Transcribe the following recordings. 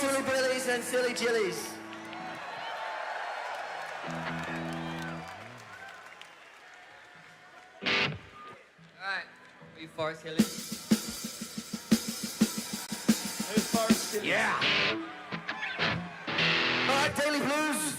Silly Billies and Silly Jillies. Alright, we Forest Hillies. Who's Forest Hillies? Yeah. All right, Daily Blues.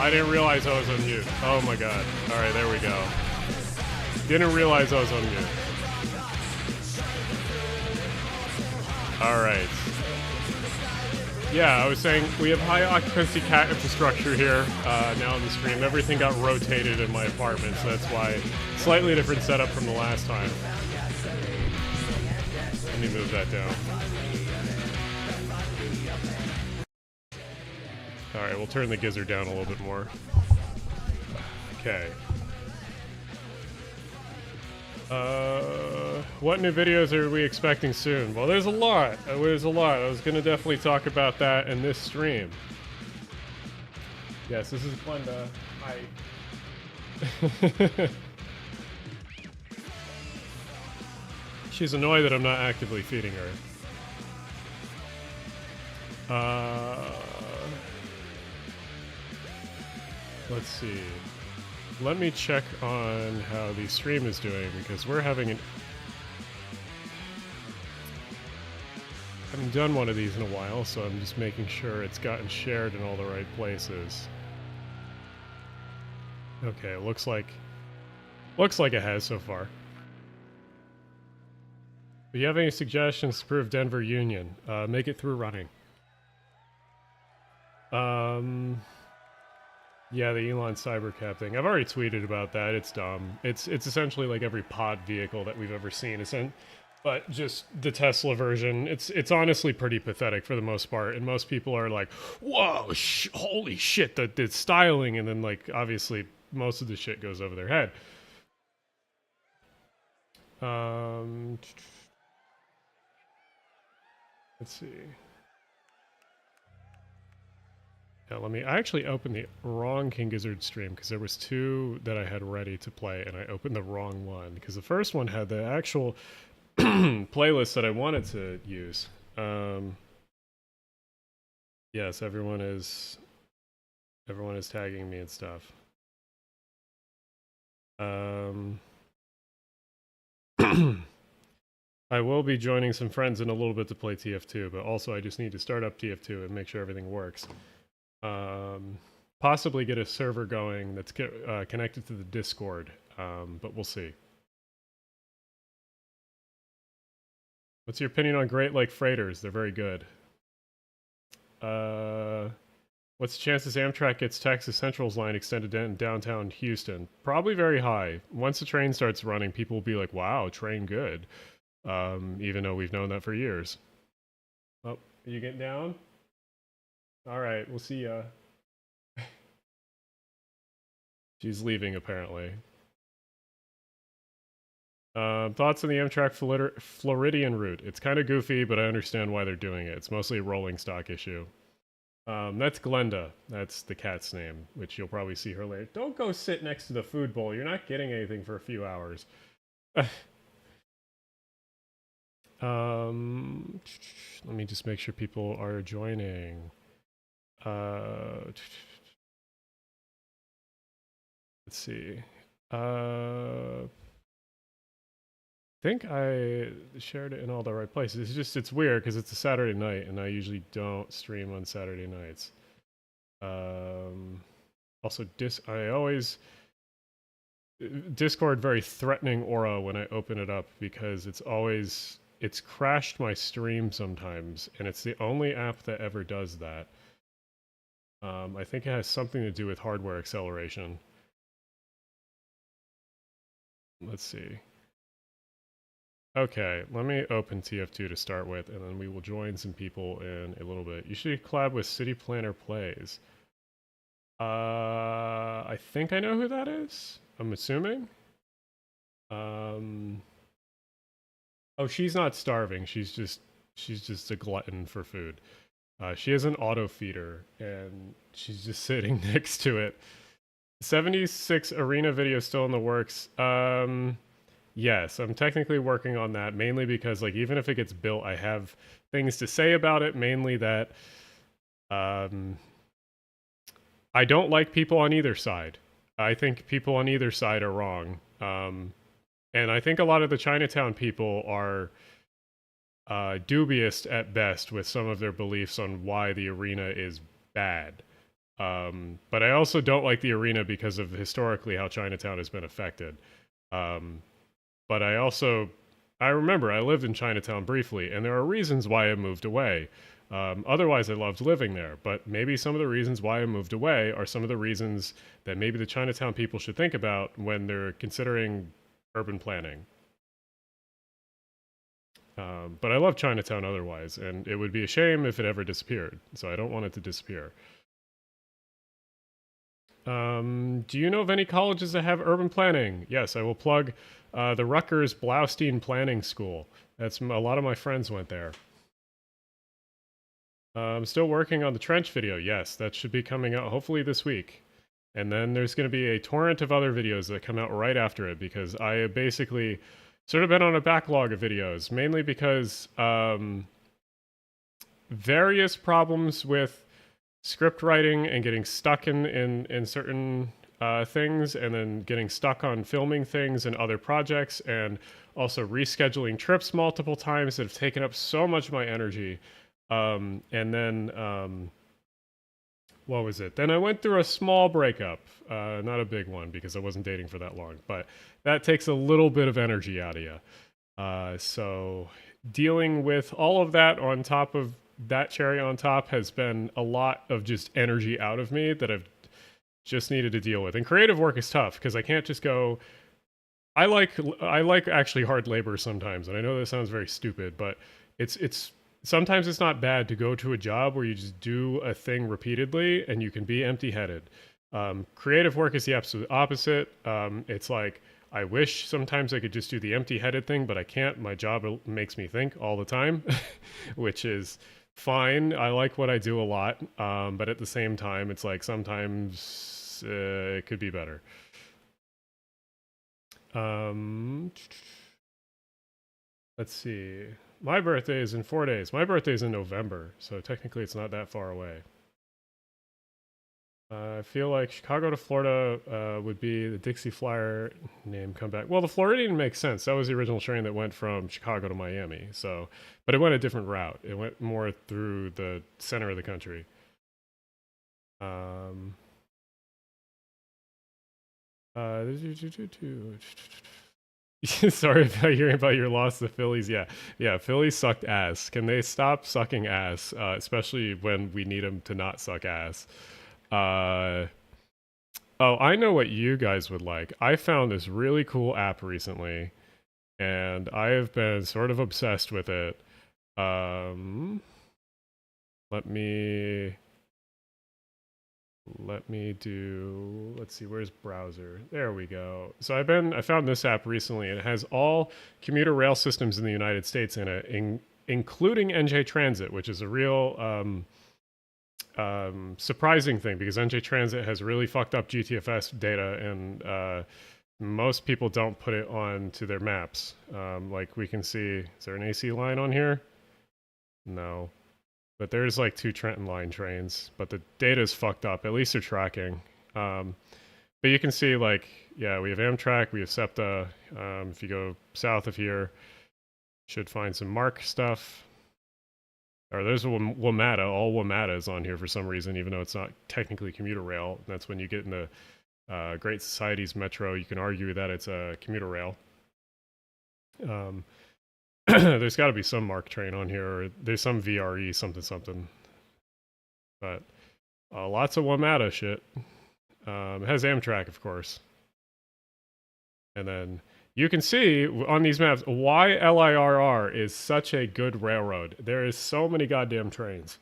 I didn't realize I was on mute. Oh my god. Alright, there we go. Didn't realize I was on mute. Alright. Yeah, I was saying we have high occupancy cat infrastructure here now on the stream. Everything got rotated in my apartment, so that's why slightly different setup from the last time. Let me move that down. Alright, we'll turn the gizzard down a little bit more. Okay. What new videos are we expecting soon? Well, there's a lot. There's a lot. I was gonna definitely talk about that in this stream. Yes, this is Glenda. Hi. She's annoyed that I'm not actively feeding her. Let's see. Let me check on how the stream is doing, because we're having an... I haven't done one of these in a while, so I'm just making sure it's gotten shared in all the right places. Okay, it looks like it has so far. Do you have any suggestions to prove Denver Union? Make it through running. Yeah, the Elon Cybercab thing. I've already tweeted about that. It's dumb. It's essentially like every pod vehicle that we've ever seen, but just the Tesla version. It's honestly pretty pathetic for the most part, and most people are like, "Whoa, holy shit!" The styling, and then like obviously most of the shit goes over their head. Let's see. Yeah, I actually opened the wrong King Gizzard stream because there was two that I had ready to play, and I opened the wrong one because the first one had the actual playlist that I wanted to use. Yes, everyone is tagging me and stuff. I will be joining some friends in a little bit to play TF2, but also I just need to start up TF2 and make sure everything works. Possibly get a server going that's connected to the Discord, but we'll see. What's your opinion on Great Lake Freighters? They're very good. What's the chances Amtrak gets Texas Central's line extended in downtown Houston? Probably very high. Once the train starts running, people will be like, wow, train good. Even though we've known that for years. Oh, are you getting down? Alright, we'll see ya. She's leaving, apparently. Thoughts on the Amtrak Floridian route? It's kind of goofy, but I understand why they're doing it. It's mostly a rolling stock issue. That's Glenda. That's the cat's name, which you'll probably see her later. Don't go sit next to the food bowl. You're not getting anything for a few hours. Let me just make sure people are joining. Let's see. I think I shared it in all the right places. It's weird because it's a Saturday night and I usually don't stream on Saturday nights. Also, Discord very threatening aura when I open it up because it's crashed my stream sometimes, and it's the only app that ever does that. I think it has something to do with hardware acceleration. Let's see. Okay, let me open TF2 to start with, and then we will join some people in a little bit. You should collab with City Planner Plays. I think I know who that is. I'm assuming. Oh, she's not starving. She's just a glutton for food. She has an auto feeder, and she's just sitting next to it. 76 arena video still in the works. Yes, I'm technically working on that, mainly because, like, even if it gets built, I have things to say about it, mainly that I don't like people on either side. I think people on either side are wrong. And I think a lot of the Chinatown people are dubious at best with some of their beliefs on why the arena is bad. But I also don't like the arena because of historically how Chinatown has been affected. But I remember I lived in Chinatown briefly, and there are reasons why I moved away. Otherwise, I loved living there, but maybe some of the reasons why I moved away are some of the reasons that maybe the Chinatown people should think about when they're considering urban planning. But I love Chinatown otherwise, and it would be a shame if it ever disappeared, so I don't want it to disappear. Do you know of any colleges that have urban planning? Yes, I will plug the Rutgers Blaustein Planning School. That's a lot of my friends went there. I'm still working on the trench video. Yes, that should be coming out hopefully this week. And then there's going to be a torrent of other videos that come out right after it because I have basically sort of been on a backlog of videos, mainly because various problems with script writing and getting stuck in certain things, and then getting stuck on filming things and other projects, and also rescheduling trips multiple times that have taken up so much of my energy. And then what was it? Then I went through a small breakup, not a big one because I wasn't dating for that long, but that takes a little bit of energy out of you. So dealing with all of that on top of that cherry on top has been a lot of just energy out of me that I've just needed to deal with. And creative work is tough because I can't just go. I like actually hard labor sometimes, and I know that sounds very stupid, but it's sometimes it's not bad to go to a job where you just do a thing repeatedly and you can be empty-headed. Creative work is the absolute opposite. It's like I wish sometimes I could just do the empty-headed thing, but I can't. My job makes me think all the time, which is fine. I like what I do a lot, but at the same time, it's like sometimes it could be better. Let's see. My birthday is in 4 days. My birthday is in November, so technically it's not that far away. I feel like Chicago to Florida would be the Dixie Flyer name comeback. Well, the Floridian makes sense. That was the original train that went from Chicago to Miami. So, but it went a different route. It went more through the center of the country. Sorry about hearing about your loss to Phillies. Yeah, Phillies sucked ass. Can they stop sucking ass? Especially when we need them to not suck ass. Oh, I know what you guys would like. I found this really cool app recently, and I have been sort of obsessed with it. Let me do, let's see, where's browser? There we go. So I found this app recently, and it has all commuter rail systems in the United States in it, including NJ Transit, which is a real surprising thing because NJ Transit has really fucked up GTFS data, and most people don't put it on to their maps. Like we can see, is there an AC line on here? No. But there's like 2 Trenton line trains, but the data is fucked up. At least they're tracking. But you can see like, yeah, we have Amtrak, we have SEPTA. If you go south of here, should find some MARC stuff. Or there's WMATA. All WMATA is on here for some reason, even though it's not technically commuter rail. And that's when you get in the Great Society's Metro. You can argue that it's a commuter rail. There's got to be some MARC train on here, or there's some VRE something. But lots of WMATA shit. It has Amtrak, of course. And then you can see on these maps why LIRR is such a good railroad. There is so many goddamn trains.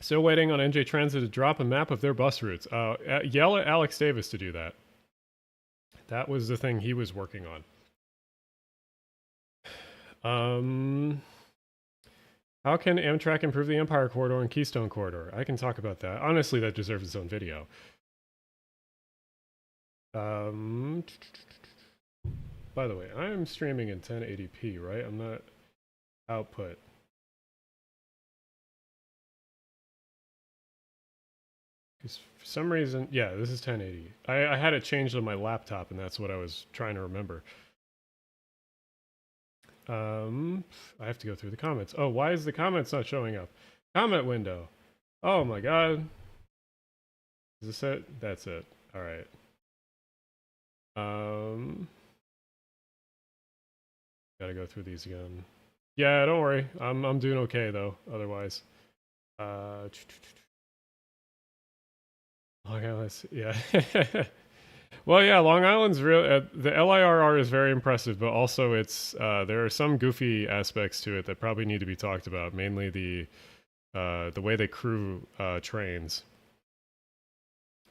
Still waiting on NJ Transit to drop a map of their bus routes. Yell at Alex Davis to do that. That was the thing he was working on. How can Amtrak improve the Empire Corridor and Keystone Corridor? I can talk about that. Honestly, that deserves its own video. By the way, I am streaming in 1080p, right? I'm not output. Because for some reason, yeah, this is 1080. I had it changed on my laptop, and that's what I was trying to remember. I have to go through the comments. Oh, why is the comments not showing up? Comment window. Oh my god. Is this it? That's it. Alright. Gotta go through these again. Yeah, don't worry. I'm doing okay though, otherwise. Long Island, yeah. Well, yeah, Long Island's real. The LIRR is very impressive, but also it's there are some goofy aspects to it that probably need to be talked about. Mainly the way they crew trains.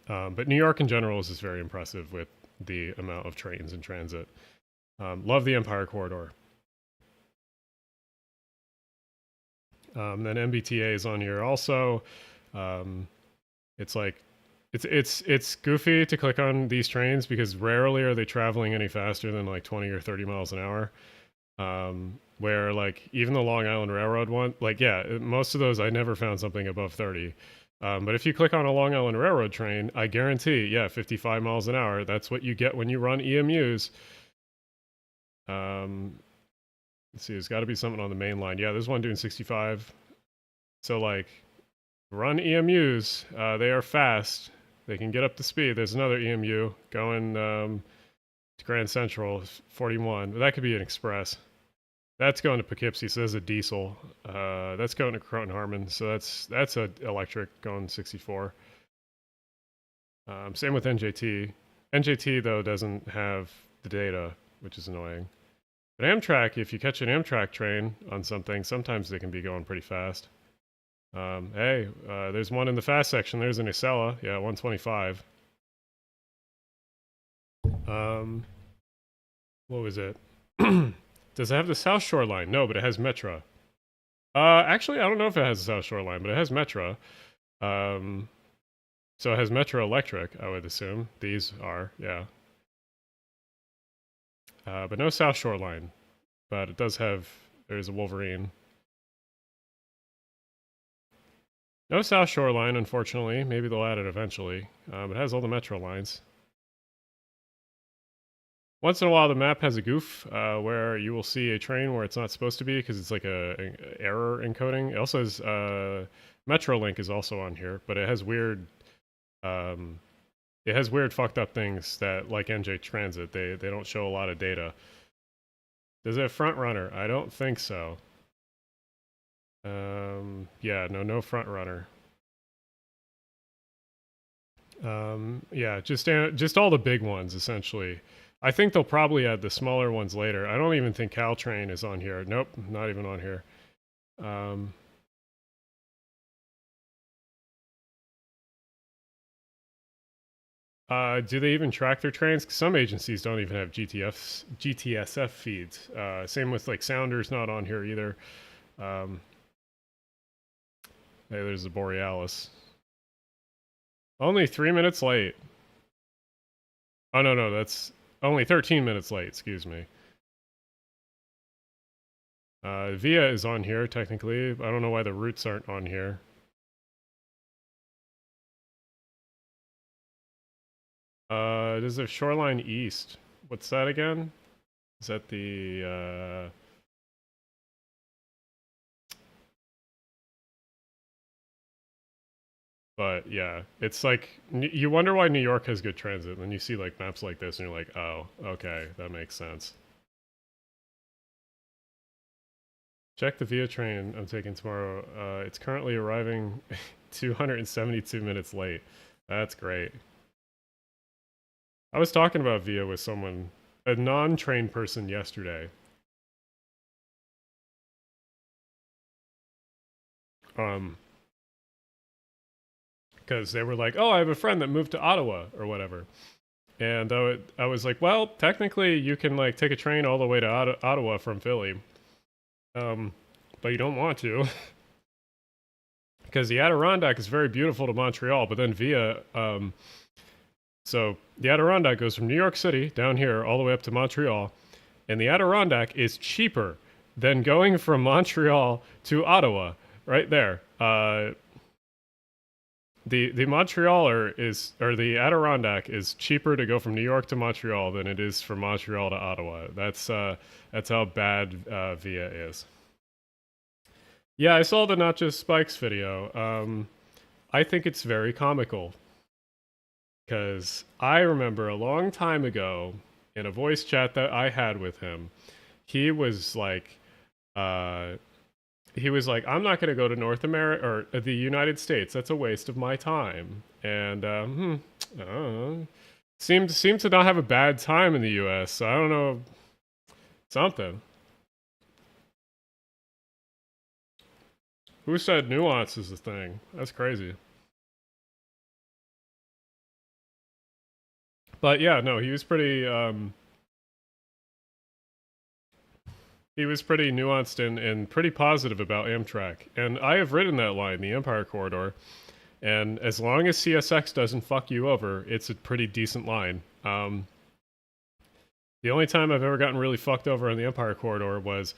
But New York in general is just very impressive with the amount of trains in transit. Love the Empire Corridor. Then MBTA is on here also. It's like it's goofy to click on these trains because rarely are they traveling any faster than like 20 or 30 miles an hour. Where like even the Long Island Railroad one, like yeah, most of those I never found something above 30. But if you click on a Long Island Railroad train, I guarantee, yeah, 55 miles an hour. That's what you get when you run EMUs. Let's see, there's got to be something on the main line. Yeah, there's one doing 65. So like, run EMUs. They are fast. They can get up to speed. There's another EMU going to Grand Central, 41. But that could be an express. That's going to Poughkeepsie, so there's a diesel. That's going to Croton Harmon, so that's a electric going 64. Same with NJT. NJT though doesn't have the data, which is annoying. But Amtrak, if you catch an Amtrak train on something, sometimes they can be going pretty fast. Hey, there's one in the fast section. There's an Acela, yeah, 125. What was it? Does it have the South Shore line? No, but it has Metra. Actually, I don't know if it has the South Shore line, but it has Metra. So it has Metra Electric, I would assume. These are, yeah. But no South Shore line. But it does have, there's a Wolverine. No South Shore line, unfortunately. Maybe they'll add it eventually. It has all the Metro lines. Once in a while, the map has a goof where you will see a train where it's not supposed to be because it's like a error encoding. It also has Metrolink is also on here, but it has weird fucked up things that like NJ Transit they don't show a lot of data. Does it have front runner? I don't think so. Yeah, no front runner. Yeah, just all the big ones essentially. I think they'll probably add the smaller ones later. I don't even think Caltrain is on here. Nope, not even on here. Do they even track their trains? 'Cause some agencies don't even have GTSF feeds. Same with like Sounders, not on here either. Hey, there's the Borealis. Only 3 minutes late. Oh no, that's only 13 minutes late. Excuse me. Via is on here technically. I don't know why the routes aren't on here. Does the Shoreline East? What's that again? Is that the But yeah, it's like you wonder why New York has good transit, and then you see like maps like this, and you're like, oh, okay, that makes sense. Check the Via train I'm taking tomorrow. It's currently arriving 272 minutes late. That's great. I was talking about Via with someone, a non-trained person yesterday. Because they were like, oh, I have a friend that moved to Ottawa or whatever. And I was like, well, technically you can like take a train all the way to Ottawa from Philly. But you don't want to. Because the Adirondack is very beautiful to Montreal, but then via, so the Adirondack goes from New York City down here all the way up to Montreal. And the Adirondack is cheaper than going from Montreal to Ottawa, right there. The Montrealer is, or the Adirondack is cheaper to go from New York to Montreal than it is from Montreal to Ottawa. That's how bad Via is. Yeah, I saw the Not Just Spikes video. I think it's very comical because I remember a long time ago in a voice chat that I had with him, he was like, uh, I'm not going to go to North America or the United States. That's a waste of my time. And I don't know. Seemed to not have a bad time in the U.S. So I don't know, something. Who said nuance is a thing? That's crazy. But yeah, no, he was pretty nuanced and pretty positive about Amtrak. And I have ridden that line, the Empire Corridor, and as long as CSX doesn't fuck you over, it's a pretty decent line. The only time I've ever gotten really fucked over on the Empire Corridor was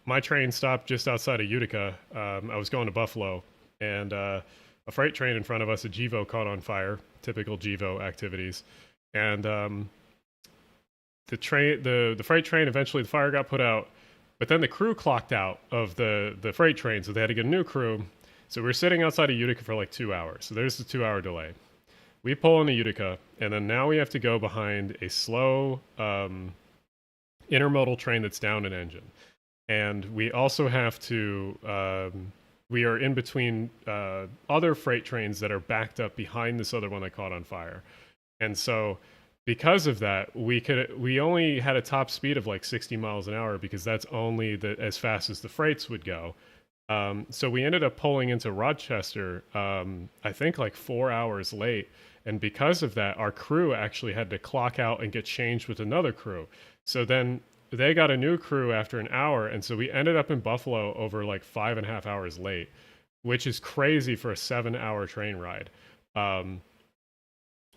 my train stopped just outside of Utica. I was going to Buffalo, and a freight train in front of us, a GEVO, caught on fire. Typical GEVO activities, and the freight train, eventually the fire got put out, but then the crew clocked out of the freight train, so they had to get a new crew. So we were sitting outside of Utica for like 2 hours. So there's the 2 hour delay. We pull into Utica, and then now we have to go behind a slow intermodal train that's down an engine. And we also have to, we are in between other freight trains that are backed up behind this other one that caught on fire. And so because of that, we only had a top speed of like 60 miles an hour because that's only as fast as the freights would go. So we ended up pulling into Rochester, I think like 4 hours late. And because of that, our crew actually had to clock out and get changed with another crew. So then they got a new crew after an hour. And so we ended up in Buffalo over like 5.5 hours late, which is crazy for a 7 hour train ride. And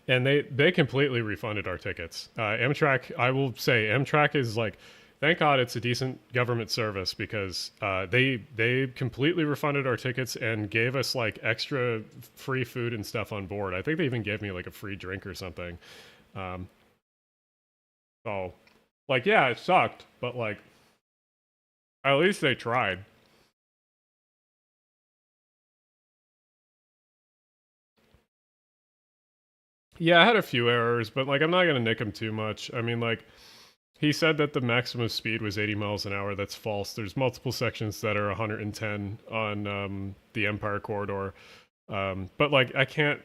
they completely refunded our tickets. Amtrak, I will say, Amtrak is like, thank God it's a decent government service because they completely refunded our tickets and gave us like extra free food and stuff on board. I think they even gave me like a free drink or something. So, like, yeah, it sucked, but like, at least they tried. Yeah, I had a few errors, but like, I'm not gonna nick him too much. I mean, like, he said that the maximum speed was 80 miles an hour. That's false. There's multiple sections that are 110 on the Empire Corridor. But like, I can't,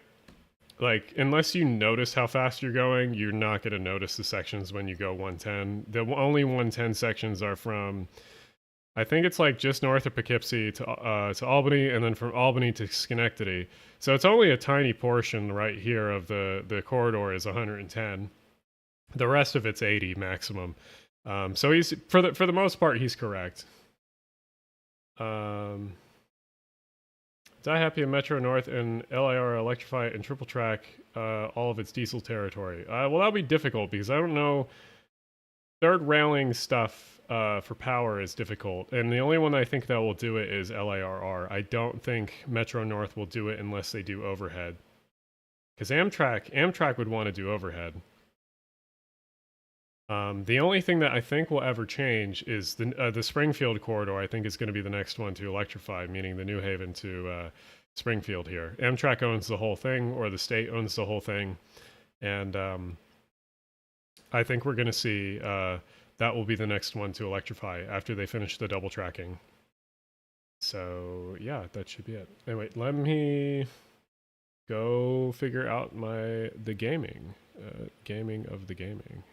like, unless you notice how fast you're going, you're not going to notice the sections when you go 110. The only 110 sections are from, I think it's like just north of Poughkeepsie to Albany, and then from Albany to Schenectady. So it's only a tiny portion right here of the corridor is 110. The rest of it's 80 maximum. So he's for the most part he's correct. Die Happy and Metro North and LIR electrify and triple track all of its diesel territory. Well, that'll be difficult because I don't know. Third railing stuff for power is difficult, and the only one I think that will do it is LIRR. I don't think Metro North will do it unless they do overhead. Because Amtrak would want to do overhead. The only thing that I think will ever change is the Springfield corridor. I think is going to be the next one to electrify, meaning the New Haven to Springfield here. Amtrak owns the whole thing, or the state owns the whole thing, and I think we're going to see that will be the next one to electrify after they finish the double tracking. So yeah, that should be it. Anyway, let me go figure out the gaming of the gaming.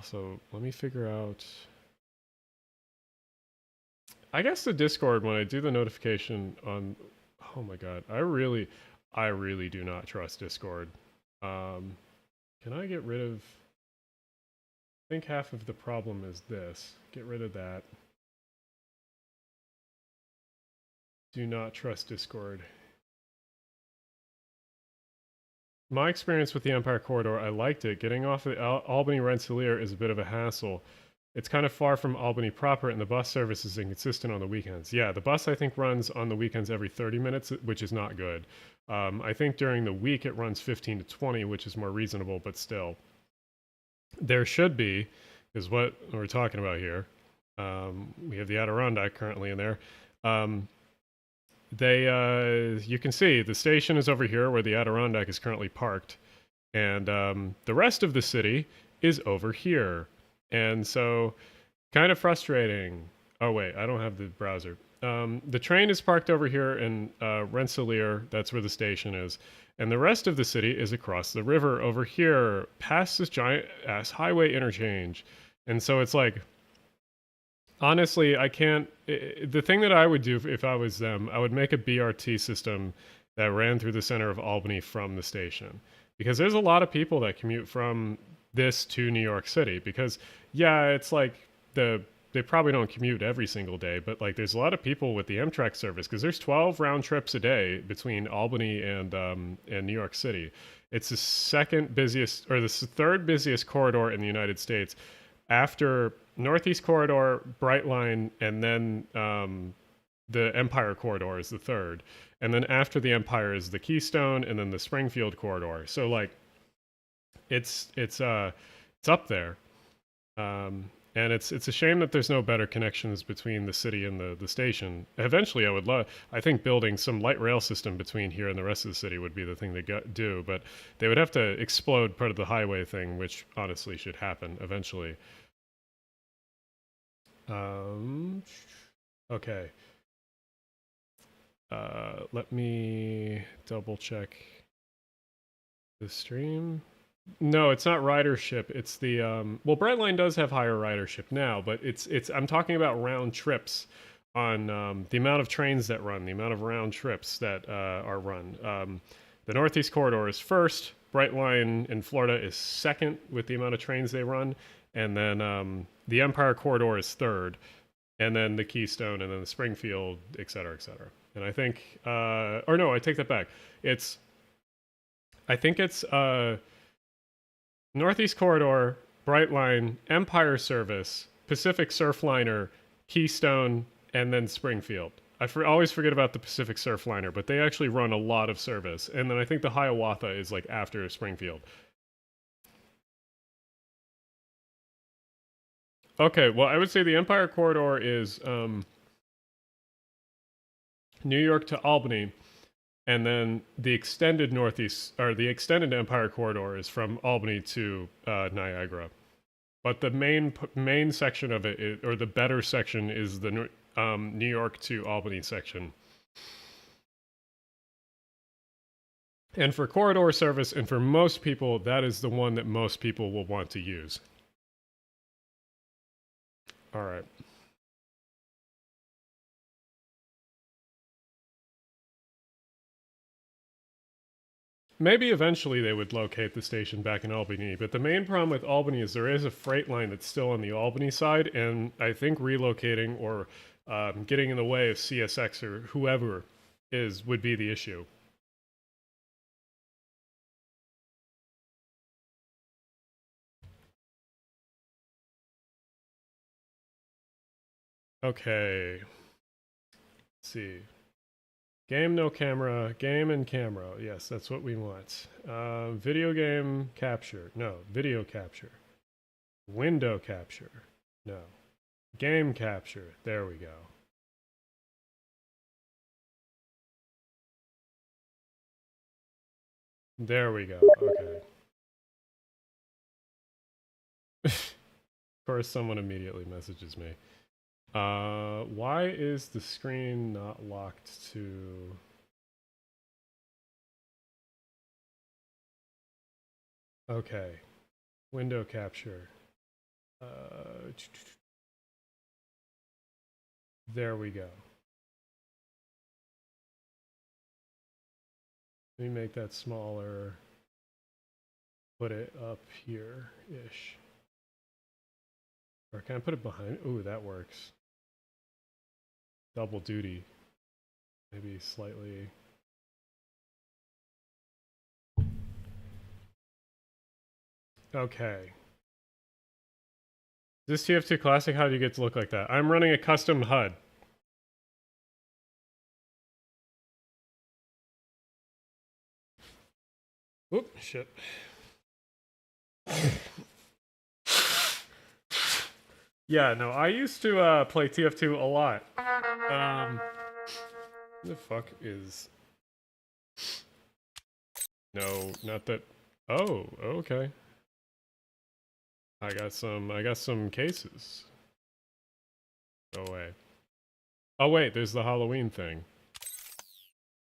So let me figure out, I guess the Discord, when I do the notification on, oh my God, I really do not trust Discord. Can I get rid of, I think half of the problem is this. Get rid of that. Do not trust Discord. My experience with the Empire Corridor, I liked it. Getting off of Albany Rensselaer is a bit of a hassle. It's kind of far from Albany proper, and the bus service is inconsistent on the weekends. Yeah, the bus, I think, runs on the weekends every 30 minutes, which is not good. I think during the week it runs 15 to 20, which is more reasonable, but still. There should be, is what we're talking about here. We have the Adirondack currently in there. You can see the station is over here where the Adirondack is currently parked, and the rest of the city is over here. And so, kind of frustrating. Oh wait, I don't have the browser. The train is parked over here in Rensselaer. That's where the station is. And the rest of the city is across the river over here, past this giant ass highway interchange. And so it's like, honestly, I can't. The thing that I would do if I was them, I would make a BRT system that ran through the center of Albany from the station. Because there's a lot of people that commute from this to New York City. Because, yeah, it's like they probably don't commute every single day, but like there's a lot of people with the Amtrak service because there's 12 round trips a day between Albany and New York City. It's the second busiest or the third busiest corridor in the United States after Northeast Corridor, Brightline, and then the Empire Corridor is the third. And then after the Empire is the Keystone and then the Springfield Corridor. So like it's up there. And it's a shame that there's no better connections between the city and the station. Eventually, I think building some light rail system between here and the rest of the city would be the thing to do, but they would have to explode part of the highway thing, which honestly should happen eventually. Okay. Let me double check the stream. No, it's not ridership. It's the well, Brightline does have higher ridership now, but it's I'm talking about round trips on the amount of trains that run, the amount of round trips that are run. The Northeast Corridor is first. Brightline in Florida is second with the amount of trains they run, and then the Empire Corridor is third, and then the Keystone, and then the Springfield, et cetera, et cetera. And I think, or no, I take that back. I think it's Northeast Corridor, Brightline, Empire Service, Pacific Surfliner, Keystone, and then Springfield. I always forget about the Pacific Surfliner, but they actually run a lot of service. And then I think the Hiawatha is like after Springfield. Okay, well, I would say the Empire Corridor is New York to Albany, and then the extended Northeast, or the extended Empire Corridor is from Albany to Niagara. But the main section of it, or the better section, is the New York to Albany section. And for corridor service, and for most people, that is the one that most people will want to use. All right. Maybe eventually they would locate the station back in Albany, but the main problem with Albany is there is a freight line that's still on the Albany side, and I think relocating or getting in the way of CSX or whoever would be the issue. Okay. Let's see. Game, no camera. Game and camera. Yes, that's what we want. Video game capture. No. Video capture. Window capture. No. Game capture. There we go. There we go. Okay. Of course, someone immediately messages me. Why is the screen not locked to... Okay. Window capture. There we go. Let me make that smaller. Put it up here-ish. Or can I put it behind? Ooh, that works. Double duty. Maybe slightly. Okay. Is this TF2 Classic? How do you get to look like that? I'm running a custom HUD. Oop, shit. Yeah, no, I used to play TF2 a lot. Who the fuck is? No, not that. Oh, okay. I got some cases. Go away. Oh wait, there's the Halloween thing.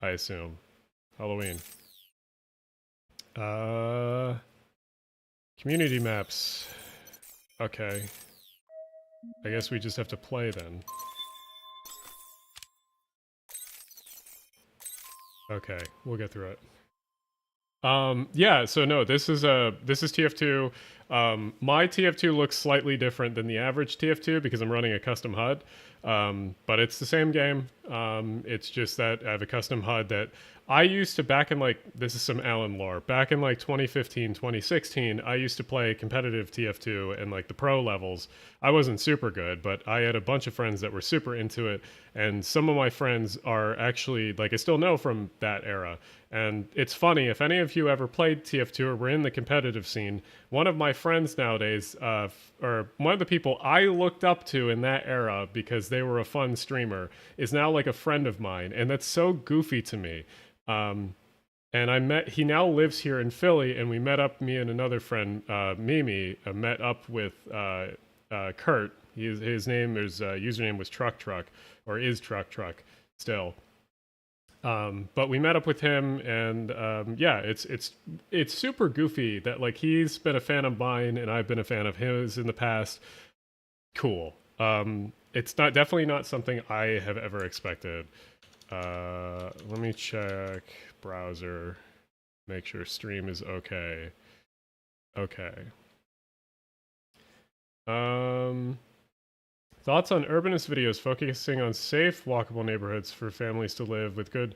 I assume. Halloween. Community maps. Okay. I guess we just have to play then. Okay, we'll get through it. Yeah, so no, this is TF2. My TF2 looks slightly different than the average TF2 because I'm running a custom HUD. But it's the same game. It's just that I have a custom HUD that I used to back in this is some Alan lore. Back in 2015, 2016, I used to play competitive TF2 and the pro levels. I wasn't super good, but I had a bunch of friends that were super into it. And some of my friends are actually, I still know from that era. And it's funny, if any of you ever played TF2 or were in the competitive scene, one of my friends nowadays, or one of the people I looked up to in that era because they were a fun streamer, is now a friend of mine. And that's so goofy to me. And he now lives here in Philly, and we met up, me and another friend, Mimi, met up with Kurt. His username was Truck, or is Truck still. But we met up with him, and yeah, it's super goofy that he's been a fan of mine and I've been a fan of his in the past. Cool. It's definitely not something I have ever expected. Let me check browser, make sure stream is okay. Okay. Thoughts on urbanist videos focusing on safe, walkable neighborhoods for families to live with good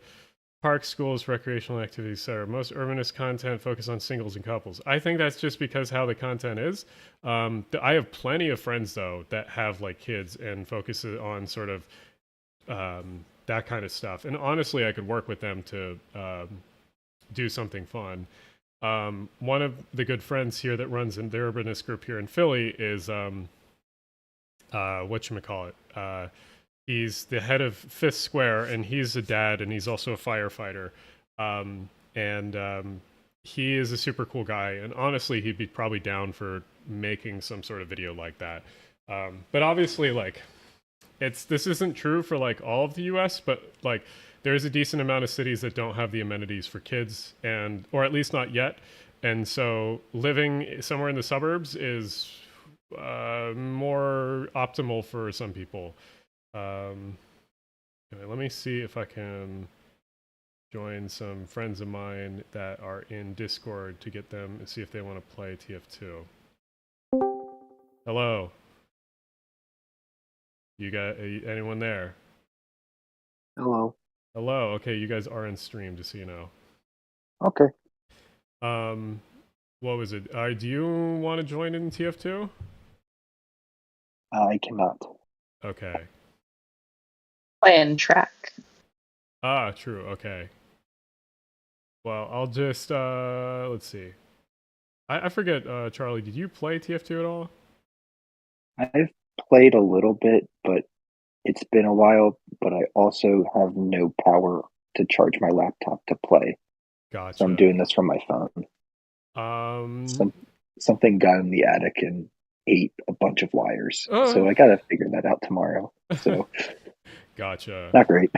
parks, schools, recreational activities, etc. Most urbanist content focus on singles and couples. I think that's just because how the content is. I have plenty of friends though that have kids and focus on sort of that kind of stuff. And honestly, I could work with them to do something fun. One of the good friends here that runs in the urbanist group here in Philly is whatchamacallit. He's the head of Fifth Square, and he's a dad, and he's also a firefighter. He is a super cool guy, and honestly, he'd be probably down for making some sort of video like that. But obviously, this isn't true for all of the U.S., but there's a decent amount of cities that don't have the amenities for kids, or at least not yet. And so living somewhere in the suburbs is more optimal for some people. Anyway, let me see if I can join some friends of mine that are in Discord to get them and see if they want to play TF2. Hello. You got anyone there? Hello. Hello. Okay, you guys are in stream, just so you know. Okay. What was it? Do you want to join in TF2? I cannot. Okay. Playing track. Ah, true. Okay. Well, I'll just let's see. I forget, Charlie, did you play TF2 at all? I've played a little bit, but it's been a while, but I also have no power to charge my laptop to play. Gotcha. So I'm doing this from my phone. Something got in the attic and ate a bunch of wires. So I gotta figure that out tomorrow. So gotcha. Not great.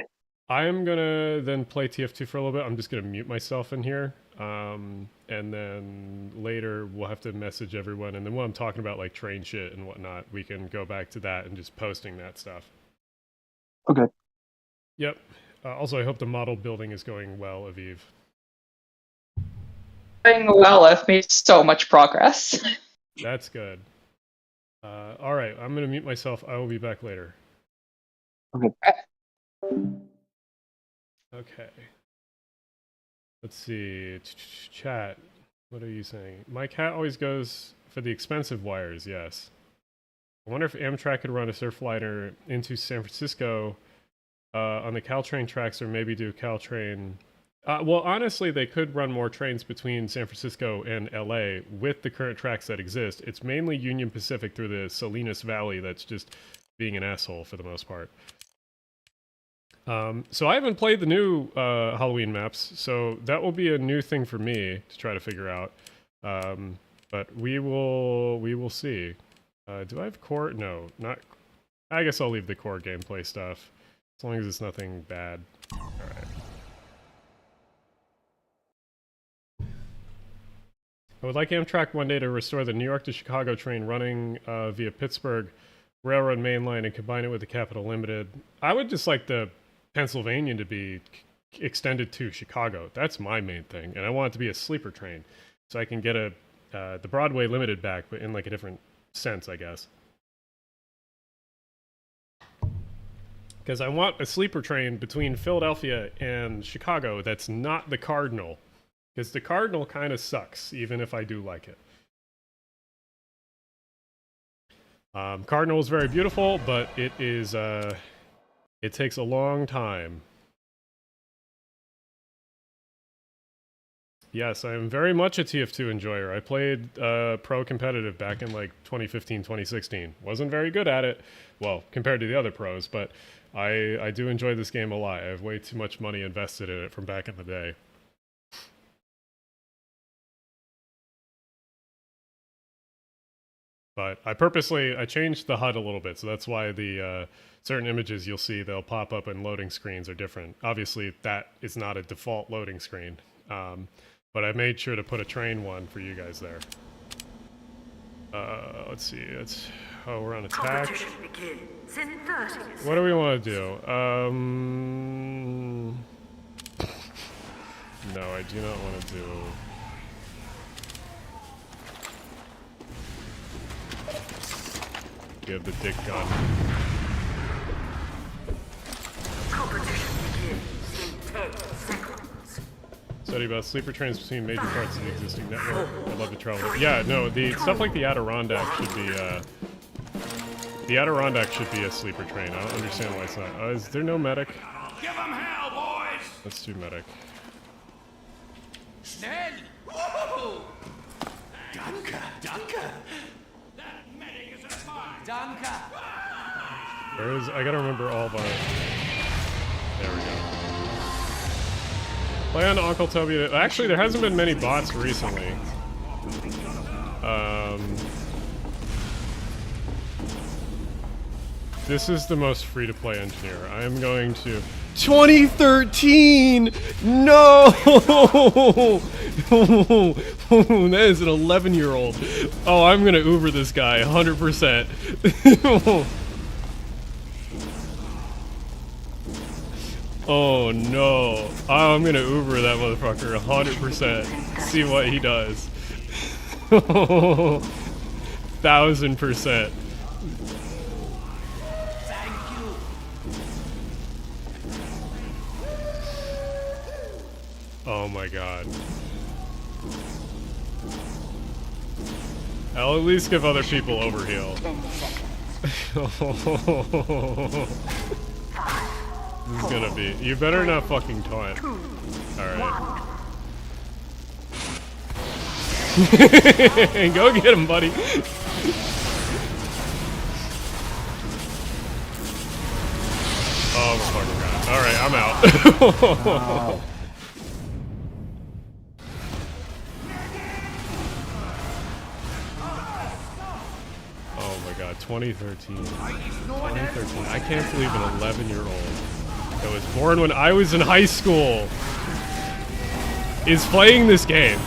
I am gonna then play TF2 for a little bit. I'm just gonna mute myself in here. And then later we'll have to message everyone, and then when I'm talking about train shit and whatnot, we can go back to that and just posting that stuff. Okay. Yep. Also, I hope the model building is going well, Aviv. Doing well. I've made so much progress. That's good. All right, I'm gonna mute myself. I will be back later. Okay. Okay. Let's see. Chat. What are you saying? My cat always goes for the expensive wires, yes. I wonder if Amtrak could run a Surfliner into San Francisco on the Caltrain tracks, or maybe do Caltrain Well, honestly, they could run more trains between San Francisco and LA with the current tracks that exist. It's mainly Union Pacific through the Salinas Valley that's just being an asshole for the most part. So I haven't played the new Halloween maps, so that will be a new thing for me to try to figure out. But we will see. Do I have core? No, not. I guess I'll leave the core gameplay stuff as long as it's nothing bad. All right. I would like Amtrak one day to restore the New York to Chicago train running via Pittsburgh Railroad main line and combine it with the Capital Limited. I would just like the Pennsylvania to be extended to Chicago. That's my main thing, and I want it to be a sleeper train, so I can get the Broadway Limited back, but in like a different sense, I guess. Because I want a sleeper train between Philadelphia and Chicago that's not the Cardinal. Because the Cardinal kind of sucks, even if I do like it. Cardinal is very beautiful, but it is, it takes a long time. Yes, I am very much a TF2 enjoyer. I played pro competitive back in like 2015, 2016. Wasn't very good at it, well, compared to the other pros, but I do enjoy this game a lot. I have way too much money invested in it from back in the day. But I changed the HUD a little bit, so that's why the certain images you'll see, they'll pop up and loading screens are different. Obviously, that is not a default loading screen, but I made sure to put a train one for you guys there. Let's see, we're on attack. What do we want to do? No, I do not want to do... Give the dick gun. Study about sleeper trains between major parts of the existing network. I'd love to travel. Yeah, no, the stuff like the Adirondack should be a sleeper train. I don't understand why it's not. Is there no medic? Give 'em hell, boys! Let's do medic. Schnell! Whoa! Danke! Danke! That medic is a spy! Danke! I gotta remember all of our... There we go. Play on Uncle Toby. Actually, there hasn't been many bots recently. This is the most free-to-play engineer. I am going to... 2013! No! That is an 11-year-old. Oh, I'm gonna Uber this guy, 100%. Oh no. I'm gonna Uber that motherfucker 100%. See what he does. 1000%. Oh my god. I'll at least give other people overheal. This is gonna be... You better not fucking taunt. Alright. Go get him, buddy. Oh my fucking god. Alright, I'm out. Oh my god, 2013. 2013. I can't believe an 11-year-old that was born when I was in high school is playing this game.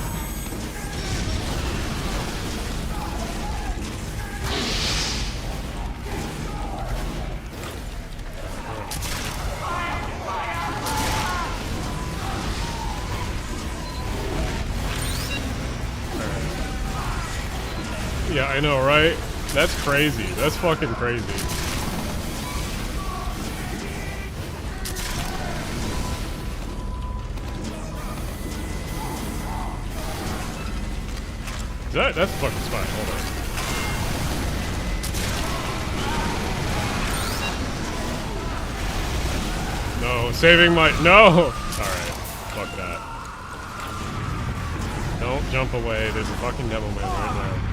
Yeah, I know, right? That's crazy. That's fucking crazy. That's fucking spot. Hold on. No, saving my... No! Alright. fuck that. Don't jump away. There's a fucking demo man right now.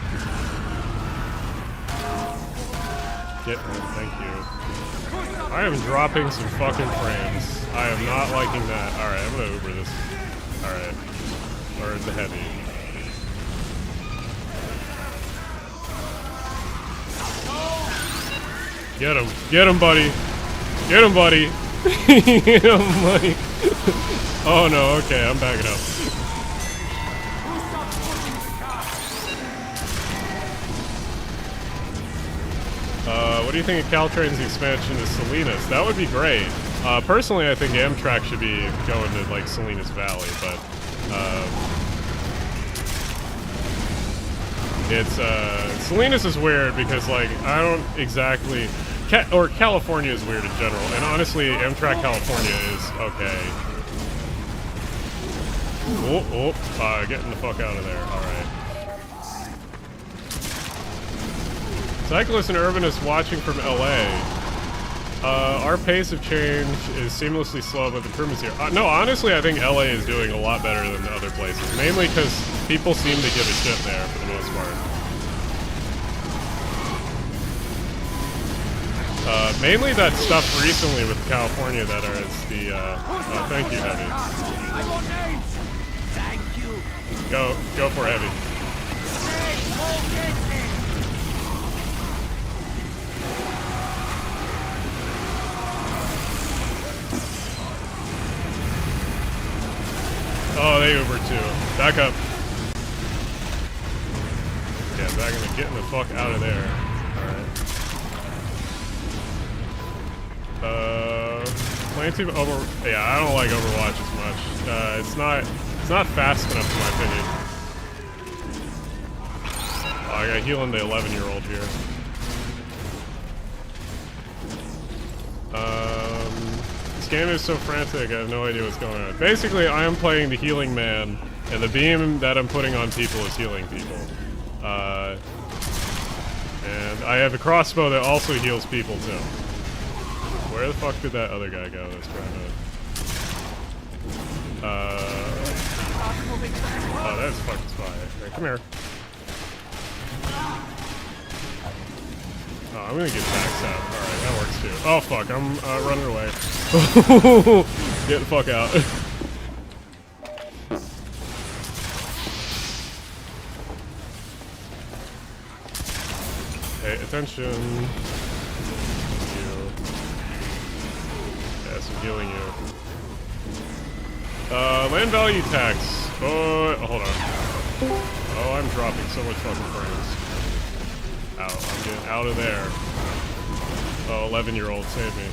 Get him. Thank you. I am dropping some fucking frames. I am not liking that. Alright, I'm gonna Uber this. Alright. Or the heavy. Get him. Get him, buddy. Get him, buddy. Get him, buddy. Oh no, okay, I'm backing up. What do you think of Caltrain's expansion to Salinas? That would be great. Personally, I think Amtrak should be going to, like, Salinas Valley, but, Salinas is weird because, like, I don't exactly... California is weird in general, and honestly, Amtrak California is okay. Getting the fuck out of there, alright. Cyclists and urbanists watching from LA. Our pace of change is seamlessly slow, but the improvements here. No, honestly, I think LA is doing a lot better than other places. Mainly because people seem to give a shit there for the most part. Mainly that stuff recently with California that is the, thank you, Heavy. Go for Heavy. Oh, they Uber too. Back up. Yeah, getting the fuck out of there. Alright. Playing Team yeah, I don't like Overwatch as much. It's not fast enough in my opinion. Oh, I got healing the 11-year-old here. This game is so frantic, I have no idea what's going on. Basically, I am playing the healing man, and the beam that I'm putting on people is healing people. And I have a crossbow that also heals people too. Where the fuck did that other guy go that's trying to... Oh, that's fucking spy. Right, come here. Oh, I'm gonna get taxed out. Alright, that works too. Oh fuck, I'm running away. Get the fuck out. Hey, attention. Yes, I'm healing you. Land value tax. Oh, hold on. Oh, I'm dropping so much fucking frames. Out. I'm getting out of there. Oh, 11-year-old, save me.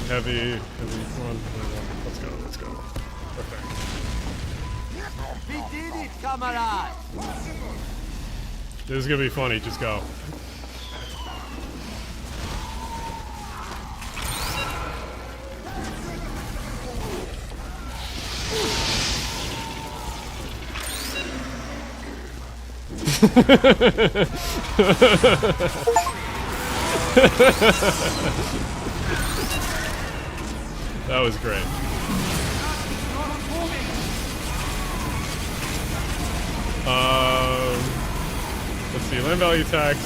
Heavy, come on. Let's go. Perfect. We did it, camarade! This is gonna be funny, just go. That was great. Let's see, land value tax.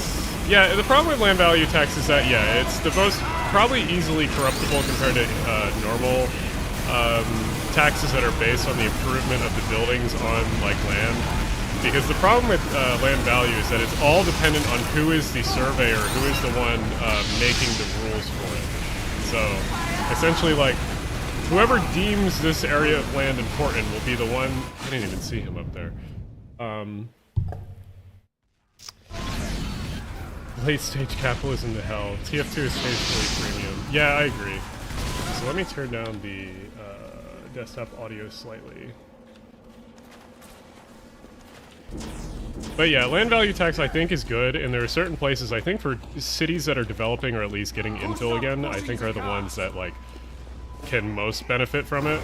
Yeah, the problem with land value tax is that, yeah, it's the most probably easily corruptible compared to normal taxes that are based on the improvement of the buildings on, like, land. Because the problem with land value is that it's all dependent on who is the surveyor, who is the one making the rules for it. So, essentially, like, whoever deems this area of land important will be the one... I didn't even see him up there. Late stage capitalism to hell. TF2 is tastefully premium. Yeah, I agree. So let me turn down the desktop audio slightly. But yeah, land value tax I think is good, and there are certain places I think for cities that are developing or at least getting infill again, I think are the ones that like can most benefit from it.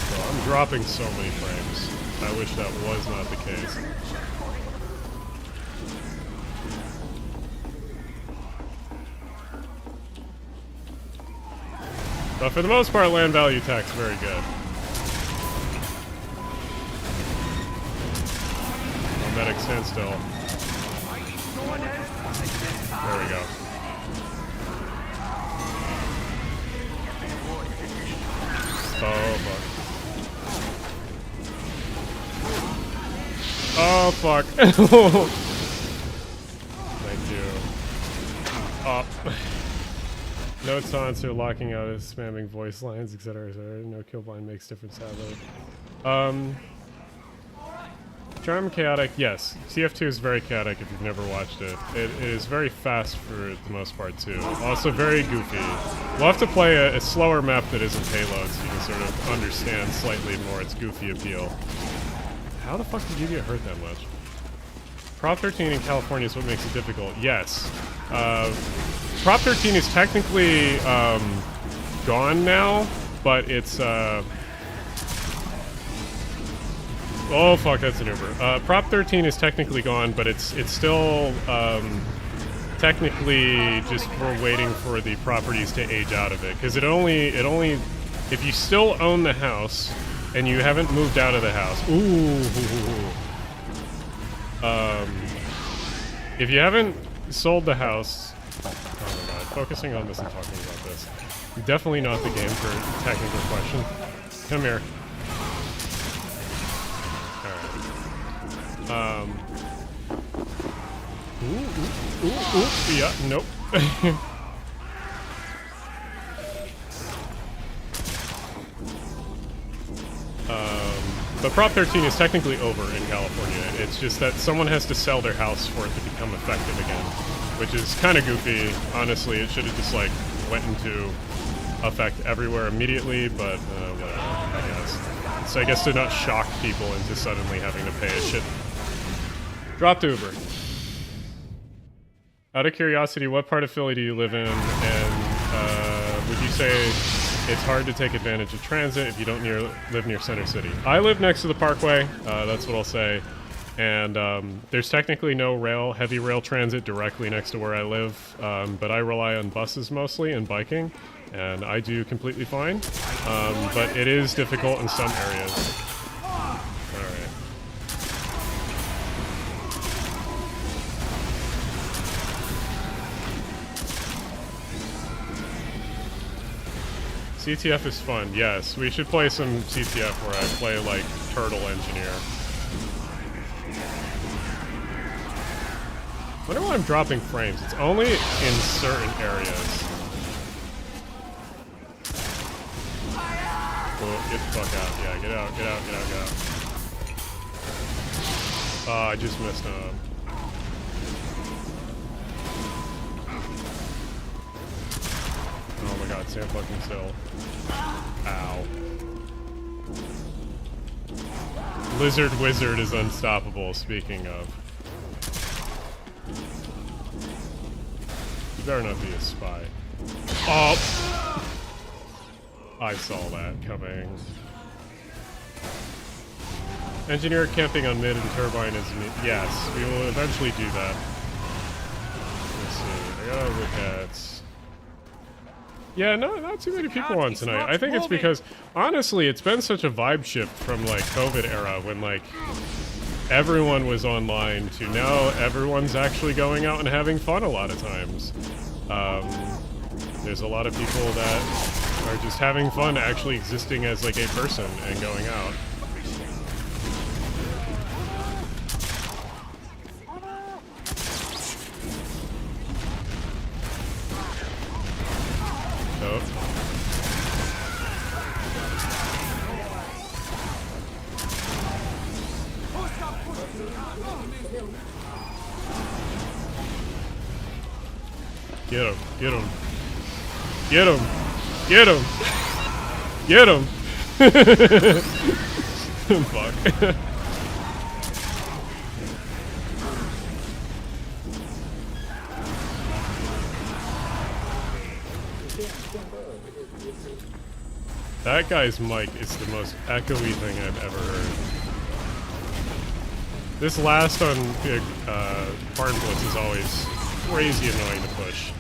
So I'm dropping so many frames. I wish that was not the case. But for the most part, land value tax is very good. Oh, medic, stand still. There we go. Oh, fuck. Oh, fuck. Thank you. Oh. No taunts or locking out is spamming voice lines, etc. etc. No kill blind makes difference, sadly. Charm chaotic, yes. TF2 is very chaotic if you've never watched it. It is very fast for the most part too. Also very goofy. We'll have to play a slower map that isn't Payload so you can sort of understand slightly more its goofy appeal. How the fuck did you get hurt that much? Prop 13 in California is what makes it difficult. Yes. Prop 13 is technically gone now, but it's oh fuck, that's an Uber. Prop 13 is technically gone, but it's still technically just we're waiting for the properties to age out of it, because it only if you still own the house and you haven't moved out of the house. If you haven't sold the house. Oh my god, focusing on this and talking about this. Definitely not the game for a technical question. Come here. Alright. Yeah, nope. But Prop 13 is technically over in California. It's just that someone has to sell their house for it to become effective again. Which is kind of goofy. Honestly, it should have just, like, went into effect everywhere immediately, but whatever, I guess. So I guess to not shock people into suddenly having to pay a shit. Drop to Uber. Out of curiosity, what part of Philly do you live in? And would you say it's hard to take advantage of transit if you don't live near Center City? I live next to the Parkway, that's what I'll say. And there's technically no heavy rail transit directly next to where I live, but I rely on buses mostly and biking, and I do completely fine. But it is difficult in some areas. Alright. CTF is fun, yes. We should play some CTF where I play, like, Turtle Engineer. I wonder why I'm dropping frames. It's only in certain areas. Oh, get the fuck out. Yeah, get out, get out, get out, get out. Oh, I just messed up. Oh my god, stand fucking still. Ow. Lizard Wizard is unstoppable, speaking of. You better not be a spy. Oh! I saw that coming. Engineer camping on mid and turbine is... Yes, we will eventually do that. Let's see. I gotta look at... Yeah, no, not too many people on tonight. I think it's because, honestly, it's been such a vibe shift from, like, COVID era when, like, everyone was online to now everyone's actually going out and having fun a lot of times. There's a lot of people that are just having fun actually existing as, like, a person and going out. Get him, get him. Get him, get him, get him. Fuck. That guy's mic is the most echoey thing I've ever heard. This last on Barn Blitz is always crazy annoying to push.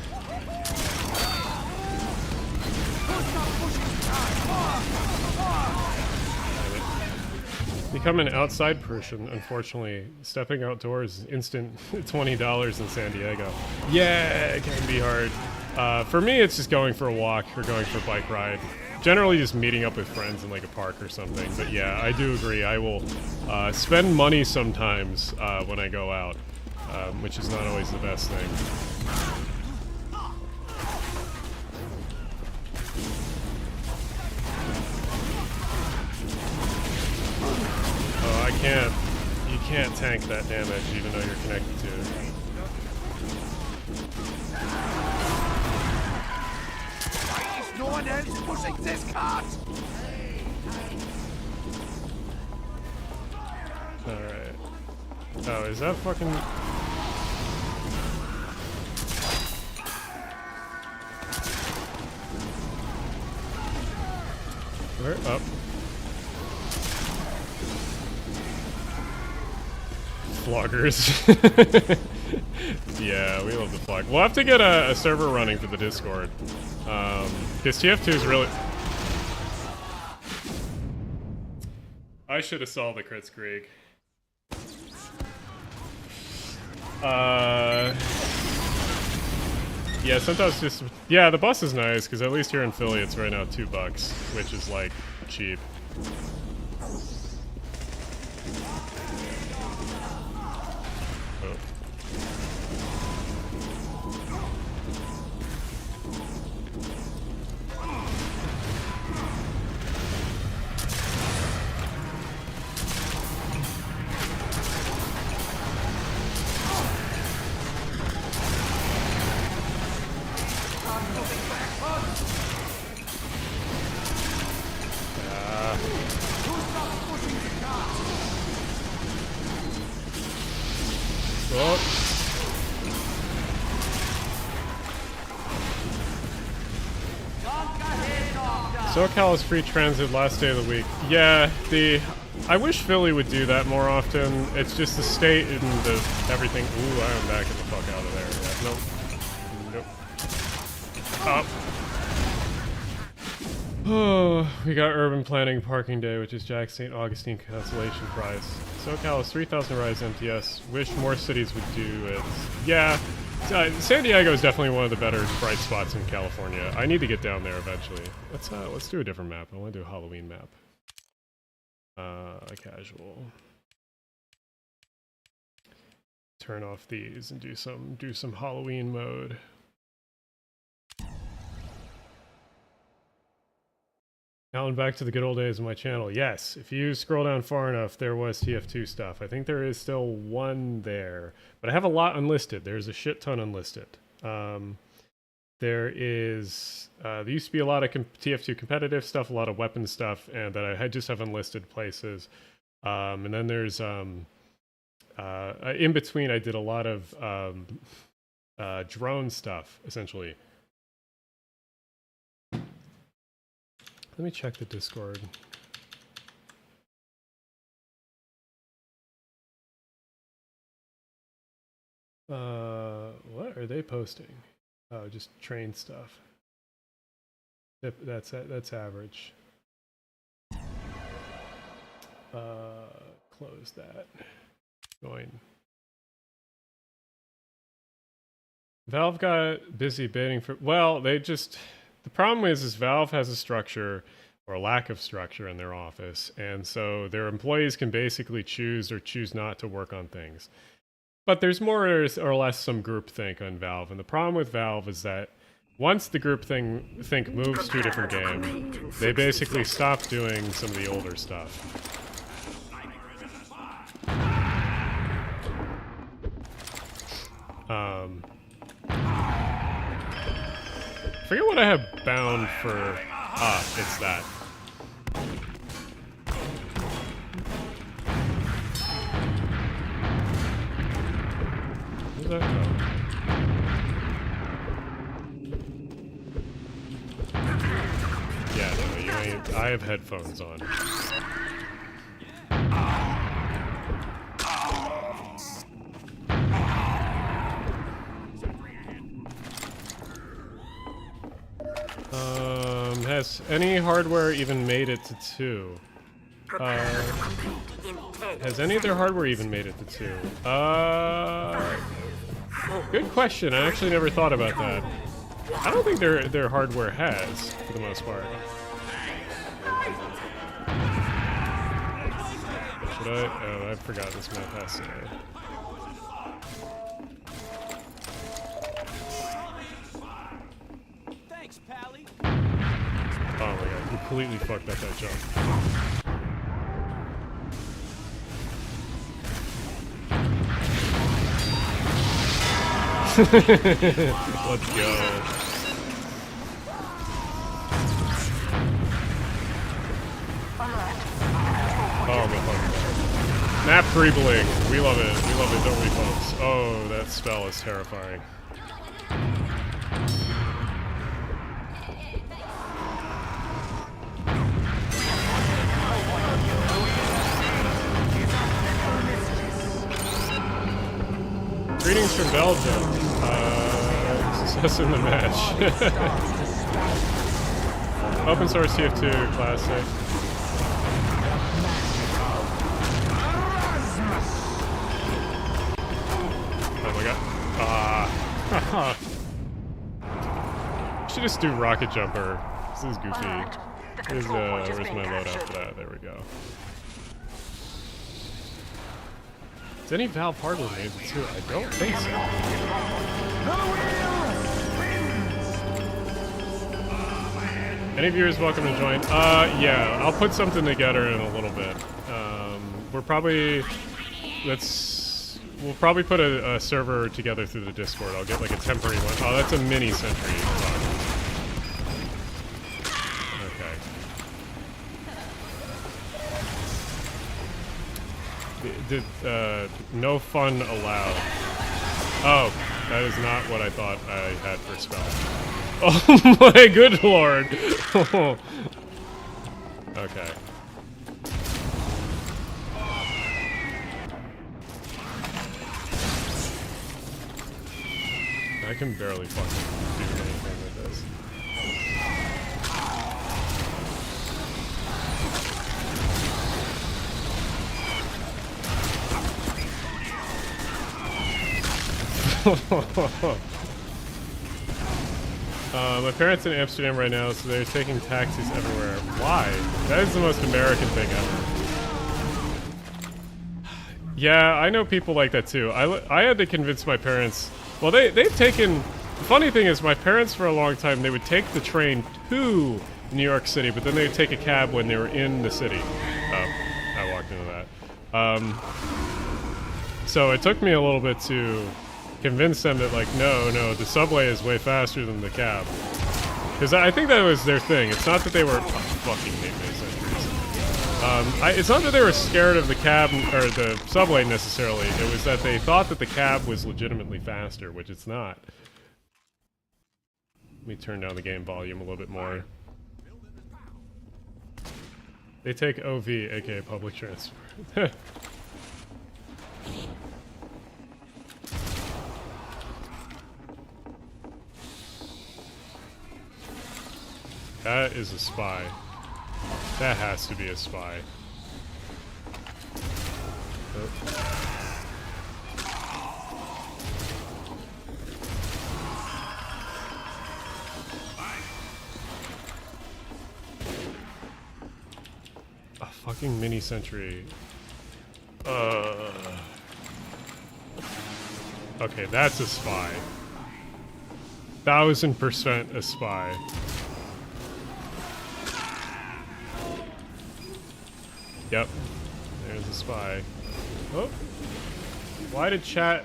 Become an outside person, unfortunately. Stepping outdoors is instant $20 in San Diego. Yeah, it can be hard. For me, it's just going for a walk or going for a bike ride. Generally just meeting up with friends in like a park or something. But yeah, I do agree. I will spend money sometimes when I go out, which is not always the best thing. Oh, I can't. You can't tank that damage even though you're connected to it. No one else pushing this cart! Alright. Oh, is that fucking... Where? Up. Floggers. Yeah, we love the flog. We'll have to get a server running for the Discord. Because TF2 is really... I should have solved the crits, Krieg. Yeah, sometimes just... Yeah, the bus is nice, because at least here in Philly it's right now $2, which is, like, cheap. SoCal is free transit last day of the week. Yeah, I wish Philly would do that more often. It's just the state and the everything. Ooh, I'm backing the fuck out of there. Yeah, nope. Up. Oh, we got Urban Planning Parking Day, which is Jack St. Augustine Consolation Prize. SoCal is 3,000 Rise MTS. Wish more cities would do it. Yeah. San Diego is definitely one of the better bright spots in California. I need to get down there eventually. Let's do a different map. I want to do a Halloween map. Casual. Turn off these and do some Halloween mode. Alan, back to the good old days of my channel. Yes, if you scroll down far enough, there was TF2 stuff. I think there is still one there, but I have a lot unlisted. There's a shit ton unlisted. There used to be a lot of TF2 competitive stuff, a lot of weapon stuff, and that I just have unlisted places. And then there's in between, I did a lot of drone stuff, essentially. Let me check the Discord. What are they posting? Oh, just train stuff. That's average. Close that. Join. Valve got busy bidding for... Well, they just... The problem is Valve has a structure or a lack of structure in their office, and so their employees can basically choose or choose not to work on things. But there's more or less some groupthink on Valve, and the problem with Valve is that once the groupthink moves to a different game, they basically stop doing some of the older stuff. I forget what I have bound for. It's that. What's that? Yeah, no, you ain't. have headphones on. Has any hardware even made it to 2? Has any of their hardware even made it to 2? Good question. I actually never thought about that. I don't think their hardware has, for the most part. Should I? Oh, I forgot this map has to. Oh my god, completely fucked up that jump. Let's go. Oh my fucking god. Map creepling. We love it. We love it, don't we, folks? Oh, that spell is terrifying. Greetings from Belgium. Success in the match. Open source TF2 classic. Oh my god. Should just do rocket jumper. This is goofy. Where's my loadout for that? There we go. Is any Valve hardware made it too? I don't think so. Any viewers welcome to join? Yeah, I'll put something together in a little bit. We'll probably put a server together through the Discord. I'll get like a temporary one. Oh, that's a mini sentry. No fun allowed. Oh, that is not what I thought I had for spell. Oh my good lord! Okay. I can barely fucking do anything with this. My parents in Amsterdam right now, so they're taking taxis everywhere. Why? That is the most American thing ever. Yeah, I know people like that too. I had to convince my parents. Well, they've taken. The funny thing is, my parents for a long time they would take the train to New York City, but then they'd take a cab when they were in the city. Oh, I walked into that. So it took me a little bit to convince them that, like, no, the subway is way faster than the cab. Because I think that was their thing. It's not that they were... fucking hate it's not that they were scared of the cab or the subway necessarily. It was that they thought that the cab was legitimately faster, which it's not. Let me turn down the game volume a little bit more. They take OV, aka public transport. That is a spy. That has to be a spy. Oh. A fucking mini sentry. Okay, that's a spy. 1000% a spy. Yep, there's a spy. Oh, why did chat?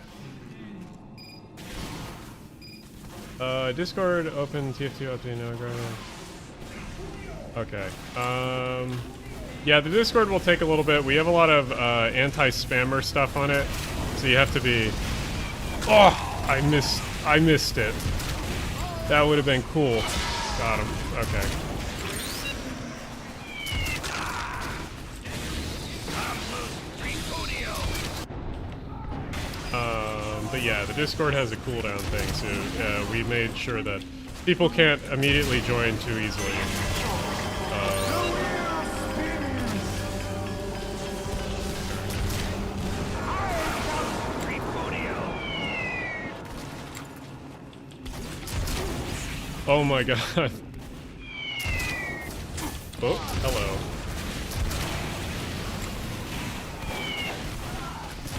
Discord open TF2 update now, Okay. Yeah, the Discord will take a little bit. We have a lot of anti-spammer stuff on it, so you have to be. Oh, I missed it. That would have been cool. Got him. Okay. But yeah, the Discord has a cooldown thing, so we made sure that people can't immediately join too easily. Oh my god. Oh, hello.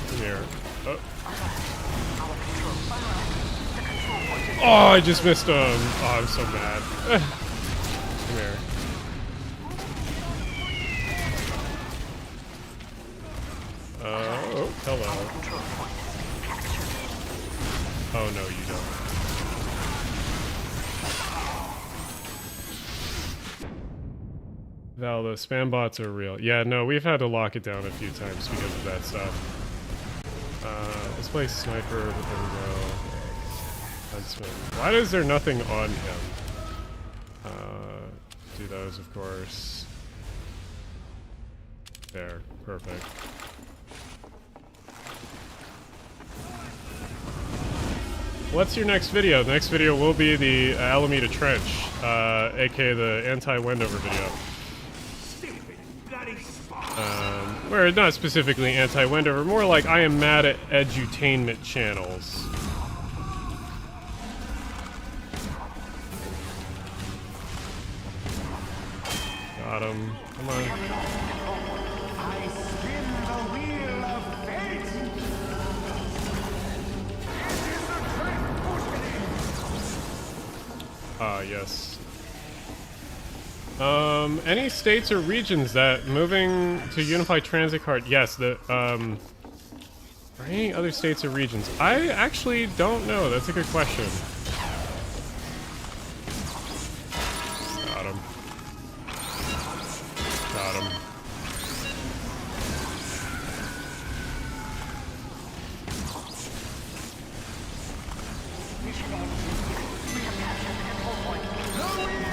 Come here. Oh. Oh, I just missed him. Oh, I'm so mad. Come here. Oh, hello. Oh, no, you don't. Val, the spam bots are real. Yeah, no, we've had to lock it down a few times because of that stuff. Let's play Sniper, but there we go. Huntsman. Why is there nothing on him? Do those, of course. There. Perfect. What's your next video? The next video will be the Alameda Trench, aka the anti-Wendover video. Where not specifically anti-Wendover, more like I am mad at edutainment channels. Got him. Come on. I spin the wheel of fate. Ah, yes. Any states or regions that moving to Unified Transit Card? Yes, the, or any other states or regions? I actually don't know. That's a good question. Got him. Got him.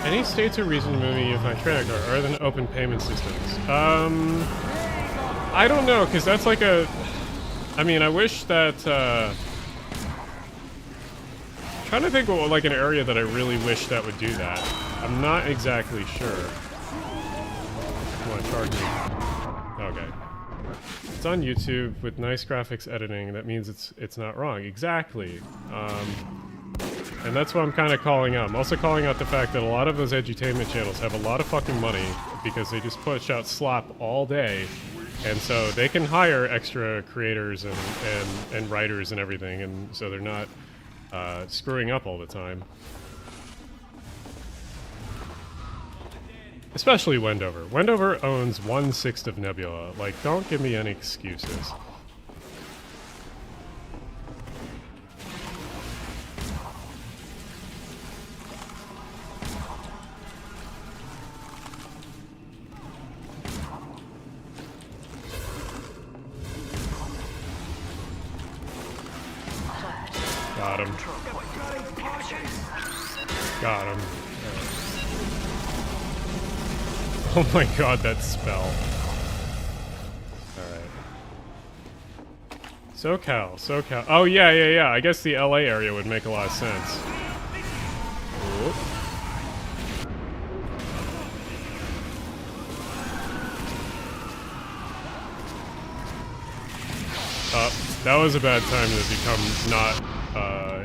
Any states or regions moving Unified Transit Card other than open payment systems? I don't know, because that's like a... I mean, I wish that, trying to think of like an area that I really wish that would do that. I'm not exactly sure. You want to charge me? Okay. It's on YouTube with nice graphics editing. That means it's not wrong. Exactly. And that's what I'm kind of calling out. I'm also calling out the fact that a lot of those edutainment channels have a lot of fucking money because they just push out slop all day. And so they can hire extra creators and writers and everything, and so they're not screwing up all the time. Especially Wendover. Wendover owns 1/6 of Nebula. Like, don't give me any excuses. Got him. Got him. Oh my god, that spell. Alright. SoCal. Oh, yeah. I guess the LA area would make a lot of sense. Ooh. That was a bad time to become not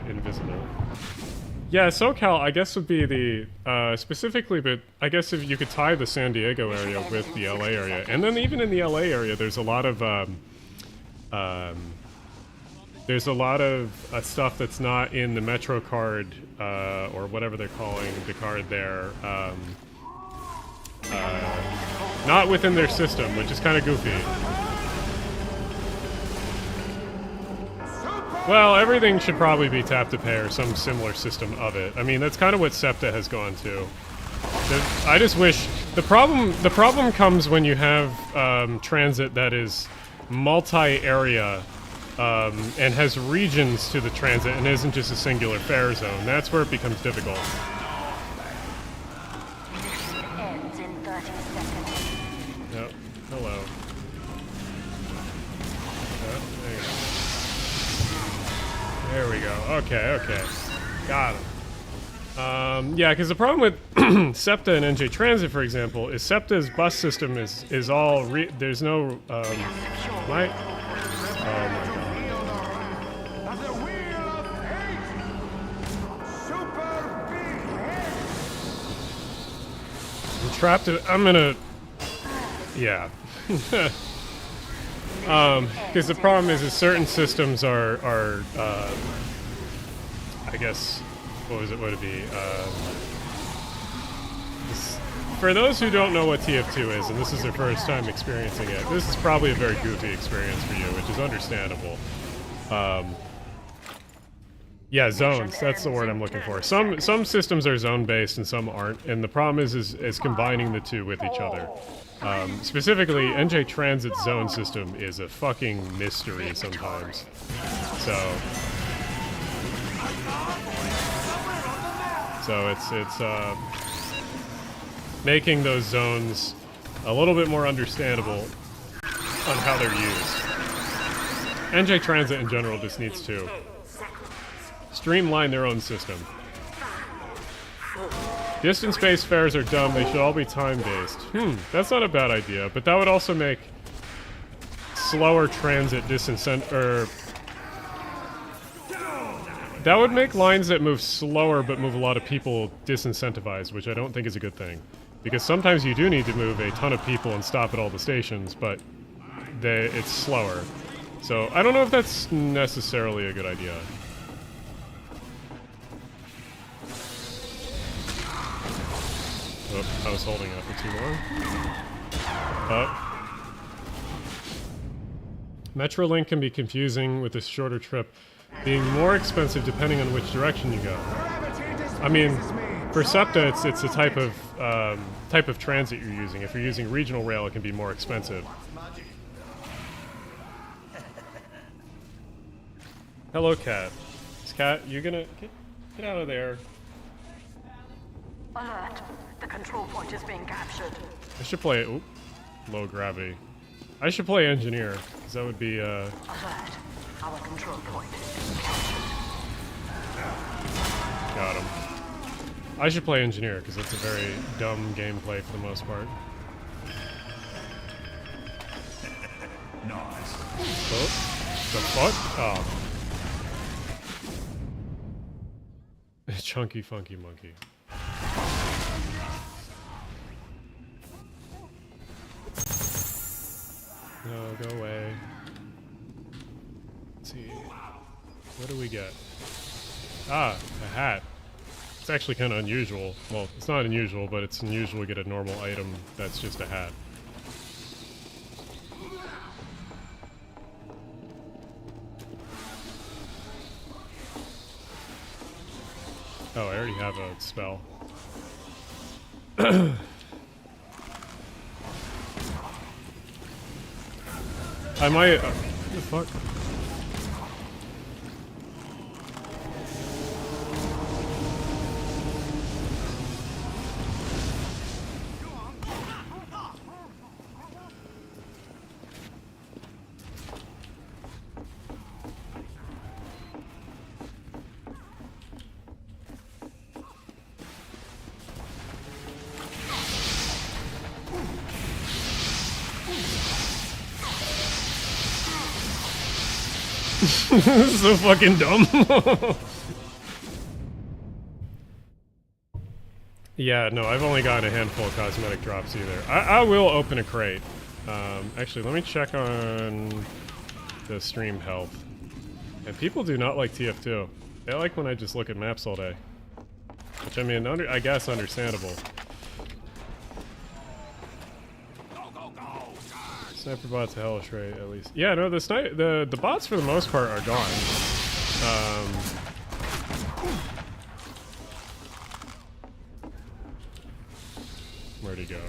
invisible. Yeah, SoCal, I guess, would be the, specifically, but I guess if you could tie the San Diego area with the LA area. And then even in the LA area, there's a lot of, stuff that's not in the Metro card, or whatever they're calling the card there, not within their system, which is kind of goofy. Well, everything should probably be tap to pay or some similar system of it. I mean, that's kind of what SEPTA has gone to. I just wish the problem comes when you have transit that is multi-area and has regions to the transit and isn't just a singular fare zone. That's where it becomes difficult. Ends in 30 seconds. Yep. Hello. Yep, there you go. There we go. Okay, okay. Got him. Yeah, because the problem with SEPTA and NJ Transit, for example, is SEPTA's bus system is all there's no oh my god. As a wheel of hate. Super big I'm trapped in, I'm gonna yeah. Because the problem is certain systems are I guess what would it be? For those who don't know what TF2 is, and this is their first time experiencing it, this is probably a very goofy experience for you, which is understandable. Yeah, zones, that's the word I'm looking for. Some systems are zone-based and some aren't, and the problem is combining the two with each other. Specifically, NJ Transit's zone system is a fucking mystery sometimes. So it's making those zones a little bit more understandable on how they're used. NJ Transit in general just needs to streamline their own system. Distance-based fares are dumb, they should all be time-based. That's not a bad idea, but that would also make slower transit that would make lines that move slower but move a lot of people disincentivized, which I don't think is a good thing. Because sometimes you do need to move a ton of people and stop at all the stations, but it's slower. So I don't know if that's necessarily a good idea. Oh, I was holding up for too long. Metrolink can be confusing with a shorter trip being more expensive depending on which direction you go. I mean, for SEPTA, it's a type of transit you're using. If you're using regional rail, it can be more expensive. Hello, Cat. Is Cat, you gonna get out of there? Alert. The control point is being captured. I should play low gravity. I should play engineer, because that would be Alert. Our control point is being captured. Got him. I should play engineer, because it's a very dumb gameplay for the most part. Nice. Oh, the fuck? Oh. Chunky funky monkey. No, go away. Let's see. What do we get? Ah, a hat. It's actually kind of unusual. Well, it's not unusual, but it's unusual to get a normal item that's just a hat. Oh, I already have a spell. I might... what the fuck? This is so fucking dumb. Yeah, no, I've only gotten a handful of cosmetic drops either. I will open a crate. Actually, let me check on the stream health. And people do not like TF2. They like when I just look at maps all day. Which, I mean, I guess understandable. Sniper bots a hellish rate, at least. Yeah, no, the bots for the most part are gone. Where'd he go?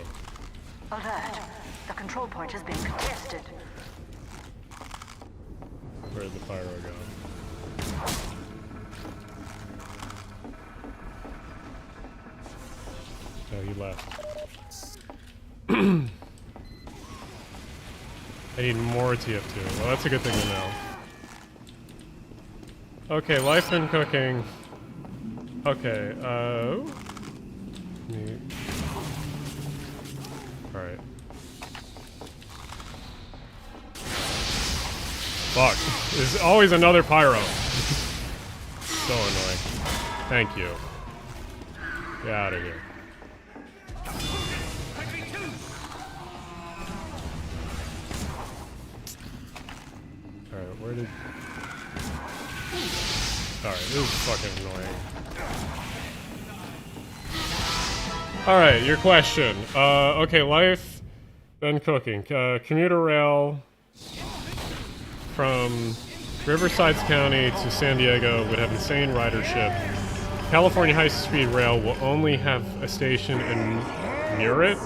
Alert. The control point is being contested. Where'd the pyro go? Oh, he left. I need more TF2. Well, that's a good thing to know. Okay, life and cooking. Okay, alright. Fuck. There's always another pyro. So annoying. Thank you. Get out of here. Alright, where did... Alright, this is fucking annoying. Alright, your question. Okay, life, then cooking. Commuter rail from Riverside County to San Diego would have insane ridership. California high-speed rail will only have a station in Murit,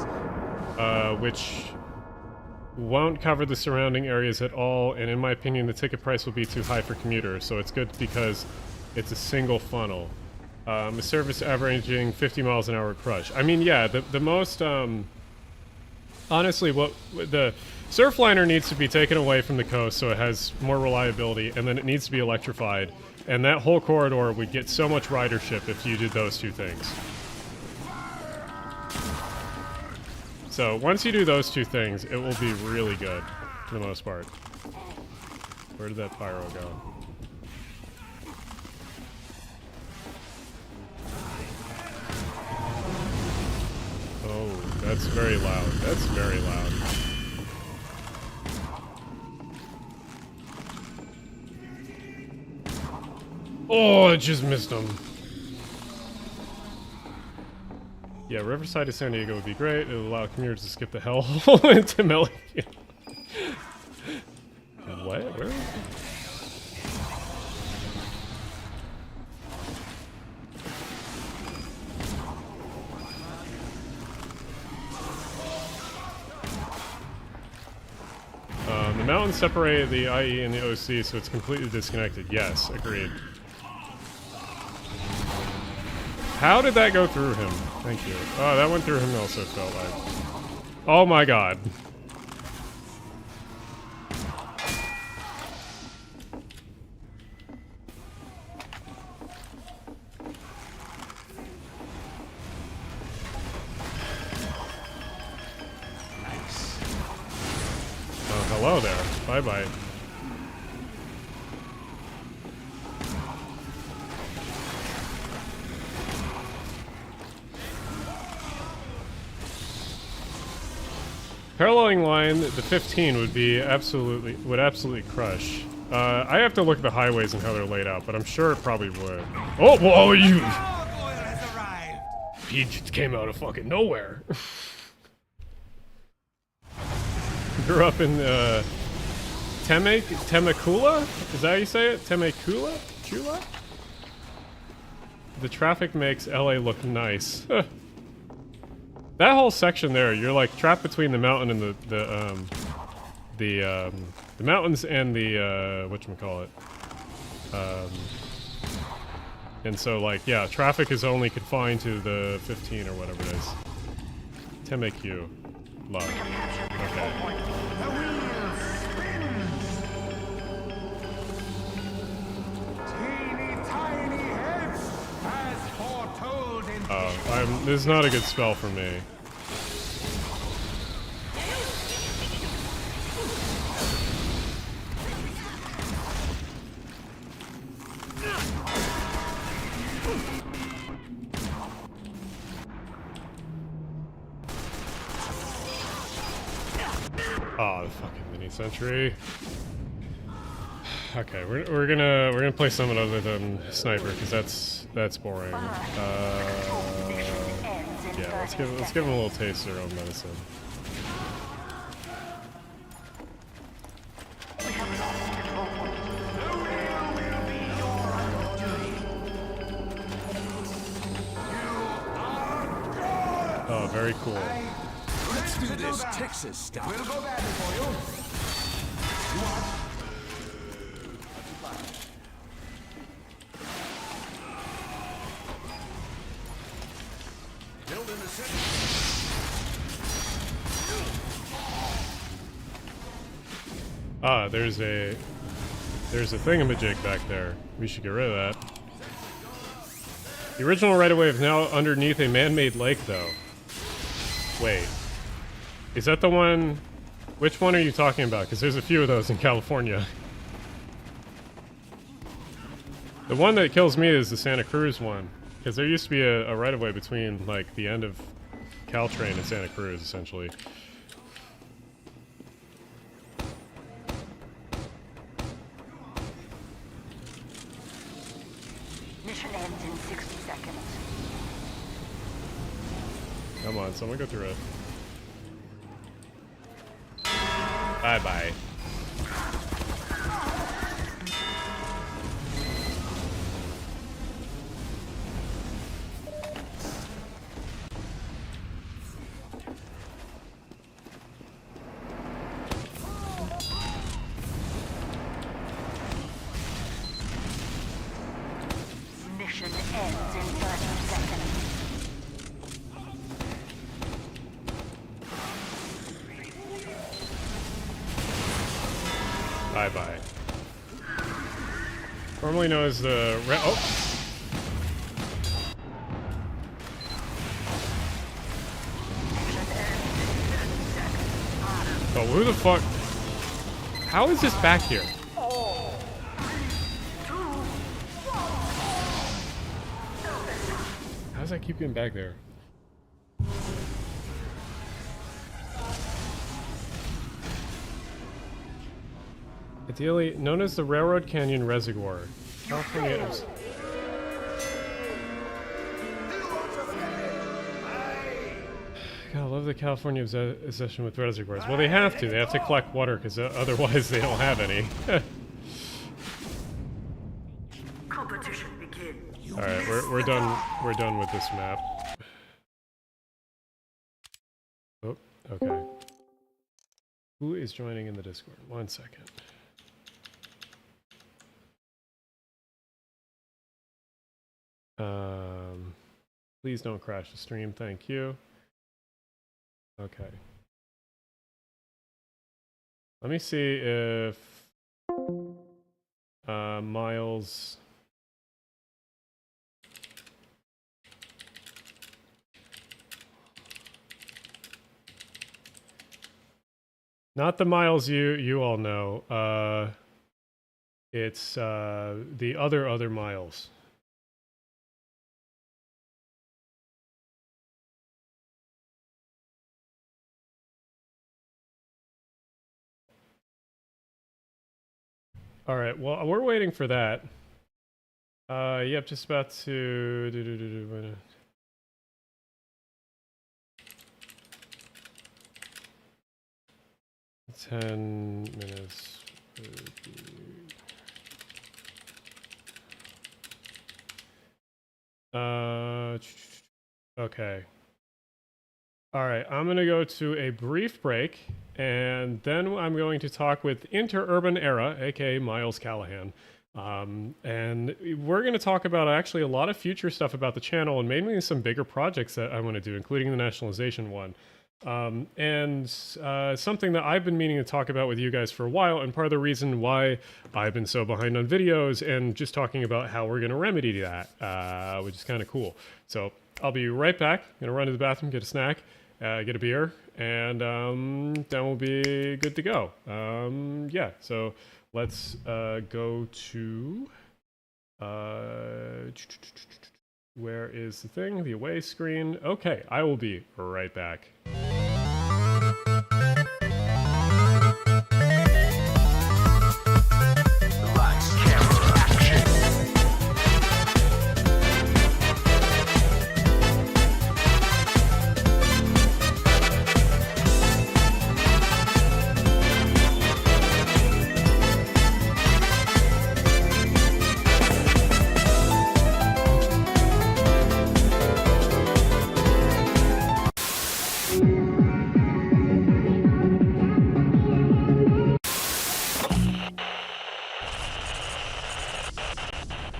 which won't cover the surrounding areas at all, and in my opinion the ticket price will be too high for commuters, so it's good because it's a single funnel. A service averaging 50 miles an hour crush. I mean, yeah, the most, honestly, what the Surfliner needs to be taken away from the coast so it has more reliability, and then it needs to be electrified, and that whole corridor would get so much ridership if you did those two things. So once you do those two things, it will be really good, for the most part. Where did that pyro go? Oh, that's very loud. That's very loud. Oh, I just missed him. Yeah, Riverside to San Diego would be great. It would allow commuters to skip the hellhole into Milligan. What? Where? The mountains separate the IE and the OC, so it's completely disconnected. Yes, agreed. How did that go through him? Thank you. Oh, that went through him also, it felt like. Oh my god. Oh, hello there. Bye-bye. Paralleling line, the 15 would absolutely crush. I have to look at the highways and how they're laid out, but I'm sure it probably would. Oh, whoa, you! He just came out of fucking nowhere. Grew up in Temecula? Is that how you say it? Temecula? Chula? The traffic makes LA look nice. That whole section there, you're like trapped between the mountain and the mountains and the whatchamacallit. And so like, yeah, traffic is only confined to the 15 or whatever it is. Temecula. Love. Okay. This is not a good spell for me. Oh, the fucking mini sentry. Okay, we're gonna play something other than sniper because that's boring. Yeah, let's give him a little taste of their own medicine. Oh, very cool. Let's do this Texas stuff. We'll go back for you. Build in the city. Ah, there's a... There's a thingamajig back there. We should get rid of that. The original right-of-way is now underneath a man-made lake, though. Wait. Is that the one... Which one are you talking about? Because there's a few of those in California. The one that kills me is the Santa Cruz one. Because there used to be a right-of-way between, like, the end of Caltrain and Santa Cruz, essentially. Mission ends in 60 seconds. Come on, someone go through it. Bye-bye. Mission ends in 30 seconds. Bye-bye. Formerly known as the oh! Oh, who the fuck? How is this back here? How does that keep getting back there? Ideally, known as the Railroad Canyon Reservoir. California is... God, I love the California obsession with reservoirs. Well, they have to. They have to collect water because otherwise they don't have any. Competition begin. All right, we're done. We're done with this map. Oh, okay. Who is joining in the Discord? 1 second. Please don't crash the stream. Thank you. Okay. Let me see if Miles. Not the Miles you all know. It's the other Miles. All right. Well, we're waiting for that. Yep. Just about to. 10 minutes. Okay. All right, I'm going to go to a brief break, and then I'm going to talk with Interurban Era, aka Miles Callahan. And we're going to talk about actually a lot of future stuff about the channel, and maybe some bigger projects that I want to do, including the nationalization one. And something that I've been meaning to talk about with you guys for a while, and part of the reason why I've been so behind on videos, and just talking about how we're going to remedy that, which is kind of cool. So I'll be right back. I'm going to run to the bathroom, get a snack, get a beer, and then we'll be good to go. Yeah, so let's go to... where is the thing? The away screen. Okay, I will be right back.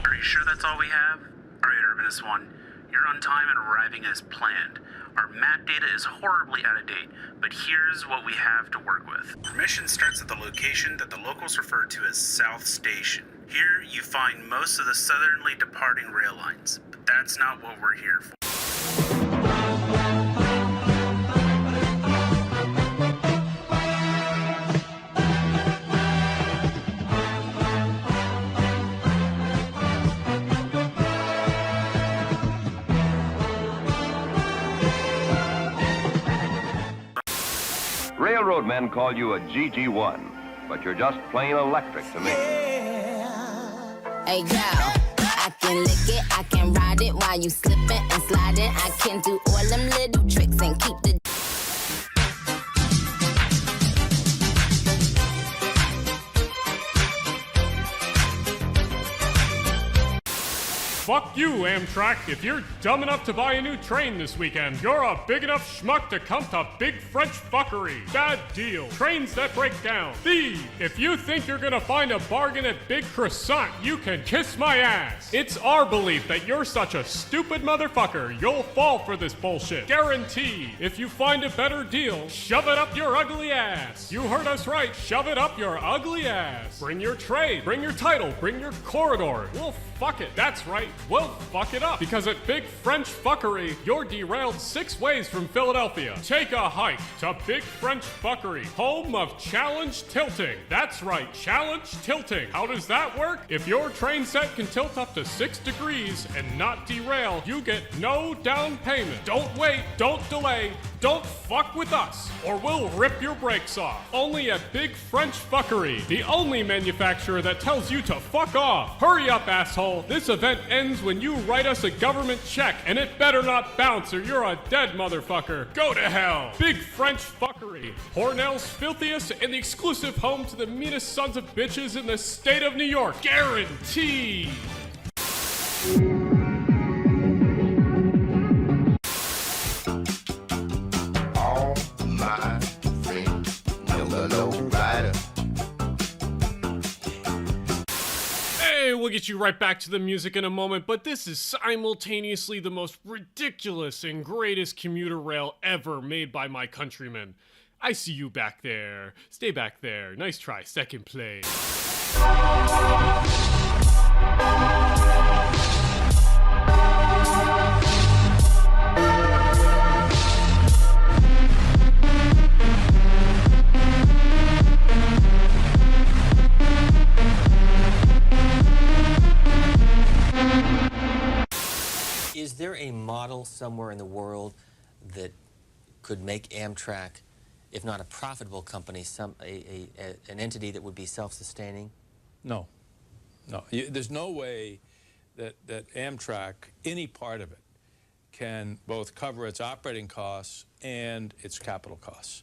Are you sure that's all we have? Alright, Urbanus 1. You're on time and arriving as planned. Our map data is horribly out of date, but here's what we have to work with. Our mission starts at the location that the locals refer to as South Station. Here you find most of the southerly departing rail lines, but that's not what we're here for. Railroad men call you a GG1, but you're just plain electric to me. Hey, girl, I can lick it, I can ride it while you slipping and sliding. I can do all them little tricks and keep the... Fuck you, Amtrak. If you're dumb enough to buy a new train this weekend, you're a big enough schmuck to come to Big French Fuckery. Bad deal. Trains that break down. Thief. If you think you're gonna find a bargain at Big Croissant, you can kiss my ass. It's our belief that you're such a stupid motherfucker, you'll fall for this bullshit. Guaranteed. If you find a better deal, shove it up your ugly ass. You heard us right. Shove it up your ugly ass. Bring your tray. Bring your title. Bring your corridor. We'll fuck it. That's right. We'll fuck it up. Because at Big French Fuckery, you're derailed 6 ways from Philadelphia. Take a hike to Big French Fuckery, home of challenge tilting. That's right, challenge tilting. How does that work? If your train set can tilt up to 6 degrees and not derail, you get no down payment. Don't wait, don't delay, don't fuck with us, or we'll rip your brakes off. Only at Big French Fuckery, the only manufacturer that tells you to fuck off. Hurry up, asshole. This event ends when you write us a government check, and it better not bounce or you're a dead motherfucker. Go to hell. Big French Fuckery, Hornell's filthiest and the exclusive home to the meanest sons of bitches in the state of New York. Guaranteed. All my friends, the low rider. Hey, we'll get you right back to the music in a moment, but this is simultaneously the most ridiculous and greatest commuter rail ever made by my countrymen. I see you back there. Stay back there. Nice try. Second place. Is there a model somewhere in the world that could make Amtrak, if not a profitable company, an entity that would be self-sustaining? No. No. There's no way that Amtrak, any part of it, can both cover its operating costs and its capital costs.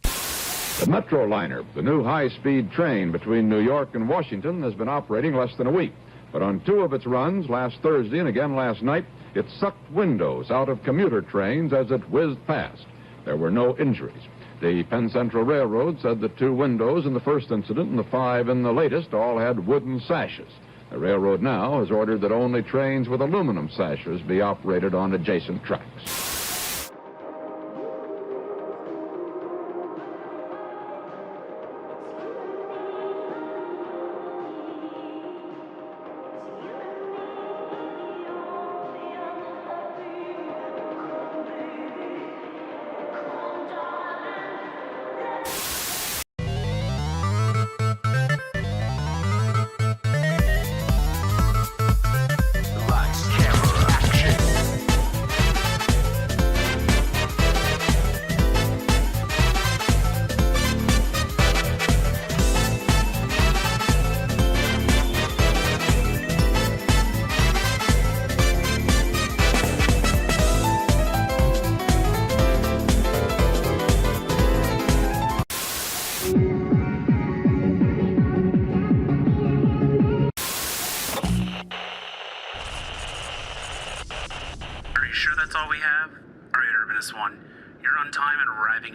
The Metroliner, the new high-speed train between New York and Washington, has been operating less than a week. But on 2 of its runs, last Thursday and again last night, it sucked windows out of commuter trains as it whizzed past. There were no injuries. The Penn Central Railroad said the 2 windows in the first incident and the 5 in the latest all had wooden sashes. The railroad now has ordered that only trains with aluminum sashes be operated on adjacent tracks.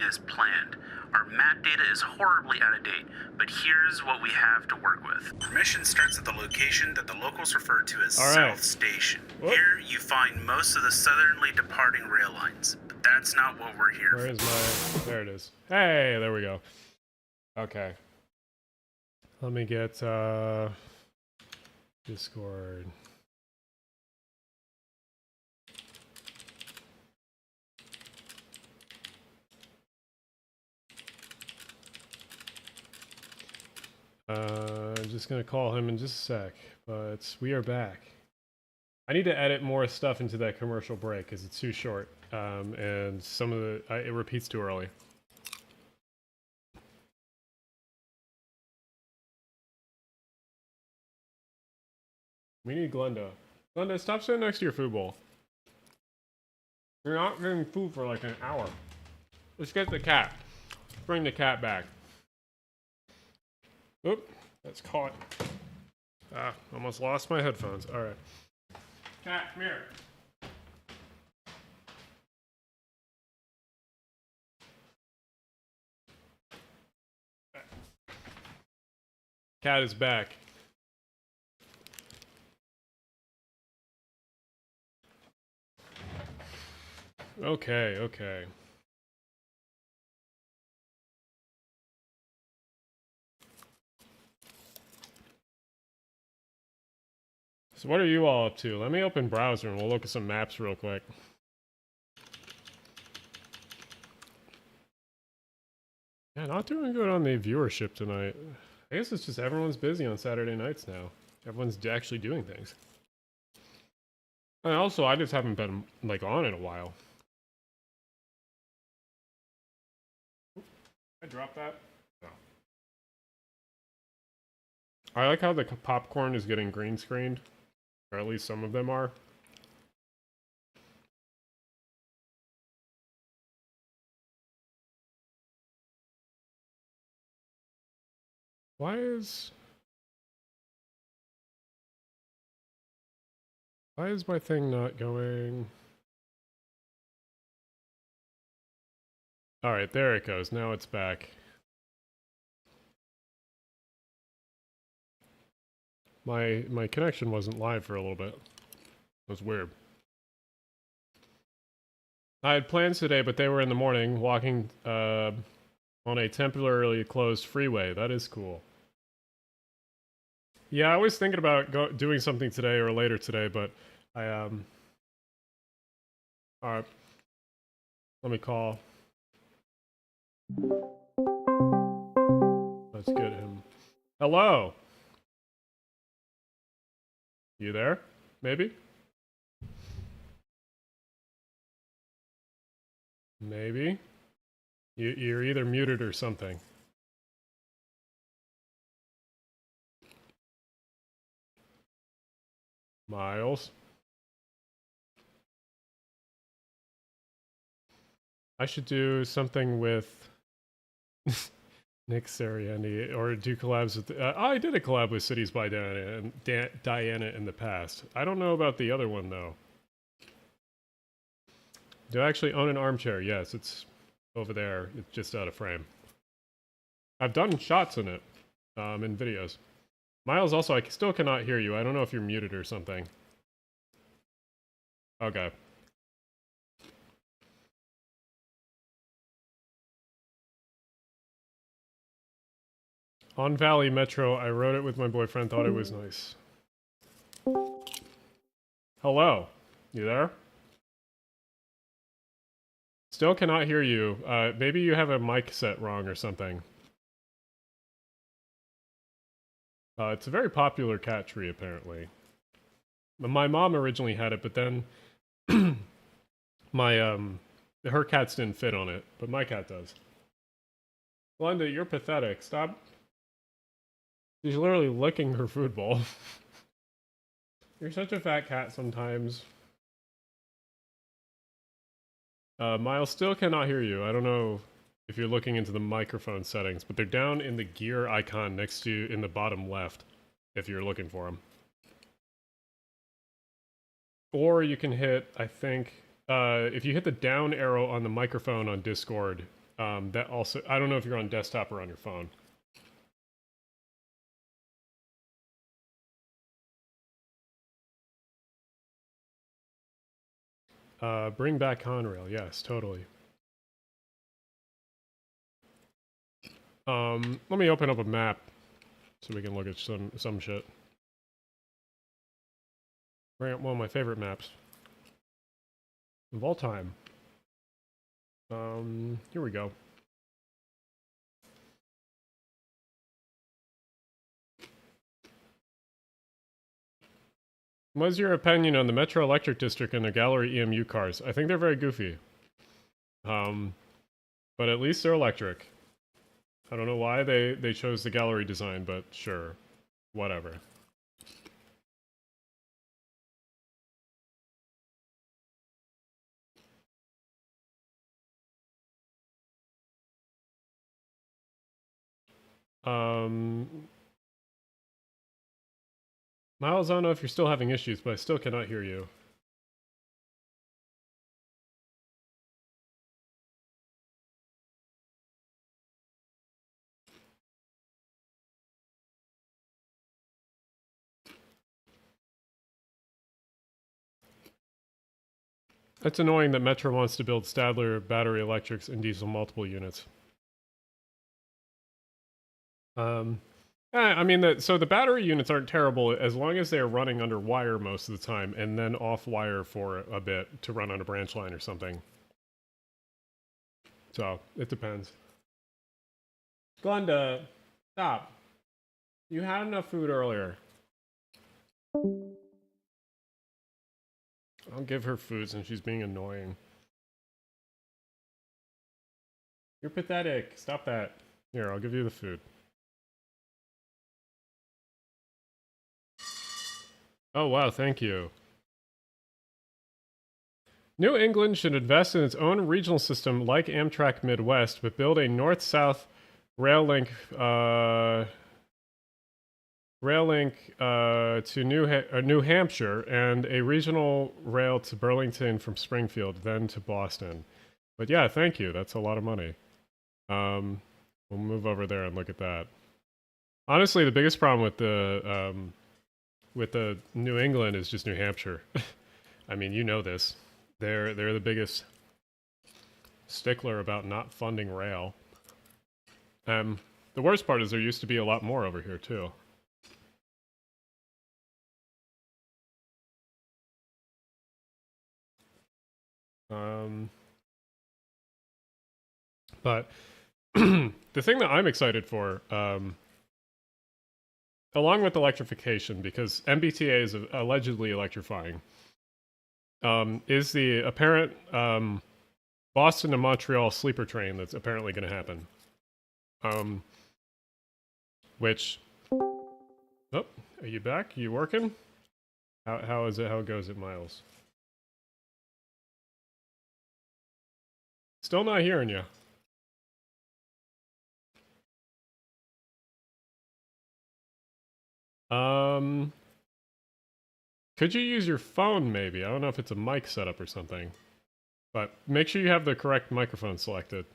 As planned. Our map data is horribly out of date, but here's what we have to work with. Our mission starts at the location that the locals refer to as South Station. Here you find most of the southerly departing rail lines, but That's not what we're here for. Where is my... There it is. Hey, there we go. Okay. Let me get, Discord. I'm just gonna call him in just a sec, but we are back. I need to edit more stuff into that commercial break because it's too short, and some of the it repeats too early. We need Glenda. Glenda, stop sitting next to your food bowl. You're not getting food for like an hour. Let's get the cat. Bring the cat back. Oop, that's caught. Ah, almost lost my headphones. All right. Cat, come here. Cat is back. Okay, okay. So what are you all up to? Let me open browser and we'll look at some maps real quick. Yeah, not doing good on the viewership tonight. I guess it's just everyone's busy on Saturday nights now. Everyone's actually doing things. And also, I just haven't been, like, on in a while. I dropped that? No. I like how the popcorn is getting green screened. Or at least some of them are. Why is my thing not going? Alright, there it goes. Now it's back. My connection wasn't live for a little bit. It was weird. I had plans today, but they were in the morning, walking on a temporarily closed freeway. That is cool. Yeah, I was thinking about doing something today or later today, but I alright. Let me call. Let's get him. Hello. You there? Maybe? Maybe? You're either muted or something. Miles? I should do something with Nick Sariani, or do collabs with... I did a collab with Cities by Diana, and Diana in the past. I don't know about the other one, though. Do I actually own an armchair? Yes, it's over there. It's just out of frame. I've done shots in it, in videos. Miles, also, I still cannot hear you. I don't know if you're muted or something. Okay. On Valley Metro, I wrote it with my boyfriend, thought it was nice. Hello? You there? Still cannot hear you. Maybe you have a mic set wrong or something. It's a very popular cat tree, apparently. My mom originally had it, but then her cats didn't fit on it, but my cat does. Glenda, you're pathetic. Stop. She's literally licking her food bowl. You're such a fat cat sometimes. Miles, still cannot hear you. I don't know if you're looking into the microphone settings, but they're down in the gear icon next to you in the bottom left, if you're looking for them. Or you can hit, I think, if you hit the down arrow on the microphone on Discord, that also, I don't know if you're on desktop or on your phone. Bring back Conrail. Yes, totally. Let me open up a map so we can look at some shit. Bring up one of my favorite maps of all time. Here we go. What's your opinion on the Metro Electric District and the Gallery EMU cars? I think they're very goofy. But at least they're electric. I don't know why they chose the Gallery design, but sure. Whatever. Miles, I don't know if you're still having issues, but I still cannot hear you. It's annoying that Metro wants to build Stadler battery electrics and diesel multiple units. I mean, so the battery units aren't terrible as long as they're running under wire most of the time and then off wire for a bit to run on a branch line or something. So, it depends. Glenda, stop. You had enough food earlier. I'll give her food since she's being annoying. You're pathetic. Stop that. Here, I'll give you the food. Oh, wow, thank you. New England should invest in its own regional system like Amtrak Midwest, but build a north-south rail link to New Hampshire and a regional rail to Burlington from Springfield, then to Boston. But yeah, thank you. That's a lot of money. We'll move over there and look at that. Honestly, the biggest problem with the New England is just New Hampshire. I mean, you know this. They're the biggest stickler about not funding rail. The worst part is there used to be a lot more over here too. But the thing that I'm excited for, along with electrification, because MBTA is allegedly electrifying, is the apparent Boston to Montreal sleeper train that's apparently going to happen. Which, oh, are you back? Are you working? How is it? How goes it, Miles? Still not hearing you. Could you use your phone maybe? I don't know if it's a mic setup or something. But make sure you have the correct microphone selected.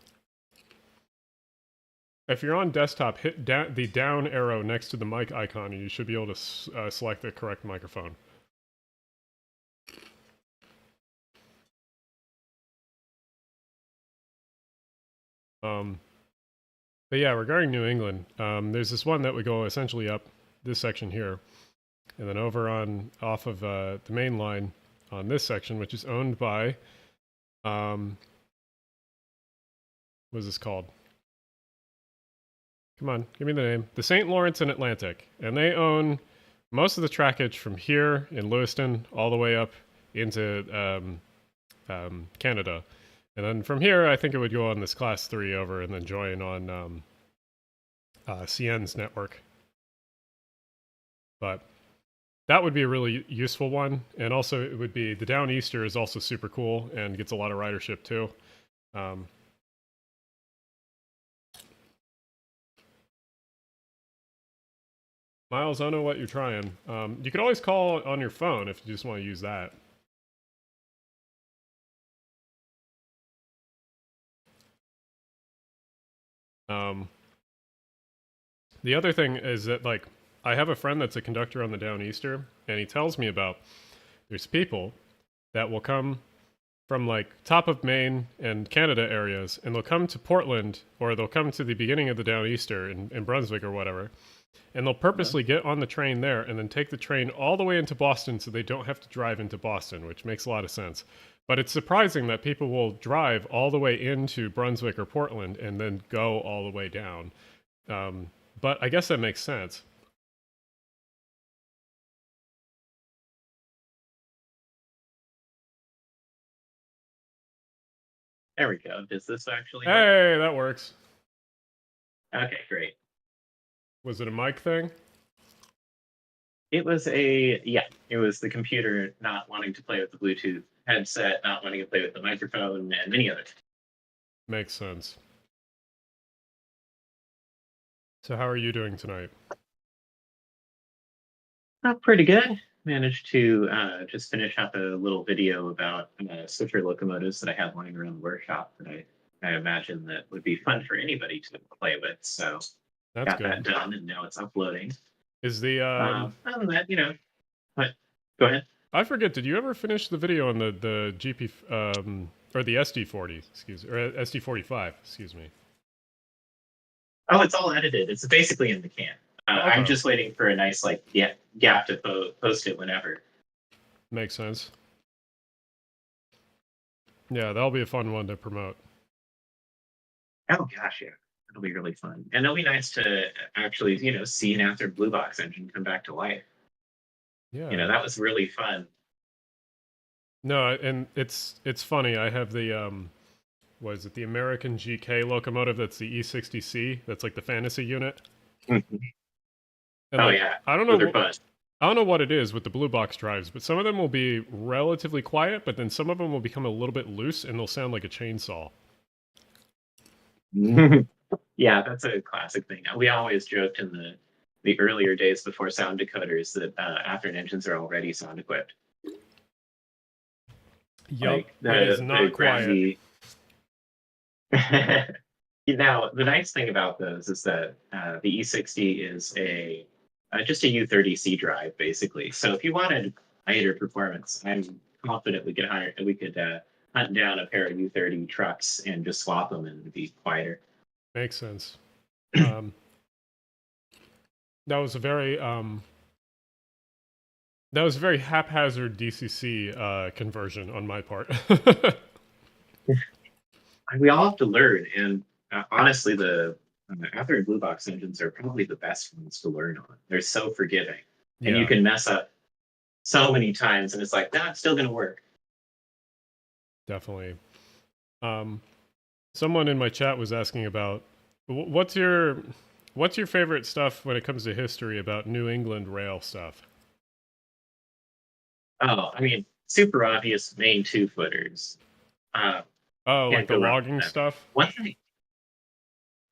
If you're on desktop, hit the down arrow next to the mic icon and you should be able to select the correct microphone. But yeah, regarding New England, there's this one that would go essentially up this section here, and then over on off of the main line on this section, which is owned by, what is this called? Come on, give me the name. The St. Lawrence and Atlantic, and they own most of the trackage from here in Lewiston all the way up into Canada. And then from here, I think it would go on this Class 3 over and then join on CN's network. But that would be a really useful one. And also, it would be the Downeaster is also super cool and gets a lot of ridership too. Miles, I don't know what you're trying. You could always call on your phone if you just want to use that. The other thing is that, like, I have a friend that's a conductor on the Downeaster, and he tells me about there's people that will come from like top of Maine and Canada areas, and they'll come to Portland, or they'll come to the beginning of the Downeaster in Brunswick or whatever, and they'll purposely get on the train there and then take the train all the way into Boston so they don't have to drive into Boston, which makes a lot of sense. But it's surprising that people will drive all the way into Brunswick or Portland and then go all the way down. But I guess that makes sense. There we go. Does this actually work? Hey, that works. Okay, great. Was it a mic thing? It was it was the computer not wanting to play with the Bluetooth headset, not wanting to play with the microphone, and many other things. Makes sense. So how are you doing tonight? Pretty good. Managed to just finish up a little video about switcher locomotives that I had lying around the workshop that I imagine that would be fun for anybody to play with. So got that done, and now it's uploading. Is the other than that, but go ahead. I forget. Did you ever finish the video on the GP or the SD40? Excuse me, or SD45? Excuse me. Oh, it's all edited. It's basically in the can. Okay. I'm just waiting for a nice gap to post it whenever. Makes sense. Yeah, that'll be a fun one to promote. Oh gosh, yeah, it'll be really fun, and it'll be nice to actually, see an Athearn Blue Box engine come back to life. Yeah, that was really fun. No, and it's funny. I have the was it the American GK locomotive? That's the E60C. That's like the fantasy unit. Mm-hmm. And yeah, I don't know what it is with the blue box drives, but some of them will be relatively quiet, but then some of them will become a little bit loose and they'll sound like a chainsaw. Yeah, that's a classic thing. We always joked in the earlier days before sound decoders that Athearn engines are already sound equipped. Yep, that is not quiet. Now, the nice thing about those is that the E60 is just a U30C drive, basically. So if you wanted higher performance, I'm confident we could hunt down a pair of U30 trucks and just swap them and it'd be quieter. Makes sense. That was a very haphazard DCC conversion on my part. We all have to learn, and honestly, the Athearn Blue Box engines are probably the best ones to learn on. They're so forgiving, and you can mess up so many times, and it's like, it's still going to work. Definitely. Someone in my chat was asking about what's your favorite stuff when it comes to history about New England rail stuff? Oh, I mean, super obvious Maine 2-footers. Like the logging stuff? One thing.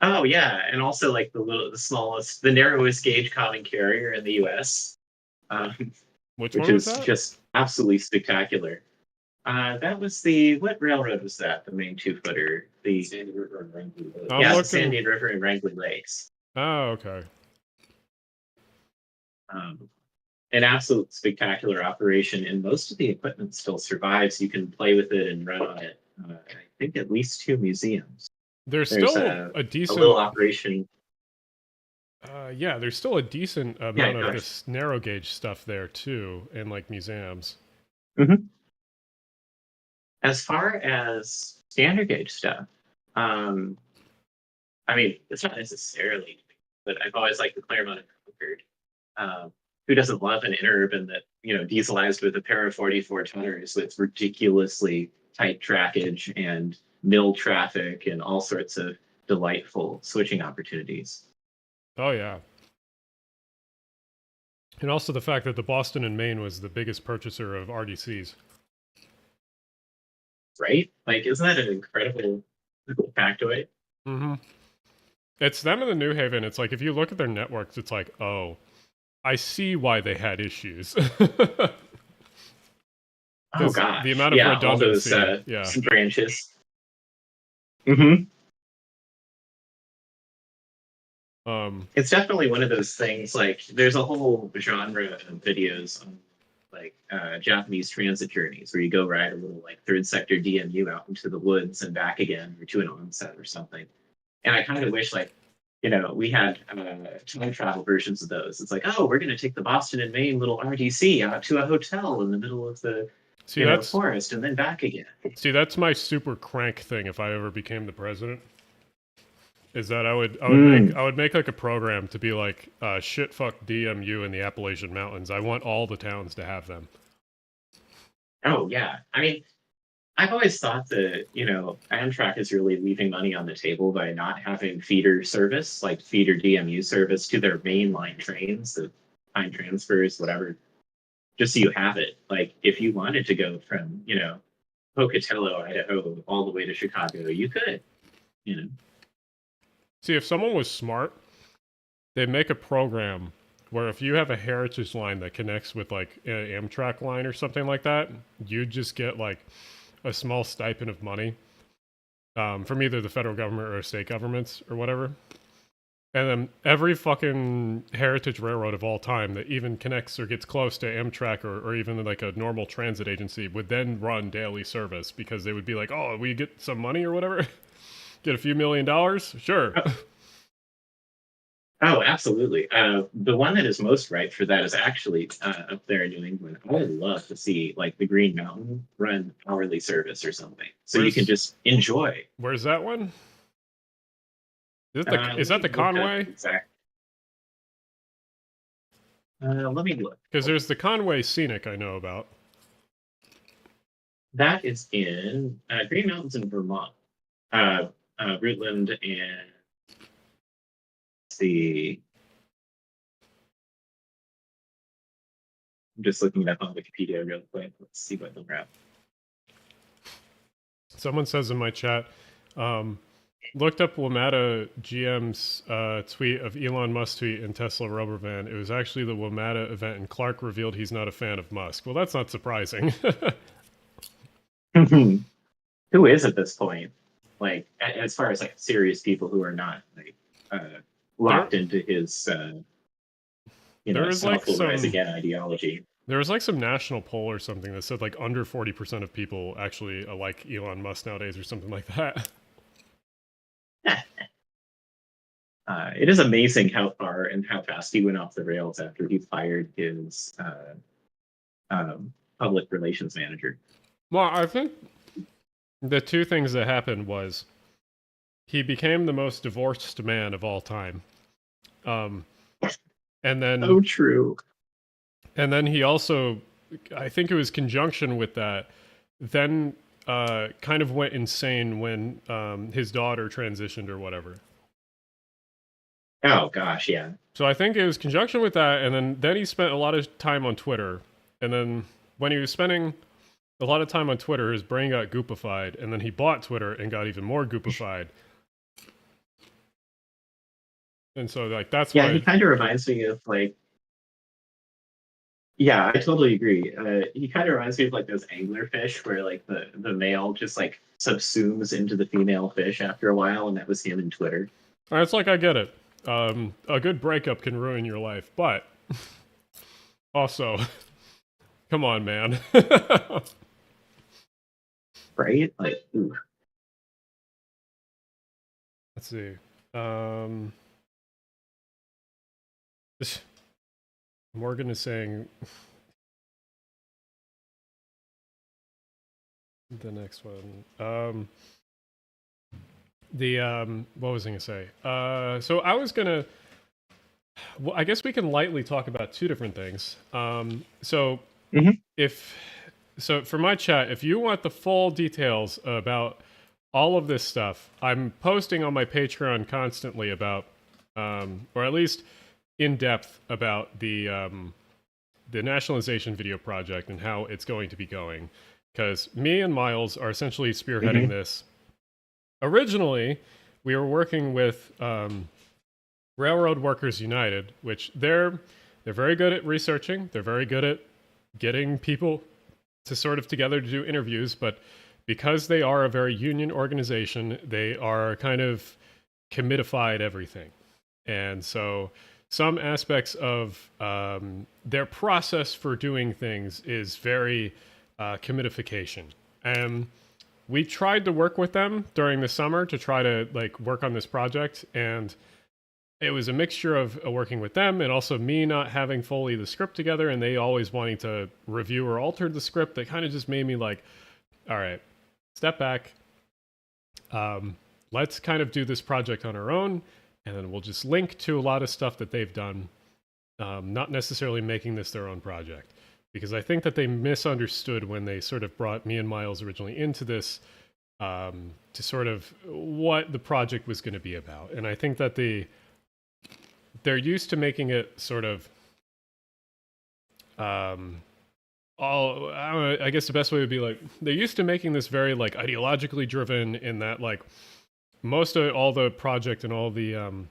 Oh yeah, and also like the smallest, the narrowest gauge common carrier in the U.S. Which is that? Just absolutely spectacular. That was what railroad was that? The Maine 2-footer, the Sandy River and Wrangley Lakes. The Sandy River and Wrangley Lakes. Oh, okay. An absolute spectacular operation, and most of the equipment still survives. You can play with it and run on it. I think at least 2 museums. There's still a decent little operation. Yeah, there's still a decent amount of this narrow gauge stuff there too, in like museums. Mm-hmm. As far as standard gauge stuff, I mean, it's not necessarily, but I've always liked the Claremont and Concord. Who doesn't love an interurban that, dieselized with a pair of 44 tonners with ridiculously tight trackage and mill traffic and all sorts of delightful switching opportunities. Oh, yeah. And also the fact that the Boston and Maine was the biggest purchaser of RDCs. Right? Like, isn't that an incredible factoid? Mm-hmm. It's them and the New Haven. It's like, if you look at their networks, it's like, oh, I see why they had issues. Oh gosh! The amount of redundancy, all those branches. Mm-hmm. It's definitely one of those things. Like, there's a whole genre of videos on like Japanese transit journeys where you go ride a little like third sector DMU out into the woods and back again, or to an onset or something. And I kind of wish like, you know, we had time travel versions of those. It's like, oh, we're going to take the Boston and Maine little RDC out to a hotel in the middle of the forest and then back again. See, that's my super crank thing if I ever became the president. Is that I would make like a program to be like shit fuck DMU in the Appalachian Mountains. I want all the towns to have them. Oh yeah. I mean, I've always thought that, you know, Amtrak is really leaving money on the table by not having feeder service, like feeder DMU service to their mainline trains, the time transfers, whatever, just so you have it. Like if you wanted to go from, you know, Pocatello, Idaho, all the way to Chicago, you could, you know. See, if someone was smart, they'd make a program where if you have a heritage line that connects with like an Amtrak line or something like that, you just get like a small stipend of money from either the federal government or state governments or whatever. And then every fucking heritage railroad of all time that even connects or gets close to Amtrak or even like a normal transit agency would then run daily service because they would be like, oh, we get some money or whatever. Get a few $1 million? Sure. Oh, absolutely. The one that is most ripe for that is actually up there in New England. I would love to see like the Green Mountain run hourly service or something, so you can just enjoy. Where's that one? Is that the Conway? Exactly. Let me look. Because there's the Conway Scenic I know about. That is in Green Mountains in Vermont. Rutland and I'm just looking it up on Wikipedia real quick. Let's see what they'll grab. Someone says in my chat, looked up WMATA GM's tweet of Elon Musk tweet in Tesla rubber van. It was actually the WMATA event, and Clark revealed he's not a fan of Musk. Well, that's not surprising. Who is at this point? Like, as far as like serious people who are not like locked into his self-rise again ideology. There was like some national poll or something that said like under 40% of people actually like Elon Musk nowadays or something like that. It is amazing how far and how fast he went off the rails after he fired his public relations manager. Well, I think the two things that happened was he became the most divorced man of all time. And then... Oh, true. And then he also, I think it was conjunction with that, then kind of went insane when his daughter transitioned or whatever. Oh, gosh, yeah. So I think it was conjunction with that, and then he spent a lot of time on Twitter. And then when he was spending a lot of time on Twitter, his brain got goopified, and then he bought Twitter and got even more goopified. And so, like, that's why... Yeah, he kind of reminds me of, like... Yeah, I totally agree. He kind of reminds me of, like, those anglerfish where, like, the male just, like, subsumes into the female fish after a while, and that was him in Twitter. It's like, I get it. A good breakup can ruin your life, but... also... Come on, man. Right? Like, ooh. Let's see. Morgan is saying the next one. What was I gonna say? So I was gonna. Well, I guess we can lightly talk about two different things. So for my chat, if you want the full details about all of this stuff, I'm posting on my Patreon constantly about, or at least in depth about the nationalization video project and how it's going to be going. Because me and Miles are essentially spearheading this. Originally, we were working with Railroad Workers United, which they're very good at researching. They're very good at getting people to sort of together to do interviews, but because they are a very union organization, they are kind of committified everything. And so some aspects of their process for doing things is very commidification. We tried to work with them during the summer to try to like work on this project, and it was a mixture of working with them and also me not having fully the script together, and they always wanting to review or alter the script. That kind of just made me like, all right, step back. Let's kind of do this project on our own, and then we'll just link to a lot of stuff that they've done, not necessarily making this their own project. Because I think that they misunderstood when they sort of brought me and Miles originally into this, to sort of what the project was going to be about. And I think that they're used to making it sort of, I guess the best way would be like, they're used to making this very like ideologically driven, in that like most of all the project and all the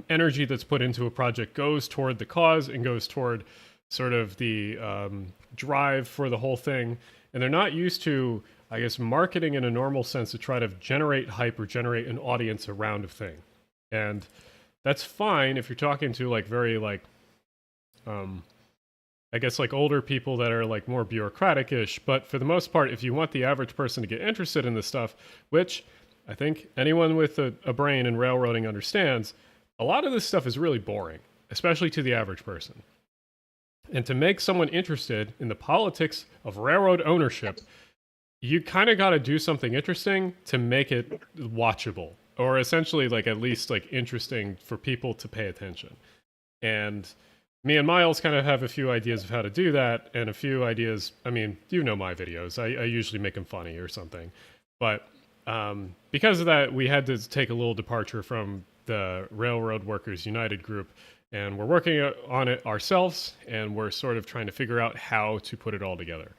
energy that's put into a project goes toward the cause and goes toward sort of the drive for the whole thing. And they're not used to, I guess, marketing in a normal sense to try to generate hype or generate an audience around a thing. And that's fine if you're talking to like very like, I guess like older people that are like more bureaucratic-ish. But for the most part, if you want the average person to get interested in this stuff, which I think anyone with a brain in railroading understands, a lot of this stuff is really boring, especially to the average person. And to make someone interested in the politics of railroad ownership, you kind of got to do something interesting to make it watchable, or essentially like at least like interesting for people to pay attention. And me and Miles kind of have a few ideas of how to do that, and a few ideas. I mean, you know my videos. I usually make them funny or something. But because of that, we had to take a little departure from the Railroad Workers United group. And we're working on it ourselves, and we're sort of trying to figure out how to put it all together.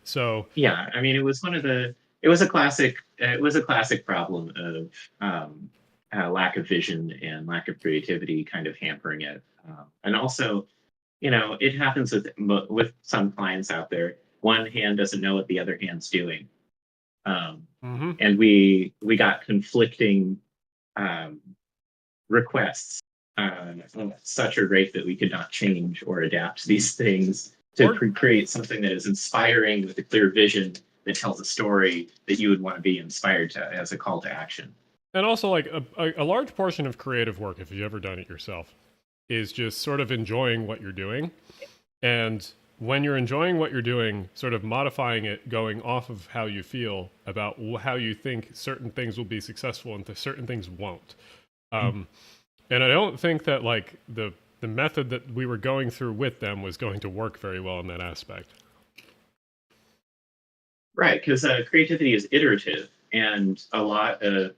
So yeah, I mean, it was a classic problem of lack of vision and lack of creativity kind of hampering it. And also, you know, it happens with some clients out there. One hand doesn't know what the other hand's doing. And we got conflicting requests at such a rate that we could not change or adapt these things to create something that is inspiring with a clear vision that tells a story that you would want to be inspired to as a call to action. And also, like a large portion of creative work, if you've ever done it yourself, is just sort of enjoying what you're doing. And when you're enjoying what you're doing, sort of modifying it, going off of how you feel about how you think certain things will be successful and certain things won't. And I don't think that like the method that we were going through with them was going to work very well in that aspect. Right, because creativity is iterative, and a lot of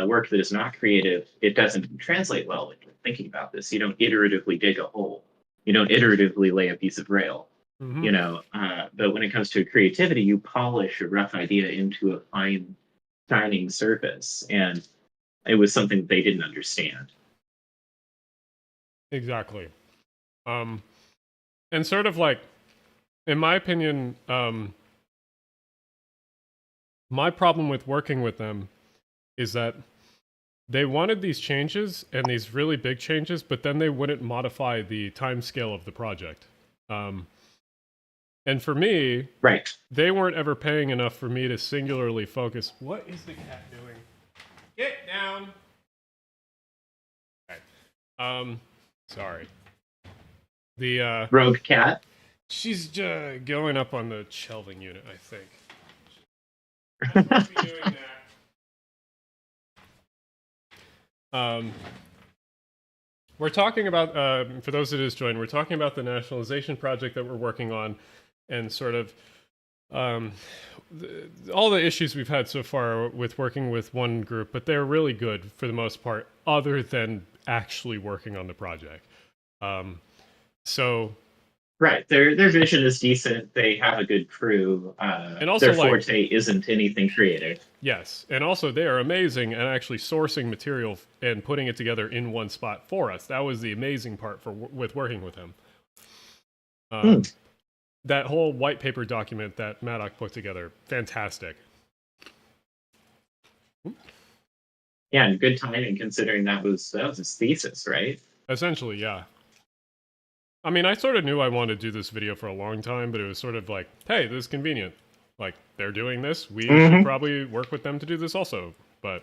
work that is not creative, it doesn't translate well when you're thinking about this. You don't iteratively dig a hole. You don't iteratively lay a piece of rail. You know, but when it comes to creativity, you polish a rough idea into a fine, shining surface, and it was something they didn't understand. Exactly. And sort of like, in my opinion, my problem with working with them is that they wanted these changes and these really big changes, but then they wouldn't modify the time scale of the project. And for me, right, they weren't ever paying enough for me to singularly focus. What is the cat doing? Get down. Okay. Sorry. The rogue cat. She's going up on the shelving unit, I think. I must be doing that. We're talking about, for those that just joined, we're talking about the nationalization project that we're working on, and sort of all the issues we've had so far with working with one group, but they're really good for the most part, other than actually working on the project. So right, their vision is decent. They have a good crew. And also, their forte isn't anything creative. Yes, and also they are amazing at actually sourcing material and putting it together in one spot for us. That was the amazing part with working with him. That whole white paper document that Maddock put together, fantastic. Yeah, and good timing considering that was his thesis, right? Essentially, yeah. I mean, I sort of knew I wanted to do this video for a long time, but it was sort of like, hey, this is convenient. Like, they're doing this. We should probably work with them to do this also. But,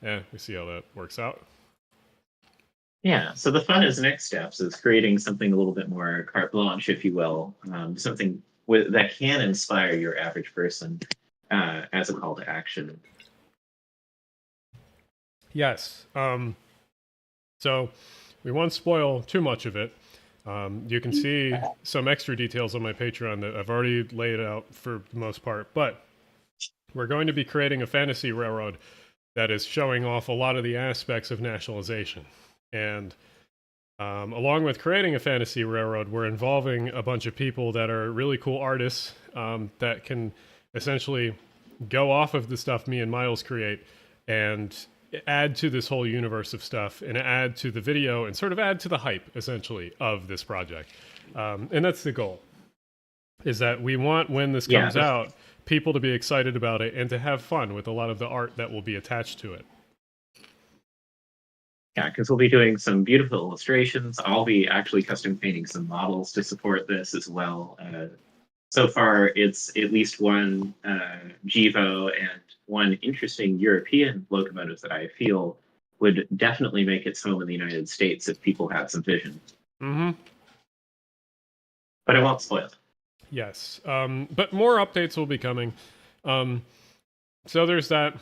we see how that works out. Yeah, so the fun as next steps is creating something a little bit more carte blanche, if you will, something that can inspire your average person as a call to action. Yes. So we won't spoil too much of it. You can see some extra details on my Patreon that I've already laid out for the most part, but we're going to be creating a fantasy railroad that is showing off a lot of the aspects of nationalization. And along with creating a fantasy railroad, we're involving a bunch of people that are really cool artists that can essentially go off of the stuff me and Miles create and add to this whole universe of stuff and add to the video and sort of add to the hype, essentially, of this project. And that's the goal, is that we want, when this comes out, people to be excited about it and to have fun with a lot of the art that will be attached to it. Yeah, because we'll be doing some beautiful illustrations. I'll be actually custom painting some models to support this as well. So far, it's at least one GEVO and one interesting European locomotive that I feel would definitely make its home in the United States if people have some vision. Mm-hmm. But I won't spoil it. Yes, but more updates will be coming. So there's that.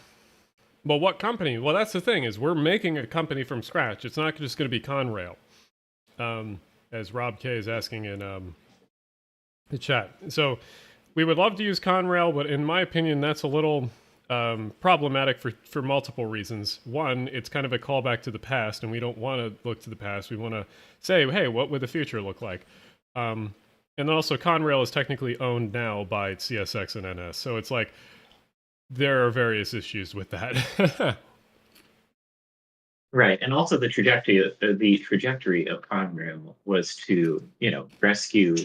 Well, what company? Well, that's the thing, is we're making a company from scratch. It's not just going to be Conrail, as Rob K is asking in the chat. So we would love to use Conrail, but in my opinion, that's a little problematic for multiple reasons. One, it's kind of a callback to the past, and we don't want to look to the past. We want to say, hey, what would the future look like? And then also, Conrail is technically owned now by CSX and NS, so it's like, there are various issues with that. Right, and also the trajectory of Conrail was to, rescue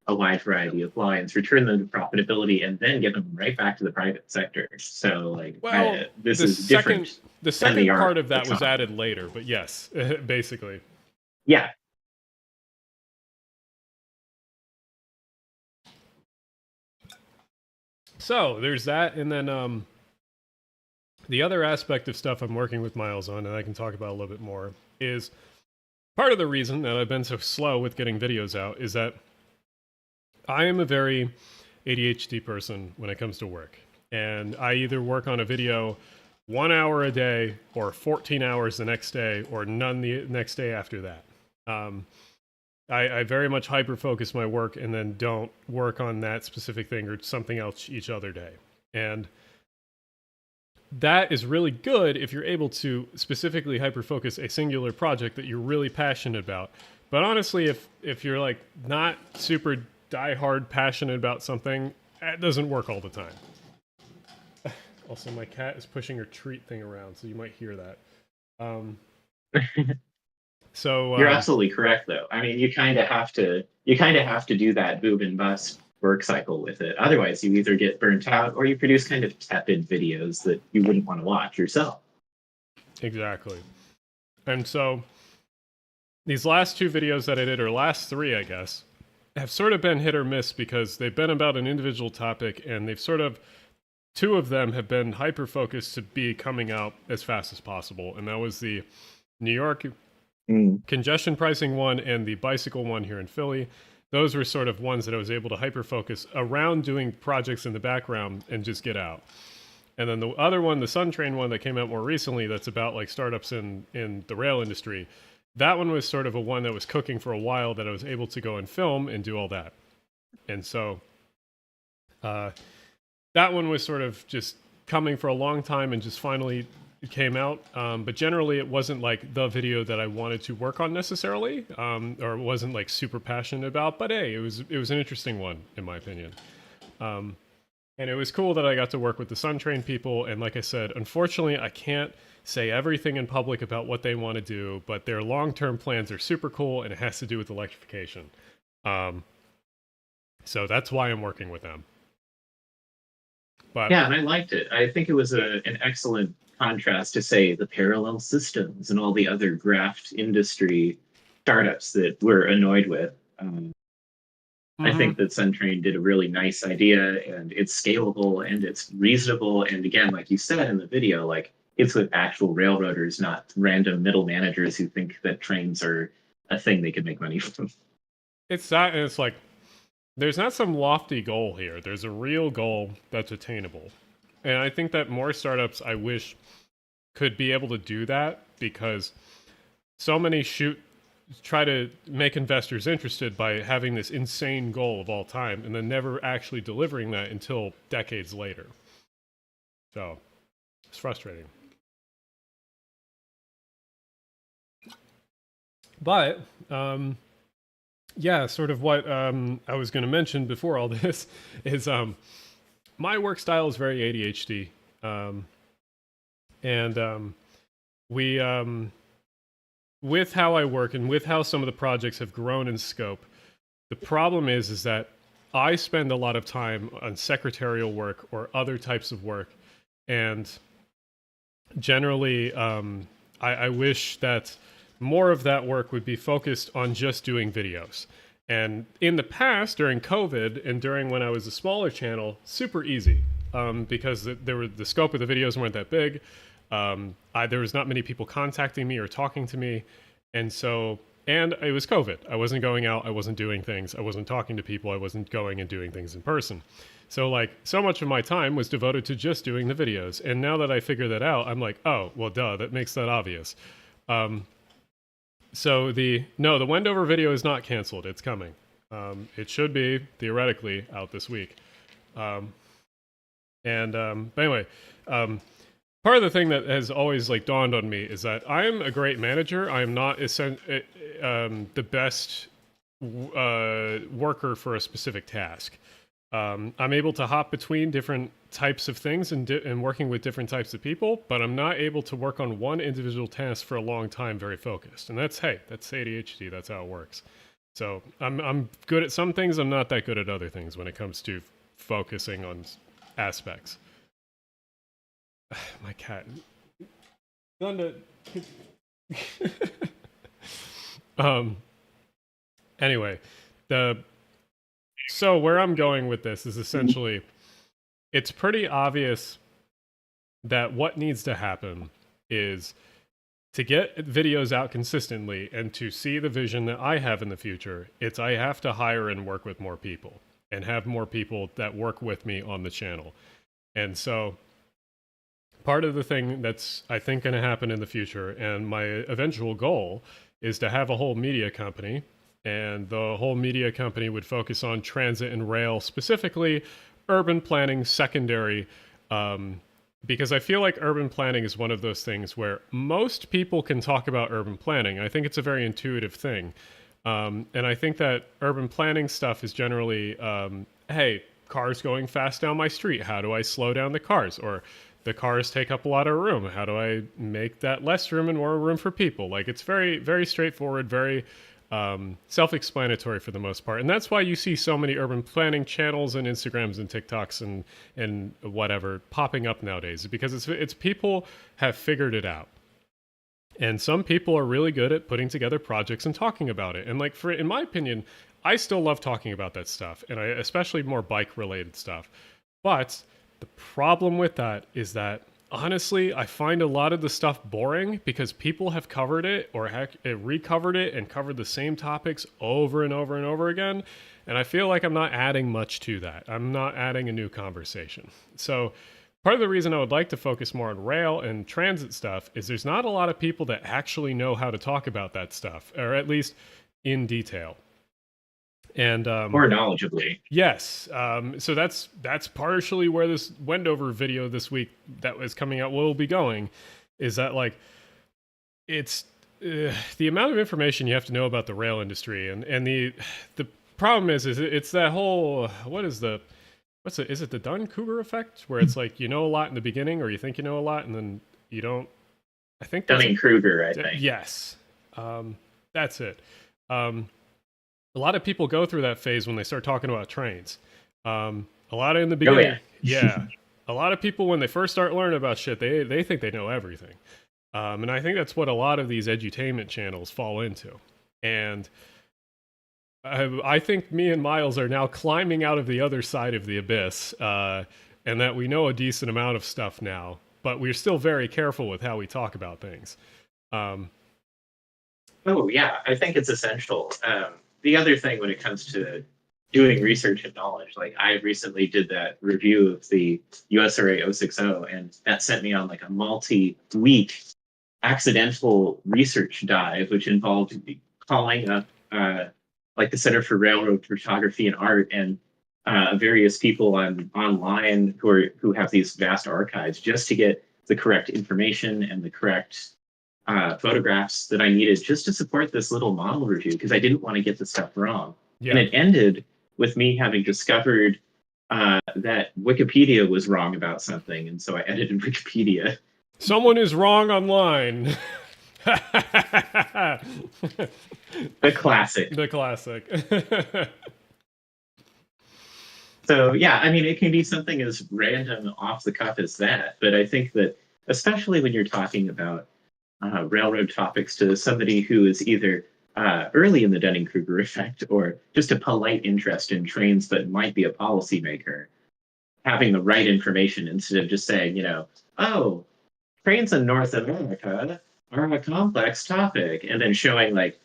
a wide variety of lines, return them to profitability, and then get them right back to the private sector. So, this is different. The second part of that was added later, but yes, basically. Yeah. So there's that, and then the other aspect of stuff I'm working with Miles on, and I can talk about a little bit more, is part of the reason that I've been so slow with getting videos out is that I am a very ADHD person when it comes to work, and I either work on a video 1 hour a day or 14 hours the next day or none the next day after that. I very much hyper-focus my work and then don't work on that specific thing or something else each other day. And that is really good if you're able to specifically hyper-focus a singular project that you're really passionate about. But honestly, if you're like not super die-hard passionate about something, that doesn't work all the time. Also, my cat is pushing her treat thing around, so you might hear that. So you're absolutely correct, though. I mean, you kind of have to do that boob and bust work cycle with it. Otherwise, you either get burnt out or you produce kind of tepid videos that you wouldn't want to watch yourself. Exactly. And so these last two videos that I did, or last three, I guess, have sort of been hit or miss because they've been about an individual topic, and they've sort of, two of them have been hyper-focused to be coming out as fast as possible. And that was the New York congestion pricing one and the bicycle one here in Philly. Those were sort of ones that I was able to hyper-focus around doing projects in the background and just get out. And then the other one, the Sun Train one that came out more recently, that's about like startups in the rail industry. That one was sort of a one that was cooking for a while that I was able to go and film and do all that. And so that one was sort of just coming for a long time and just finally it came out. But generally it wasn't like the video that I wanted to work on necessarily, or wasn't like super passionate about, but hey, it was an interesting one in my opinion. And it was cool that I got to work with the Sun Train people. And like I said, unfortunately I can't say everything in public about what they want to do, but their long-term plans are super cool and it has to do with electrification. So that's why I'm working with them. But yeah, and I liked it. I think it was an excellent contrast to, say, the Parallel Systems and all the other graft industry startups that we're annoyed with. I think that Suntrain did a really nice idea, and it's scalable and it's reasonable. And again, like you said in the video, like it's with actual railroaders, not random middle managers who think that trains are a thing they could make money from. It's that, and it's like, there's not some lofty goal here. There's a real goal that's attainable. And I think that more startups, I wish, could be able to do that, because so many try to make investors interested by having this insane goal of all time and then never actually delivering that until decades later. So it's frustrating. But yeah, sort of what I was going to mention before all this is my work style is very ADHD, and we with how I work and with how some of the projects have grown in scope, the problem is that I spend a lot of time on secretarial work or other types of work, and generally I wish that more of that work would be focused on just doing videos. And in the past, during COVID and during when I was a smaller channel, super easy, because the scope of the videos weren't that big. There was not many people contacting me or talking to me. And it was COVID. I wasn't going out. I wasn't doing things. I wasn't talking to people. I wasn't going and doing things in person. So so much of my time was devoted to just doing the videos. And now that I figure that out, I'm like, oh, well, duh, that makes that obvious. So the Wendover video is not canceled. It's coming. It should be theoretically out this week. But anyway, part of the thing that has always dawned on me is that I am a great manager. I am not the best worker for a specific task. I'm able to hop between different types of things and working with different types of people, but I'm not able to work on one individual task for a long time very focused. And that's ADHD. That's how it works. So I'm good at some things. I'm not that good at other things when it comes to focusing on aspects. My cat. Anyway, so where I'm going with this is essentially, it's pretty obvious that what needs to happen is to get videos out consistently and to see the vision that I have in the future. I have to hire and work with more people and have more people that work with me on the channel. And so part of the thing that's, I think, going to happen in the future, and my eventual goal, is to have a whole media company. And the whole media company would focus on transit and rail, specifically urban planning secondary, because I feel like urban planning is one of those things where most people can talk about urban planning. I think it's a very intuitive thing. And I think that urban planning stuff is generally, hey, cars going fast down my street. How do I slow down the cars? Or the cars take up a lot of room. How do I make that less room and more room for people? It's very, very straightforward, very self-explanatory for the most part. And that's why you see so many urban planning channels and Instagrams and TikToks and whatever popping up nowadays, because it's people have figured it out. And some people are really good at putting together projects and talking about it. And in my opinion, I still love talking about that stuff, and especially more bike related stuff. But the problem with that is that, honestly, I find a lot of the stuff boring because people have covered it or recovered it and covered the same topics over and over and over again. And I feel like I'm not adding much to that. I'm not adding a new conversation. So part of the reason I would like to focus more on rail and transit stuff is there's not a lot of people that actually know how to talk about that stuff, or at least in detail. And more knowledgeably. Yes. So that's partially where this Wendover video this week that was coming out will be going, is that it's the amount of information you have to know about the rail industry, and the problem is it's that whole is it the Dunning-Kruger effect, where it's you know a lot in the beginning, or you think you know a lot and then you don't. I think Dunning-Kruger, I think. Yes. That's it. A lot of people go through that phase when they start talking about trains. A lot in the beginning. Oh, yeah. a lot of people, when they first start learning about shit, they think they know everything. And I think that's what a lot of these edutainment channels fall into. And I think me and Miles are now climbing out of the other side of the abyss, and that we know a decent amount of stuff now, but we're still very careful with how we talk about things. Oh, yeah, I think it's essential. The other thing when it comes to doing research and knowledge, like I recently did that review of the USRA 060, and that sent me on like a multi-week accidental research dive, which involved calling up like the Center for Railroad Photography and Art and various people online who have these vast archives, just to get the correct information and the correct photographs that I needed just to support this little model review, because I didn't want to get the stuff wrong. Yeah. And it ended with me having discovered that Wikipedia was wrong about something, and so I edited Wikipedia. Someone is wrong online. The classic. The classic. So yeah, I mean, it can be something as random off the cuff as that, but I think that especially when you're talking about railroad topics to somebody who is either early in the Dunning-Kruger effect or just a polite interest in trains but might be a policymaker, having the right information instead of just saying, you know, oh, trains in North America are a complex topic, and then showing like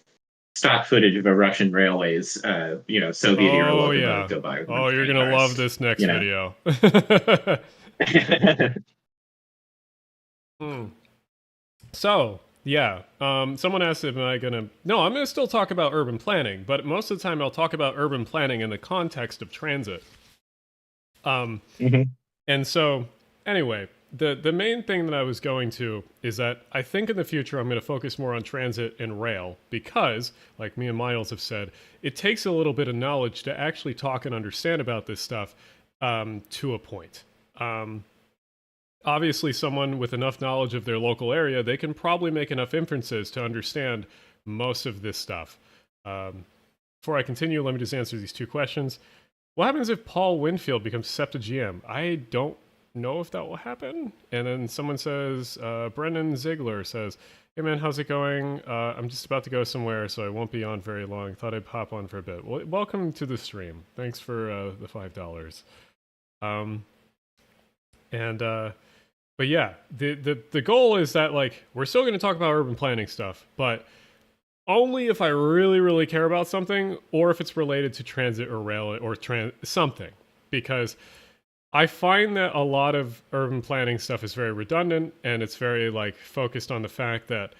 stock footage of a Russian railways, you know, Soviet era locomotive go by. Oh, you're gonna love this next video. So, yeah, someone asked if I'm going to still talk about urban planning, but most of the time I'll talk about urban planning in the context of transit. And so, anyway, the main thing that I was going to is that I think in the future I'm going to focus more on transit and rail because, like me and Miles have said, it takes a little bit of knowledge to actually talk and understand about this stuff to a point. Obviously, someone with enough knowledge of their local area, they can probably make enough inferences to understand most of this stuff. Before I continue, let me just answer these two questions. What happens if Paul Winfield becomes SEPTA GM? I don't know if that will happen. And then someone says, Brendan Ziegler says, hey man, how's it going? I'm just about to go somewhere, so I won't be on very long. Thought I'd pop on for a bit. Well, welcome to the stream. Thanks for the $5. But yeah, the goal is that, like, we're still going to talk about urban planning stuff, but only if I really, really care about something, or if it's related to transit or rail or something. Because I find that a lot of urban planning stuff is very redundant, and it's very, like, focused on the fact that,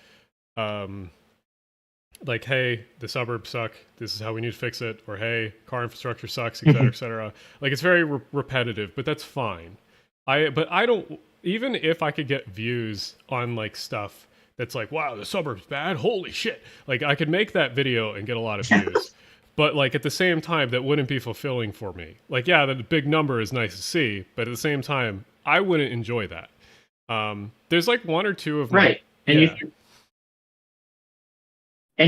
like, hey, the suburbs suck, this is how we need to fix it, or hey, car infrastructure sucks, etc., etc. Like, it's very repetitive, but that's fine. But I don't... Even if I could get views on, like, stuff that's like, wow, the suburbs bad, holy shit. Like, I could make that video and get a lot of views. But, like, at the same time, that wouldn't be fulfilling for me. Like, yeah, the big number is nice to see, but at the same time, I wouldn't enjoy that. There's, like, one or two of my... Right. And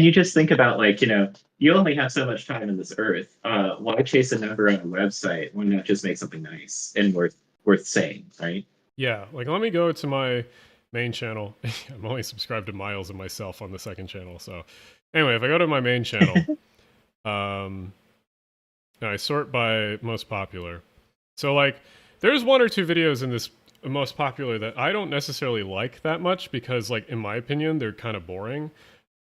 you just think about, like, you know, you only have so much time in this earth. Why chase a number on a website? Why not just make something nice and worth saying, right? Yeah, like, let me go to my main channel. I'm only subscribed to Miles and myself on the second channel, so... Anyway, if I go to my main channel, I sort by most popular. So, like, there's one or two videos in this most popular that I don't necessarily like that much because, like, in my opinion, they're kind of boring.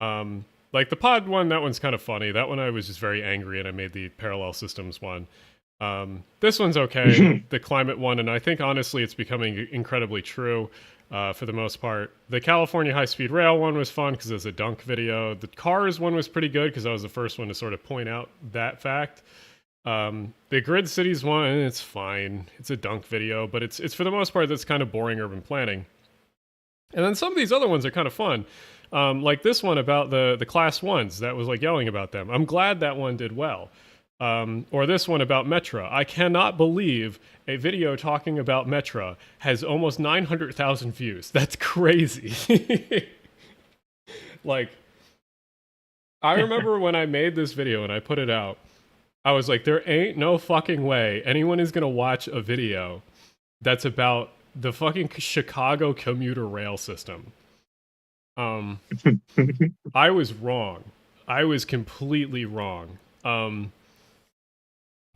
Like, the pod one, that one's kind of funny. That one I was just very angry and I made the parallel systems one. This one's okay, the climate one, and I think honestly it's becoming incredibly true for the most part. The California high-speed rail one was fun because it was a dunk video. The cars one was pretty good because I was the first one to sort of point out that fact. The Grid Cities one, it's fine. It's a dunk video, but it's for the most part that's kind of boring urban planning. And then some of these other ones are kind of fun. Like this one about the class ones that was like yelling about them. I'm glad that one did well. Or this one about Metra. I cannot believe a video talking about Metra has almost 900,000 views. That's crazy. Like, I remember when I made this video and I put it out, I was like, there ain't no fucking way anyone is going to watch a video that's about the fucking Chicago commuter rail system. I was wrong. I was completely wrong. And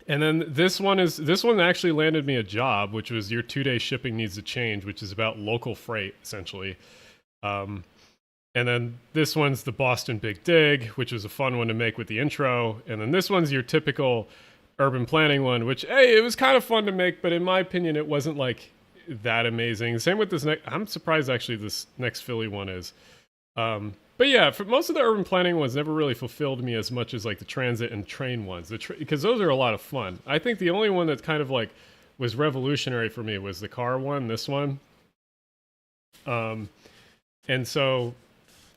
then this one actually landed me a job, which was your 2-day shipping needs to change, which is about local freight essentially. And then this one's the Boston Big Dig, which was a fun one to make with the intro. And then this one's your typical urban planning one, which, hey, it was kind of fun to make, but in my opinion, it wasn't like that amazing. Same with this next. I'm surprised actually this next Philly one is. But yeah, for most of the urban planning ones never really fulfilled me as much as like the transit and train ones, because those are a lot of fun. I think the only one that kind of like was revolutionary for me was the car one, this one. And so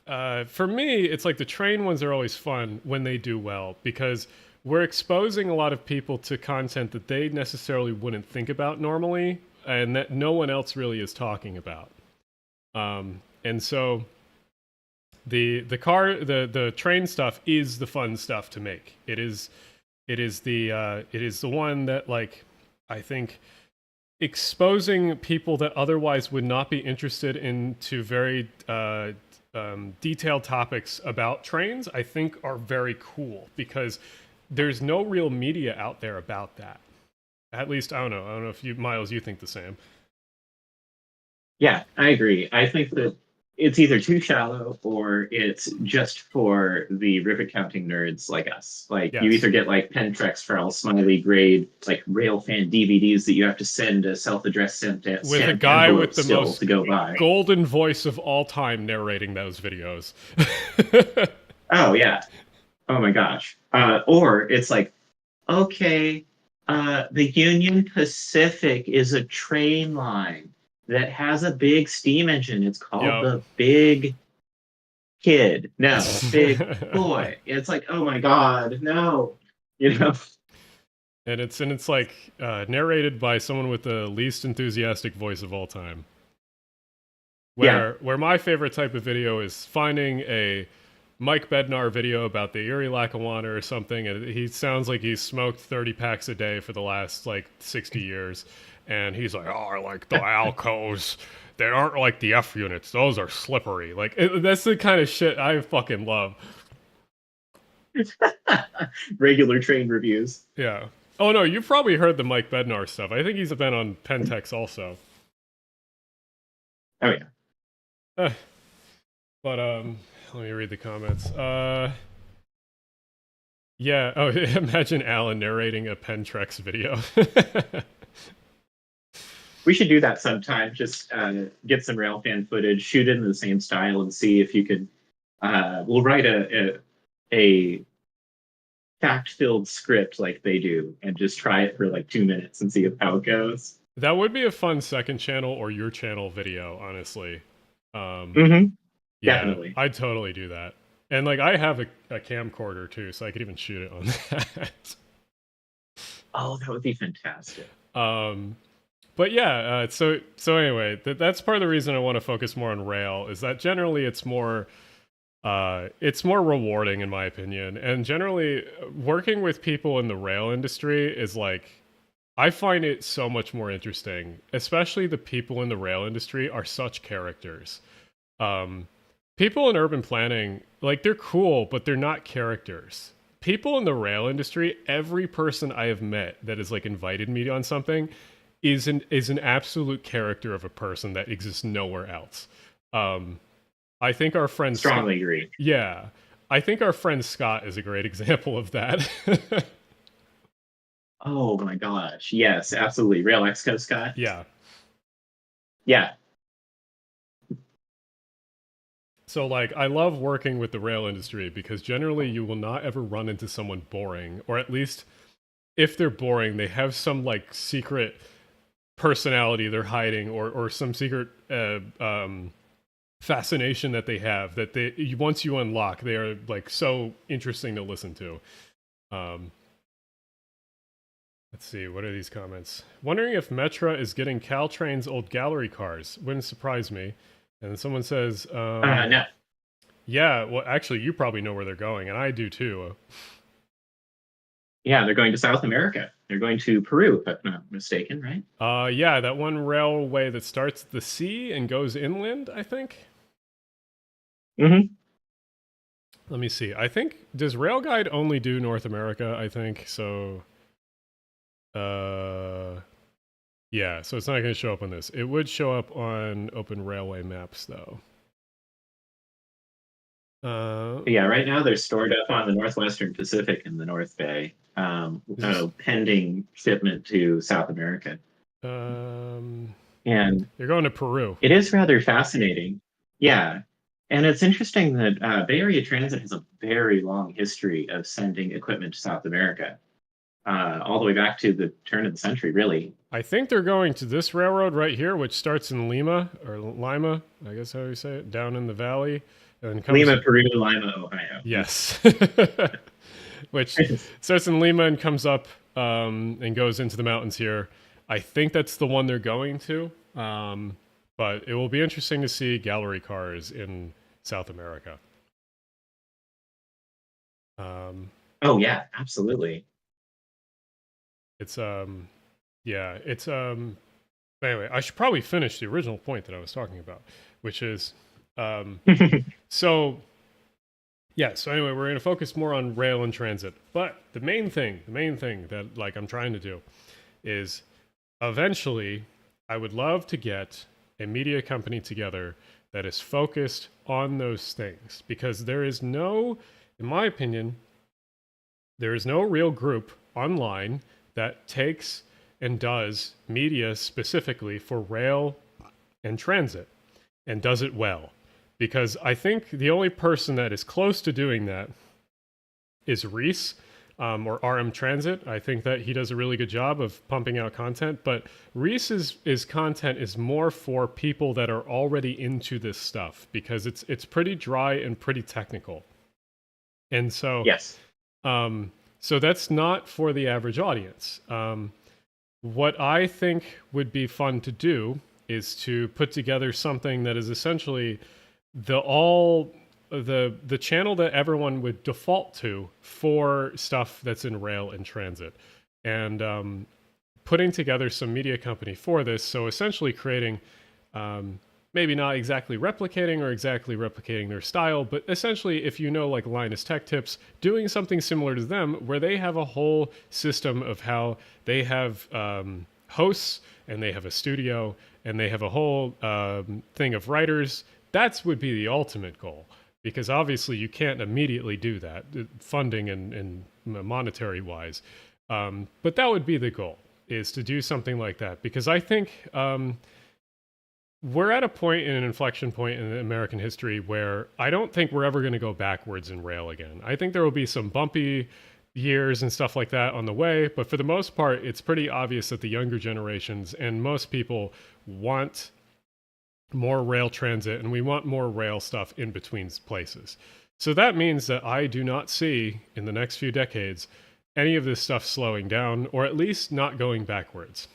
for me, it's like the train ones are always fun when they do well, because we're exposing a lot of people to content that they necessarily wouldn't think about normally, and that no one else really is talking about. And so the train stuff is the fun stuff to make. It is the one that, like, I think exposing people that otherwise would not be interested into very detailed topics about trains, I think are very cool, because there's no real media out there about that. At least, I don't know if you, Miles, you think the same. Yeah, I agree. I think that it's either too shallow or it's just for the rivet counting nerds like us. Like, you either get like Pentrax for all smiley grade, like railfan DVDs that you have to send a self-addressed with a guy with the most to go by. Golden voice of all time narrating those videos. Oh yeah. Oh my gosh. Or it's like, okay, the Union Pacific is a train line that has a big steam engine. It's called the Big Kid. No, Big Boy. It's like, oh my God, no. You know? And it's like narrated by someone with the least enthusiastic voice of all time. Where my favorite type of video is finding a Mike Bednar video about the Erie Lackawanna or something, and he sounds like he's smoked 30 packs a day for the last like 60 years, and he's like, oh, I like the Alcos. They aren't like the F units. Those are slippery. Like, that's the kind of shit I fucking love. Regular train reviews. Yeah. Oh no, you've probably heard the Mike Bednar stuff. I think he's been on Pentex also. Oh yeah. But let me read the comments. Yeah. Oh, imagine Alan narrating a Pentrex video. We should do that sometime. Just get some railfan footage, shoot it in the same style, and see if you could. We'll write a fact-filled script like they do, and just try it for like 2 minutes and see how it goes. That would be a fun second channel or your channel video, honestly. Yeah, definitely. I'd totally do that. And like, I have a camcorder too, so I could even shoot it on that. Oh, that would be fantastic. But yeah, so anyway, that's part of the reason I want to focus more on rail, is that generally it's more rewarding in my opinion. And generally working with people in the rail industry is like, I find it so much more interesting, especially the people in the rail industry are such characters. People in urban planning, like, they're cool, but they're not characters. People in the rail industry, every person I have met that has like invited me on something is an absolute character of a person that exists nowhere else. I think our friend strongly agree. Yeah, I think our friend Scott is a great example of that. Oh my gosh, yes, absolutely. Rail Exco Scott. Yeah. Yeah. So, like, I love working with the rail industry because generally you will not ever run into someone boring, or at least if they're boring, they have some like secret personality they're hiding, or some secret fascination that they have that once you unlock, they are like so interesting to listen to. Let's see, what are these comments? Wondering if Metra is getting Caltrain's old gallery cars. Wouldn't surprise me. And then someone says, no. Yeah, well, actually, you probably know where they're going, and I do too. Yeah, they're going to South America. They're going to Peru, if I'm not mistaken, right? Yeah, that one railway that starts at the sea and goes inland, I think. Mm-hmm. Let me see. I think, does Railguide only do North America, I think? So, yeah, so it's not going to show up on this. It would show up on Open Railway Maps, though. Yeah, right now they're stored up on the Northwestern Pacific in the North Bay, pending shipment to South America. And you're going to Peru. It is rather fascinating. Yeah. And it's interesting that Bay Area Transit has a very long history of sending equipment to South America, all the way back to the turn of the century, really. I think they're going to this railroad right here, which starts in Lima, I guess how you say it, down in the valley. And comes Lima, Peru, Lima, Ohio. Yes. Which starts in Lima and comes up and goes into the mountains here. I think that's the one they're going to. But it will be interesting to see gallery cars in South America. Oh yeah, absolutely. It's yeah, it's anyway, I should probably finish the original point that I was talking about, which is so anyway, we're going to focus more on rail and transit. But the main thing that like I'm trying to do is eventually I would love to get a media company together that is focused on those things, because there is no, in my opinion, there is no real group online that takes and does media specifically for rail and transit and does it well. Because I think the only person that is close to doing that is Reese, or RM Transit. I think that he does a really good job of pumping out content, but Reese's content is more for people that are already into this stuff, because it's pretty dry and pretty technical. And so, yes. So that's not for the average audience. What I think would be fun to do is to put together something that is essentially the channel that everyone would default to for stuff that's in rail and transit, and putting together some media company for this. So essentially creating, maybe not exactly replicating their style, but essentially, if you know, like Linus Tech Tips, doing something similar to them, where they have a whole system of how they have hosts, and they have a studio, and they have a whole thing of writers. That would be the ultimate goal, because obviously you can't immediately do that, funding and monetary wise. But that would be the goal, is to do something like that, because I think we're at a point, in an inflection point in American history, where I don't think we're ever going to go backwards in rail again. I think there will be some bumpy years and stuff like that on the way, but for the most part, it's pretty obvious that the younger generations and most people want more rail transit, and we want more rail stuff in between places. So that means that I do not see in the next few decades any of this stuff slowing down, or at least not going backwards.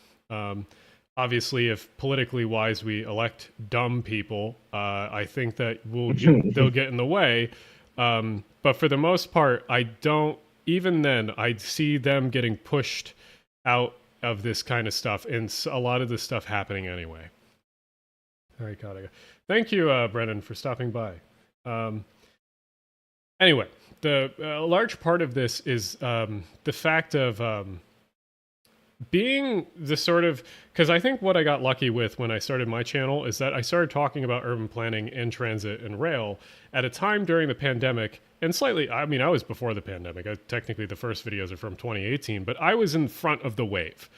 Obviously, if politically wise we elect dumb people, I think that they'll get in the way. But for the most part, I don't. Even then, I see them getting pushed out of this kind of stuff, and a lot of this stuff happening anyway. All right, gotta go. Thank you, Brennan, for stopping by. Anyway, a large part of this is the fact of being the sort of, because I think what I got lucky with when I started my channel is that I started talking about urban planning and transit and rail at a time during the pandemic, and slightly, I mean, I was before the pandemic. Technically, the first videos are from 2018, but I was in front of the wave.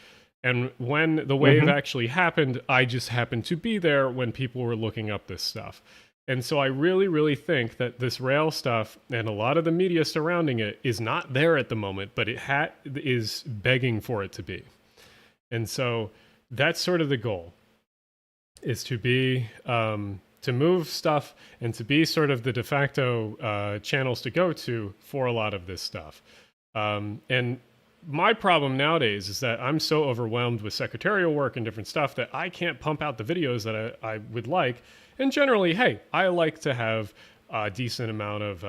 And when the wave actually happened, I just happened to be there when people were looking up this stuff. And so I really, really think that this rail stuff and a lot of the media surrounding it is not there at the moment, but it is begging for it to be. And so that's sort of the goal, is to be, to move stuff and to be sort of the de facto channels to go to for a lot of this stuff. And my problem nowadays is that I'm so overwhelmed with secretarial work and different stuff that I can't pump out the videos that I would like. And generally, hey, I like to have a decent amount of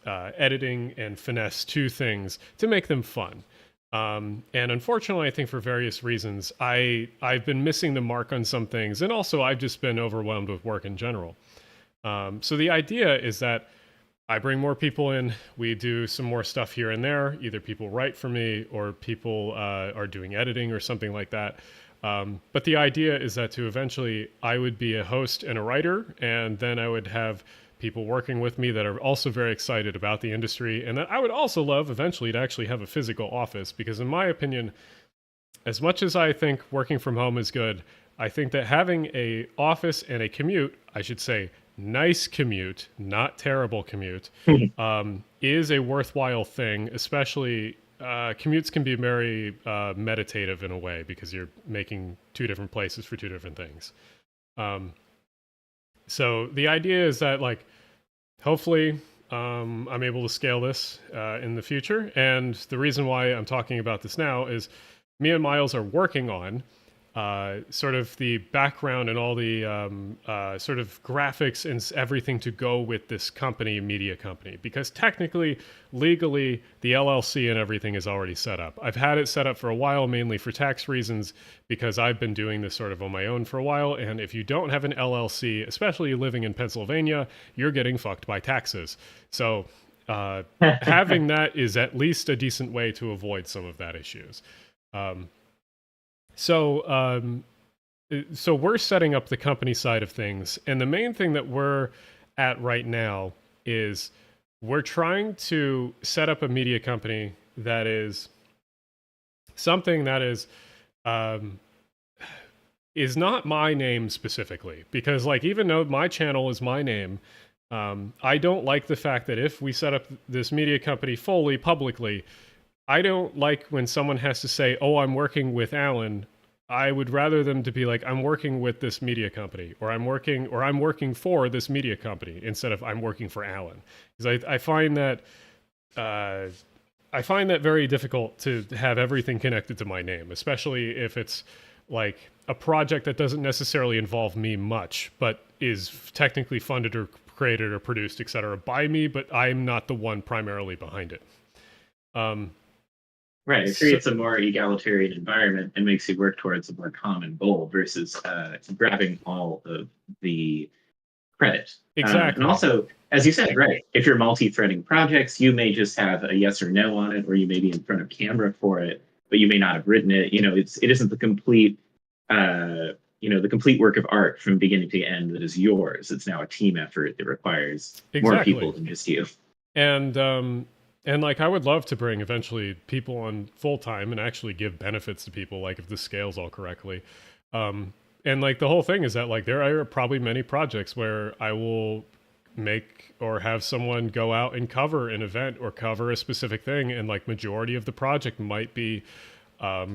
editing and finesse to things to make them fun. And unfortunately, I think for various reasons, I've been missing the mark on some things, and also I've just been overwhelmed with work in general. So the idea is that I bring more people in, we do some more stuff here and there, either people write for me or people are doing editing or something like that. But the idea is that to eventually I would be a host and a writer, and then I would have people working with me that are also very excited about the industry, and that I would also love eventually to actually have a physical office, because in my opinion, as much as I think working from home is good, I think that having a office and a commute, I should say nice commute, not terrible commute, is a worthwhile thing, especially commutes can be very meditative in a way, because you're making two different places for two different things. So the idea is that, like, hopefully I'm able to scale this in the future. And the reason why I'm talking about this now is me and Miles are working on sort of the background and all the sort of graphics and everything to go with this company, media company, because technically, legally, the LLC and everything is already set up. I've had it set up for a while, mainly for tax reasons, because I've been doing this sort of on my own for a while. And if you don't have an LLC, especially living in Pennsylvania, you're getting fucked by taxes. So having that is at least a decent way to avoid some of that issues. So we're setting up the company side of things, and the main thing that we're at right now is we're trying to set up a media company that is something that is not my name specifically, because, like, even though my channel is my name, I don't like the fact that if we set up this media company fully publicly, I don't like when someone has to say, oh, I'm working with Alan. I would rather them to be like, I'm working with this media company, or I'm working for this media company, instead of I'm working for Alan. Because I find that very difficult to have everything connected to my name, especially if it's like a project that doesn't necessarily involve me much, but is technically funded or created or produced, etc., by me, but I'm not the one primarily behind it. Right, it creates a more egalitarian environment and makes you work towards a more common goal versus grabbing all of the credit. Exactly. And also, as you said, right, if you're multi-threading projects, you may just have a yes or no on it, or you may be in front of camera for it, but you may not have written it. You know, it isn't the complete, the complete work of art from beginning to end that is yours. It's now a team effort that requires more people than just you. And like, I would love to bring eventually people on full time and actually give benefits to people, like if this scales all correctly. And like, the whole thing is that, like, there are probably many projects where I will make or have someone go out and cover an event or cover a specific thing. And like, majority of the project might be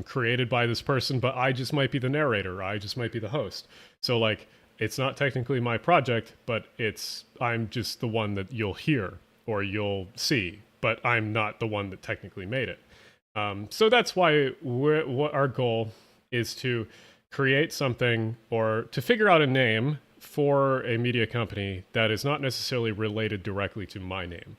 created by this person, but I just might be the narrator. I just might be the host. So like, it's not technically my project, but I'm just the one that you'll hear or you'll see, but I'm not the one that technically made it. So that's why what our goal is to create something, or to figure out a name for a media company that is not necessarily related directly to my name.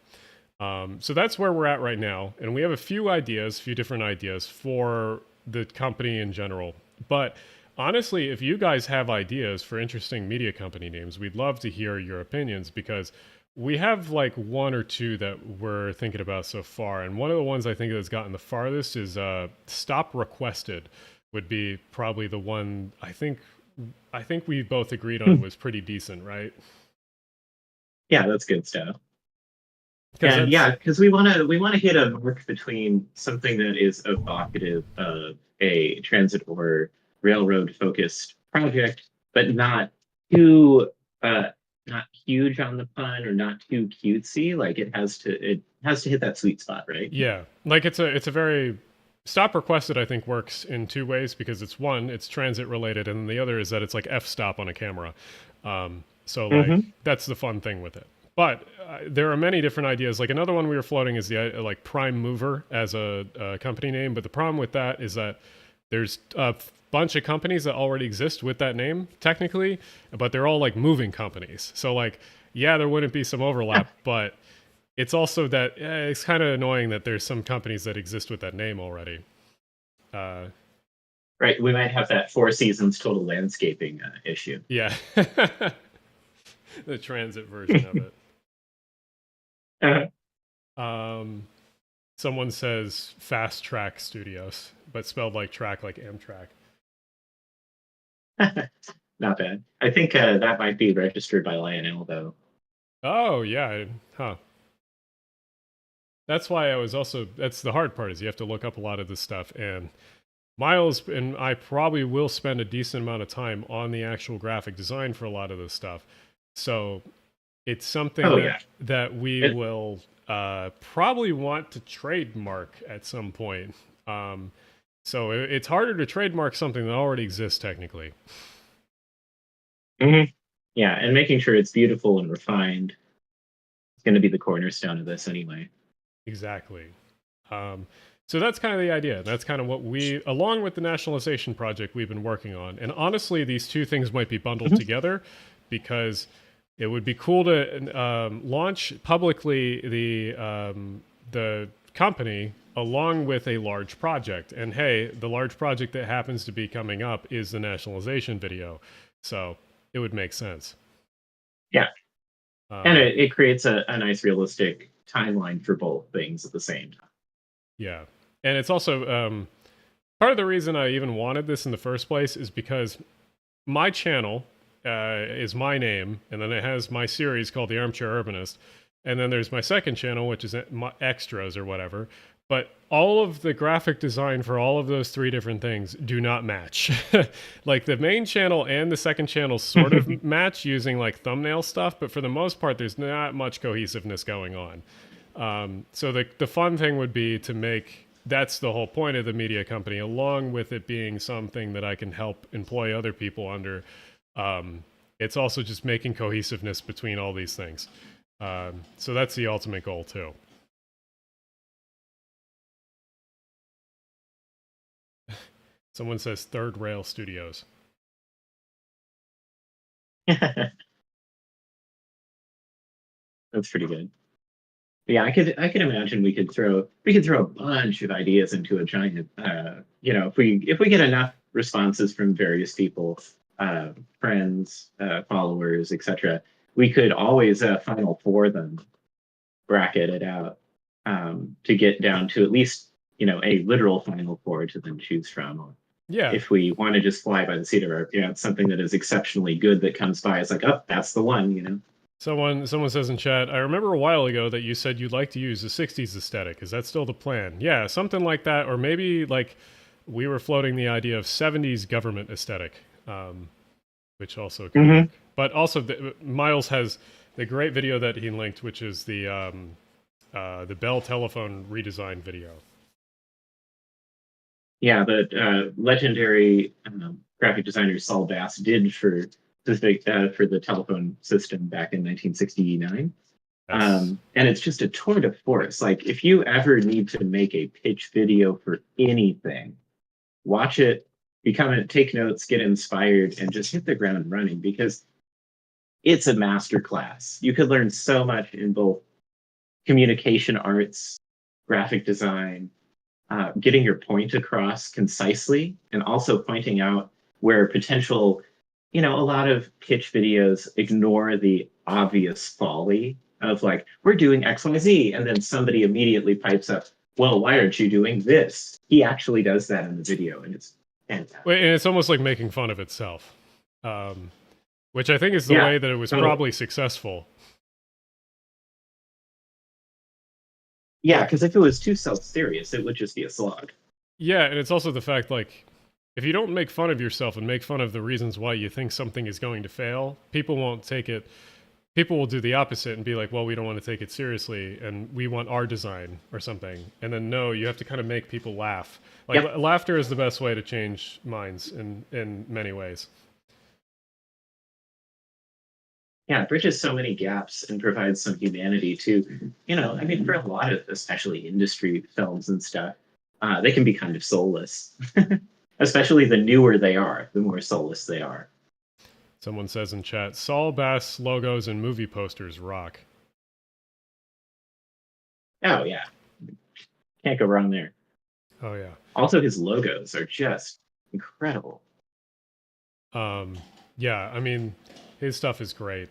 So that's where we're at right now. And we have a few different ideas for the company in general. But honestly, if you guys have ideas for interesting media company names, we'd love to hear your opinions, because we have like one or two that we're thinking about so far. And one of the ones I think that's gotten the farthest is Stop Requested would be probably the one I think we both agreed on was pretty decent, right? Yeah, that's good stuff. And yeah, because we want to hit a mark between something that is evocative of a transit or railroad focused project, but not too not huge on the pun or not too cutesy. Like, it has to hit that sweet spot, right? Yeah, like it's a very Stop Requested, I think, works in two ways, because it's transit related, and the other is that it's like f-stop on a camera. So like that's the fun thing with it. But there are many different ideas. Like, another one we were floating is the like Prime Mover as a company name. But the problem with that is that there's a bunch of companies that already exist with that name technically, but they're all like moving companies. So like, yeah, there wouldn't be some overlap, but it's also that it's kind of annoying that there's some companies that exist with that name already. Right, we might have that Four Seasons Total Landscaping issue. Yeah, the transit version of it. Someone says Fast Track Studios, but spelled like track, like Amtrak. Not bad. I think that might be registered by Lionel, though. Oh, yeah. Huh. That's why I was also... That's the hard part, is you have to look up a lot of this stuff. And Miles and I probably will spend a decent amount of time on the actual graphic design for a lot of this stuff. So it's something that we will probably want to trademark at some point. So it's harder to trademark something that already exists technically. Mm-hmm. Yeah, and making sure it's beautiful and refined is going to be the cornerstone of this anyway. Exactly. So that's kind of the idea. That's kind of what we, along with the nationalization project, we've been working on. And honestly, these two things might be bundled together, because it would be cool to launch publicly the company along with a large project. And hey, the large project that happens to be coming up is the nationalization video. So it would make sense. Yeah. And it creates a nice realistic timeline for both things at the same time. Yeah. And it's also part of the reason I even wanted this in the first place is because my channel is my name, and then it has my series called The Armchair Urbanist, and then there's my second channel, which is my extras or whatever. But all of the graphic design for all of those three different things do not match. Like the main channel and the second channel sort of match using like thumbnail stuff, but for the most part, there's not much cohesiveness going on. So the fun thing would be to make, that's the whole point of the media company, along with it being something that I can help employ other people under. It's also just making cohesiveness between all these things. So that's the ultimate goal too. Someone says Third Rail Studios. That's pretty good. Yeah, I could imagine we could throw a bunch of ideas into a giant. If we get enough responses from various people, friends, followers, etc., we could always Final Four them, bracket it out to get down to at least a literal Final Four to then choose from. Yeah. If we want to just fly by the seat of our pants, something that is exceptionally good that comes by, it's like, oh, that's the one. Someone says in chat, I remember a while ago that you said you'd like to use the 60s aesthetic. Is that still the plan? Yeah, something like that. Or maybe like we were floating the idea of 70s government aesthetic, which also could work. But also Miles has the great video that he linked, which is the Bell telephone redesign video. Yeah, the legendary graphic designer Saul Bass did for the telephone system back in 1969. And it's just a tour de force. Like, if you ever need to make a pitch video for anything, watch it, take notes, get inspired, and just hit the ground running, because it's a masterclass. You could learn so much in both communication arts, graphic design, getting your point across concisely, and also pointing out where potential, a lot of pitch videos ignore the obvious folly of like, we're doing XYZ, and then somebody immediately pipes up, well, why aren't you doing this? He actually does that in the video, and it's fantastic. And it's almost like making fun of itself, which I think is the way that it was probably successful. Yeah, because if it was too self-serious, it would just be a slog. Yeah, and it's also the fact, like, if you don't make fun of yourself and make fun of the reasons why you think something is going to fail, people won't take it. People will do the opposite and be like, well, we don't want to take it seriously, and we want our design or something. And then, no, you have to kind of make people laugh. Like, laughter is the best way to change minds in many ways. Yeah, it bridges so many gaps and provides some humanity to, for a lot of, especially industry films and stuff, they can be kind of soulless. Especially the newer they are, the more soulless they are. Someone says in chat, Saul Bass logos and movie posters rock. Oh yeah, can't go wrong there. Oh yeah. Also, his logos are just incredible. Yeah, I mean, his stuff is great.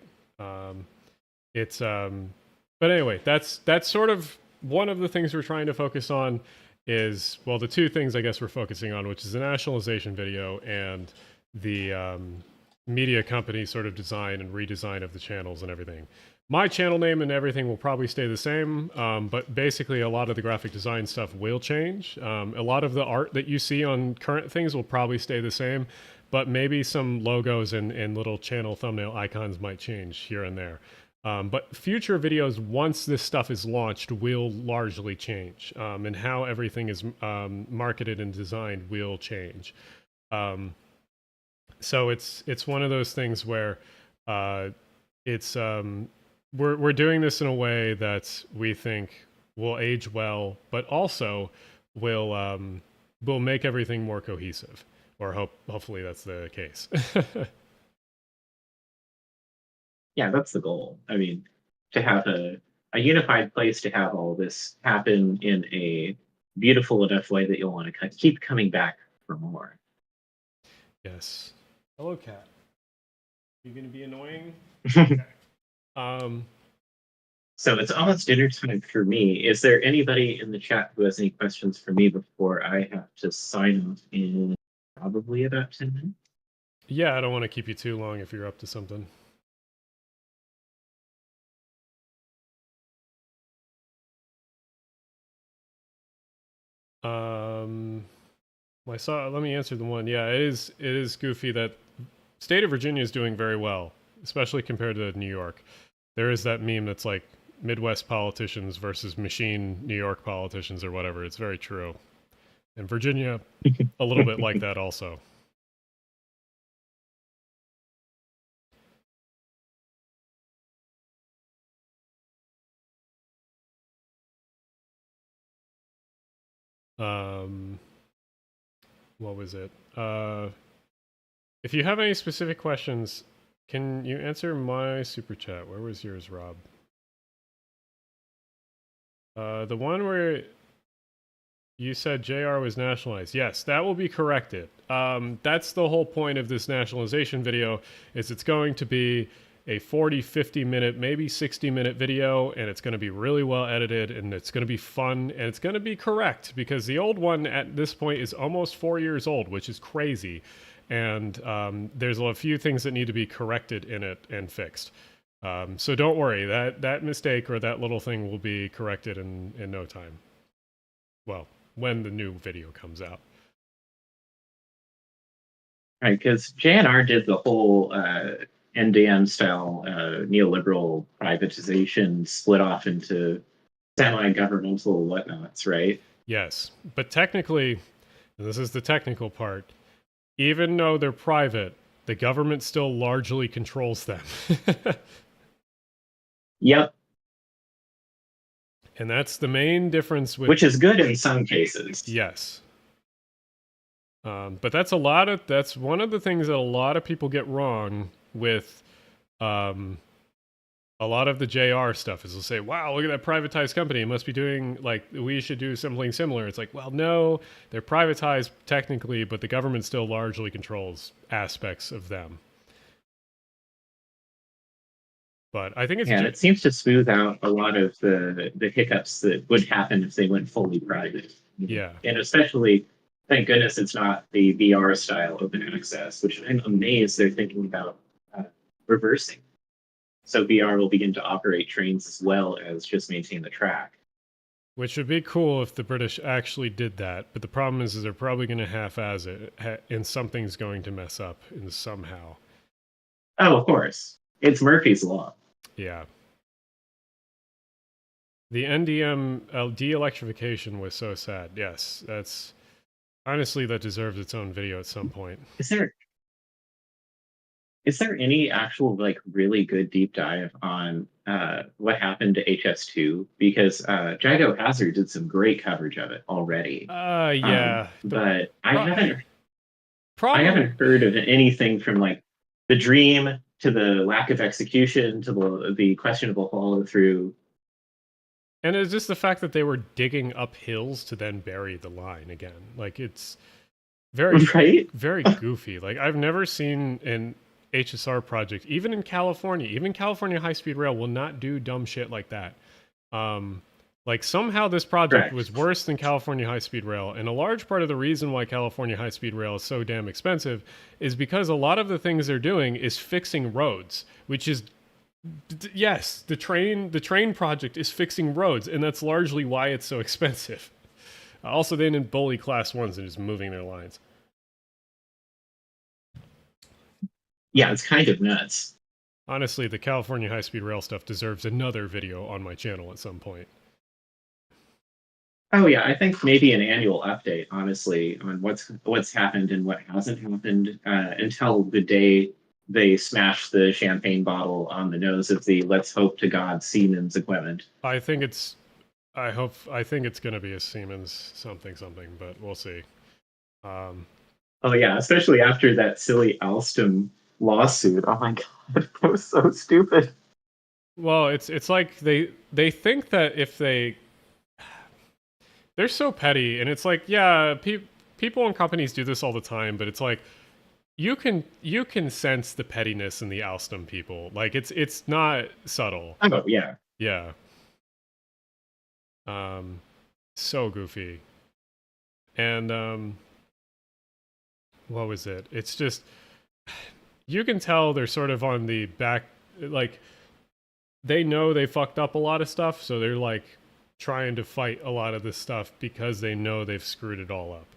It's but anyway, that's sort of one of the things we're trying to focus on is, well, the two things I guess we're focusing on, which is the nationalization video and the media company sort of design and redesign of the channels and everything. My channel name and everything will probably stay the same, but basically a lot of the graphic design stuff will change. A lot of the art that you see on current things will probably stay the same, but maybe some logos and little channel thumbnail icons might change here and there. But future videos, once this stuff is launched, will largely change, and how everything is marketed and designed will change. So it's one of those things where it's we're doing this in a way that we think will age well, but also will make everything more cohesive. Or hopefully that's the case. Yeah, that's the goal. I mean, to have a unified place to have all this happen in a beautiful enough way that you'll want to keep coming back for more. Yes. Hello, cat. You gonna be annoying? Okay. So it's almost dinner time for me. Is there anybody in the chat who has any questions for me before I have to sign off in probably about 10 minutes? Yeah, I don't want to keep you too long if you're up to something. Let me answer the one. Yeah, it is goofy that state of Virginia is doing very well, especially compared to New York. There is that meme that's like Midwest politicians versus machine New York politicians or whatever. It's very true. And Virginia, a little bit like that also. What was it? If you have any specific questions, can you answer my super chat? Where was yours, Rob? The one where you said JR was nationalized. Yes, that will be corrected. That's the whole point of this nationalization video, is it's going to be a 40, 50 minute, maybe 60 minute video, and it's going to be really well edited, and it's going to be fun, and it's going to be correct, because the old one at this point is almost 4 years old, which is crazy. And there's a few things that need to be corrected in it and fixed. So don't worry, that mistake or that little thing will be corrected in no time. Well, when the new video comes out. Right, because JNR did the whole NDM style neoliberal privatization split off into semi-governmental whatnots, right? Yes, but technically, and this is the technical part, even though they're private, the government still largely controls them. Yep. And that's the main difference with... Which is good in some cases. Yes. But that's one of the things that a lot of people get wrong with a lot of the JR stuff, is they'll say, wow, look at that privatized company. It must be doing, like, we should do something similar. It's like, well, no, they're privatized technically, but the government still largely controls aspects of them. But I think it's... Yeah, it seems to smooth out a lot of the hiccups that would happen if they went fully private. Yeah. And especially, thank goodness it's not the VR style open access, which I'm amazed they're thinking about reversing. So VR will begin to operate trains as well as just maintain the track. Which would be cool if the British actually did that. But the problem is they're probably going to half-ass it, and something's going to mess up somehow. Oh, of course. It's Murphy's Law. Yeah. The NDM de-electrification was so sad. Yes, that's... Honestly, that deserves its own video at some point. Is there any actual, like, really good deep dive on what happened to HS2? Because Jago Hazard did some great coverage of it already. Yeah. But I haven't heard of anything from, like, the dream to the lack of execution to the questionable follow through. And it's just the fact that they were digging up hills to then bury the line again. Like, it's very, very goofy. Like, I've never seen an HSR project, even in California, even California High-Speed Rail will not do dumb shit like that. Like, somehow this project was worse than California High-Speed Rail, and a large part of the reason why California High-Speed Rail is so damn expensive is because a lot of the things they're doing is fixing roads, which is, yes, the train project is fixing roads, and that's largely why it's so expensive. Also, they didn't bully Class 1s and just moving their lines. Yeah, it's kind of nuts. Honestly, the California High-Speed Rail stuff deserves another video on my channel at some point. Oh yeah, I think maybe an annual update, honestly, on what's happened and what hasn't happened until the day they smash the champagne bottle on the nose of the let's hope to God Siemens equipment. I think it's going to be a Siemens something, but we'll see. Oh yeah, especially after that silly Alstom lawsuit. Oh my God, that was so stupid. Well, it's like they think that if they're so petty, and it's like, yeah, people and companies do this all the time, but it's like you can sense the pettiness in the Alstom people. Like, it's not subtle. Oh yeah. Yeah. So goofy. And what was it? It's just, you can tell they're sort of on the back, like, they know they fucked up a lot of stuff, so they're like trying to fight a lot of this stuff because they know they've screwed it all up.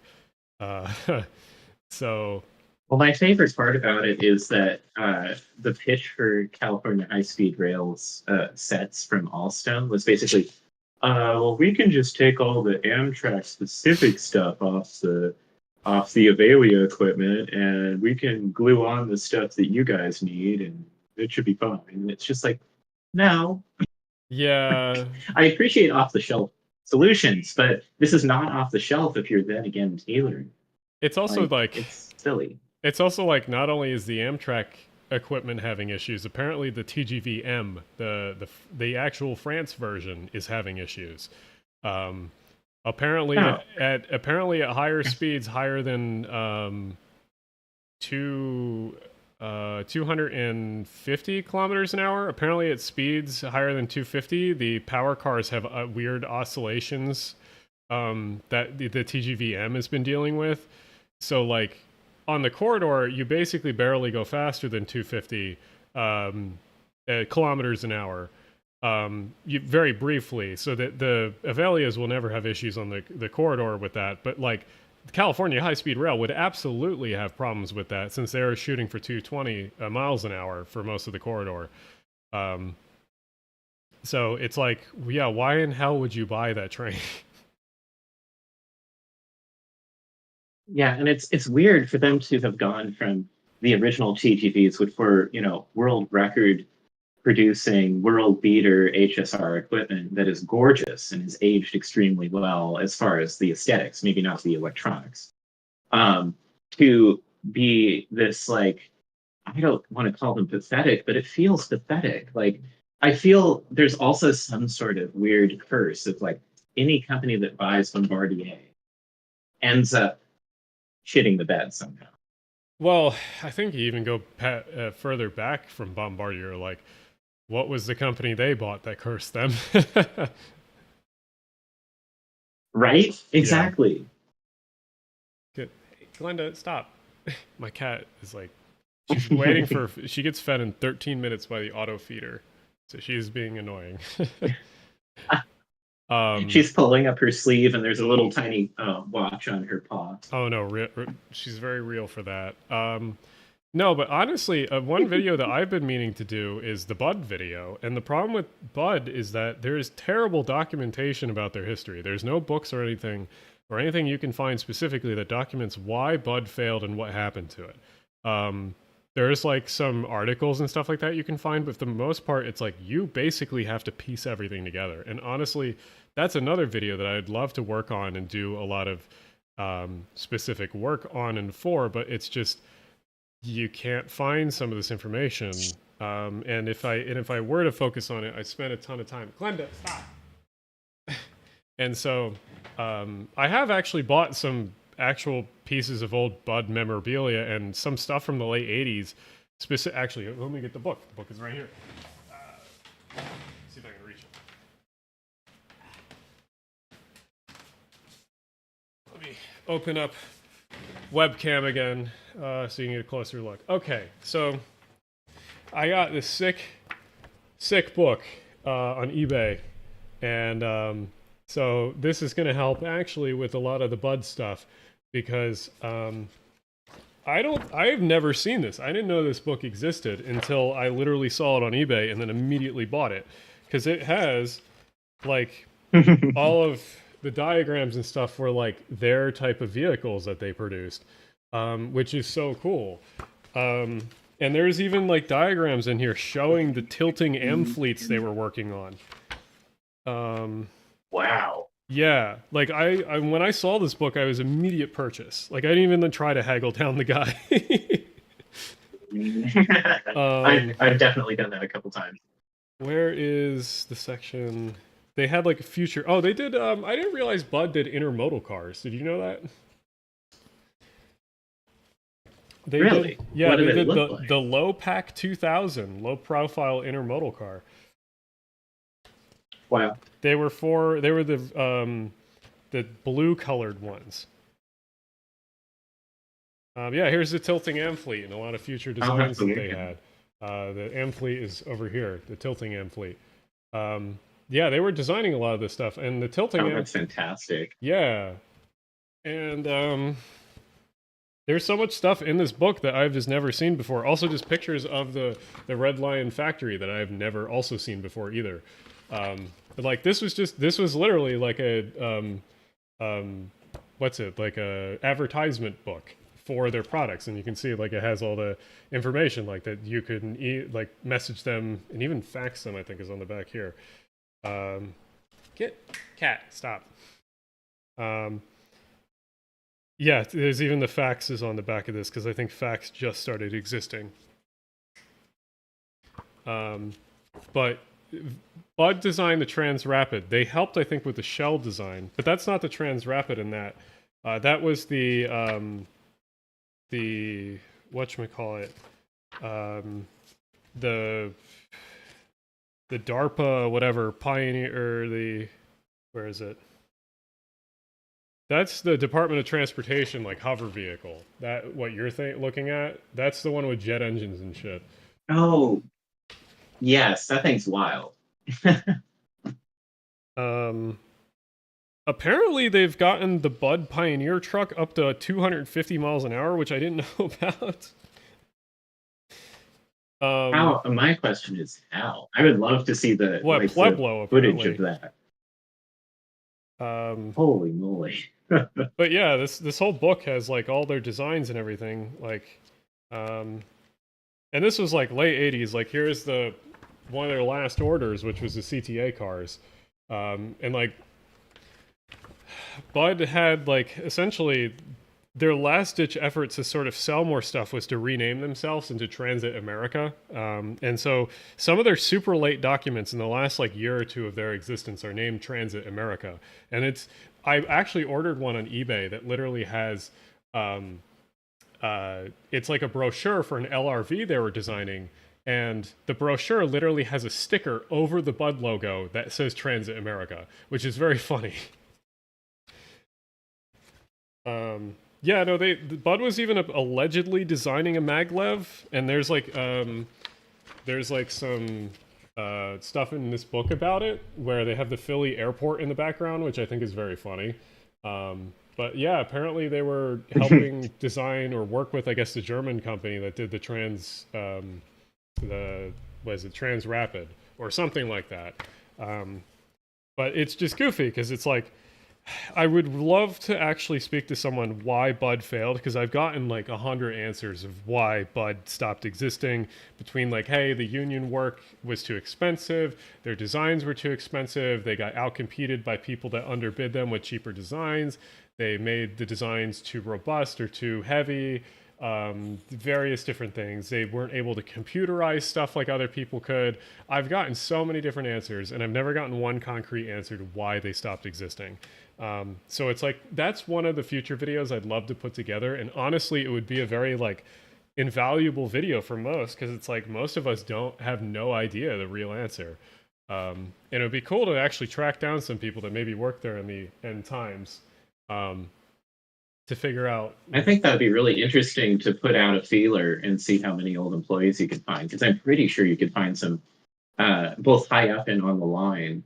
So, well, my favorite part about it is that the pitch for California High-Speed Rail's sets from Alstom was basically, well, we can just take all the Amtrak specific stuff off the Avalia equipment, and we can glue on the stuff that you guys need, and it should be fine. And it's just like, no. Yeah. I appreciate off-the-shelf solutions, but this is not off-the-shelf if you're then again tailoring. It's also like it's silly. It's also like, not only is the Amtrak equipment having issues, apparently the TGV-M, the actual France version, is having issues. Apparently at higher speeds, higher than 250 kilometers an hour. Apparently at speeds higher than 250, the power cars have weird oscillations that the TGV-M has been dealing with. So, like, on the corridor, you basically barely go faster than 250 kilometers an hour. Very briefly, so that the Avelias will never have issues on the corridor with that. But, like, the California High-Speed Rail would absolutely have problems with that, since they were shooting for 220 miles an hour for most of the corridor. So it's like, yeah, why in hell would you buy that train? Yeah, and it's weird for them to have gone from the original TGVs, which were, world record producing, world beater HSR equipment that is gorgeous and is aged extremely well as far as the aesthetics, maybe not the electronics, to be this, like, I don't want to call them pathetic, but it feels pathetic. Like, I feel there's also some sort of weird curse of, like, any company that buys Bombardier ends up shitting the bed somehow. Well, I think you even go further back from Bombardier. Like, what was the company they bought that cursed them? Right? Exactly. Yeah. Good. Hey, Glenda, stop. My cat is like, she's waiting for, she gets fed in 13 minutes by the auto feeder. So she's being annoying. She's pulling up her sleeve and there's a little tiny watch on her paw. Oh no, she's very real for that. No, but honestly, one video that I've been meaning to do is the Bud video. And the problem with Bud is that there is terrible documentation about their history. There's no books or anything you can find specifically that documents why Bud failed and what happened to it. There's like some articles and stuff like that you can find, but for the most part, it's like you basically have to piece everything together. And honestly, that's another video that I'd love to work on and do a lot of specific work on and for, but it's just, you can't find some of this information. And if I were to focus on it, I spend a ton of time. Glenda, stop. And so I have actually bought some actual pieces of old Bud memorabilia and some stuff from the late 80s. Actually, let me get the book. The book is right here. See if I can reach it. Let me open up webcam again so you can get a closer look. Okay, so I got this sick book on eBay, and so this is going to help actually with a lot of the Bud stuff, because I've never seen this. I didn't know this book existed until I literally saw it on eBay and then immediately bought it, because it has like all of the diagrams and stuff for like their type of vehicles that they produced, which is so cool. And there's even like diagrams in here showing the tilting M fleets they were working on. Wow. Yeah, like I when I saw this book, I was immediate purchase. Like I didn't even try to haggle down the guy. I've definitely done that a couple times. Where is the section? They had like a future. Oh, they did. I didn't realize Bud did intermodal cars. Did you know that? They really? Did, yeah, what they did like? the Low Pack 2000, low profile intermodal car. Wow. They were the blue colored ones. Yeah, here's the tilting M fleet and a lot of future designs that they had. The M fleet is over here, the tilting M fleet. Yeah, they were designing a lot of this stuff, and the tilting. That's fantastic. Yeah, and there's so much stuff in this book that I've just never seen before. Also, just pictures of the Red Lion factory that I've never also seen before either. Like this was literally like a what's it, like a advertisement book for their products, and you can see like it has all the information like that you can like message them and even fax them. I think is on the back here. Get cat stop. Yeah, there's even the faxes on the back of this because I think fax just started existing. But Bud designed the Trans Rapid. They helped, I think, with the shell design, but that's not the Trans Rapid in that. That was the whatchamacallit, the DARPA whatever Pioneer, or the, where is it? That's the Department of Transportation, like hover vehicle. That what you're looking at? That's the one with jet engines and shit. Oh, yes, that thing's wild. Apparently they've gotten the Bud Pioneer truck up to 250 miles an hour, which I didn't know about. How? My question is how. I would love to see the Pueblo footage of that. Holy moly. But yeah, this whole book has like all their designs and everything, like and this was like late 80s. Like here's one of their last orders, which was the CTA cars. And like Bud had like essentially their last ditch efforts to sort of sell more stuff was to rename themselves into Transit America. And so some of their super late documents in the last like year or two of their existence are named Transit America. And I actually ordered one on eBay that literally has, it's like a brochure for an LRV they were designing. And the brochure literally has a sticker over the Bud logo that says Transit America, which is very funny. Yeah, no, Bud was even allegedly designing a maglev, and there's like some stuff in this book about it where they have the Philly airport in the background, which I think is very funny. But yeah, apparently they were helping design or work with, I guess, the German company that did the Trans Rapid or something like that. But it's just goofy because it's like, I would love to actually speak to someone why Bud failed, because I've gotten like 100 answers of why Bud stopped existing, between like, hey, the union work was too expensive, their designs were too expensive, they got outcompeted by people that underbid them with cheaper designs, they made the designs too robust or too heavy, various different things. They weren't able to computerize stuff like other people could. I've gotten so many different answers, and I've never gotten one concrete answer to why they stopped existing. So it's like, that's one of the future videos I'd love to put together. And honestly, it would be a very like invaluable video for most, because it's like most of us have no idea the real answer. And it would be cool to actually track down some people that maybe worked there in the end times. To figure out. I think that would be really interesting to put out a feeler and see how many old employees you could find, because I'm pretty sure you could find some both high up and on the line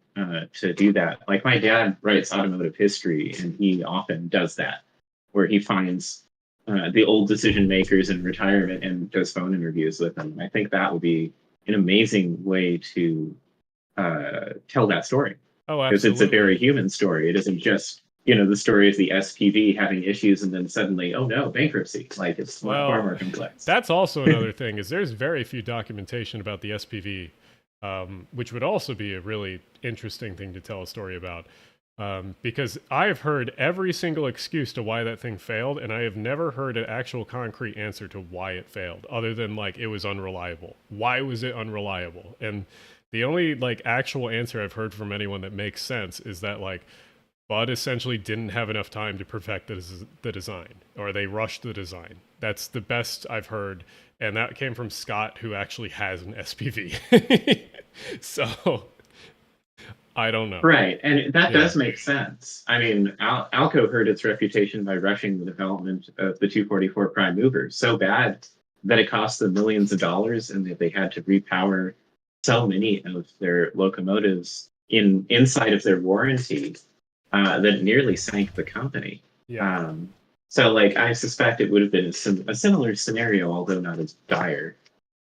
to do that. Like my dad writes automotive history, and he often does that, where he finds the old decision makers in retirement and does phone interviews with them. I think that would be an amazing way to tell that story. Oh, absolutely. Because it's a very human story. It isn't just, the story of the SPV having issues and then suddenly, oh no, bankruptcy. Like, it's far more complex. That's also another thing, is there's very few documentation about the SPV, which would also be a really interesting thing to tell a story about. Because I have heard every single excuse to why that thing failed, and I have never heard an actual concrete answer to why it failed, other than like it was unreliable. Why was it unreliable? And the only like actual answer I've heard from anyone that makes sense is that like Bud essentially didn't have enough time to perfect the design, or they rushed the design. That's the best I've heard, and that came from Scott, who actually has an SPV. So I don't know. Right, and that does make sense. I mean, Alco hurt its reputation by rushing the development of the 244 prime mover so bad that it cost them millions of dollars, and that they had to repower so many of their locomotives inside of their warranty that nearly sank the company. Yeah. So, like, I suspect it would have been a similar scenario, although not as dire.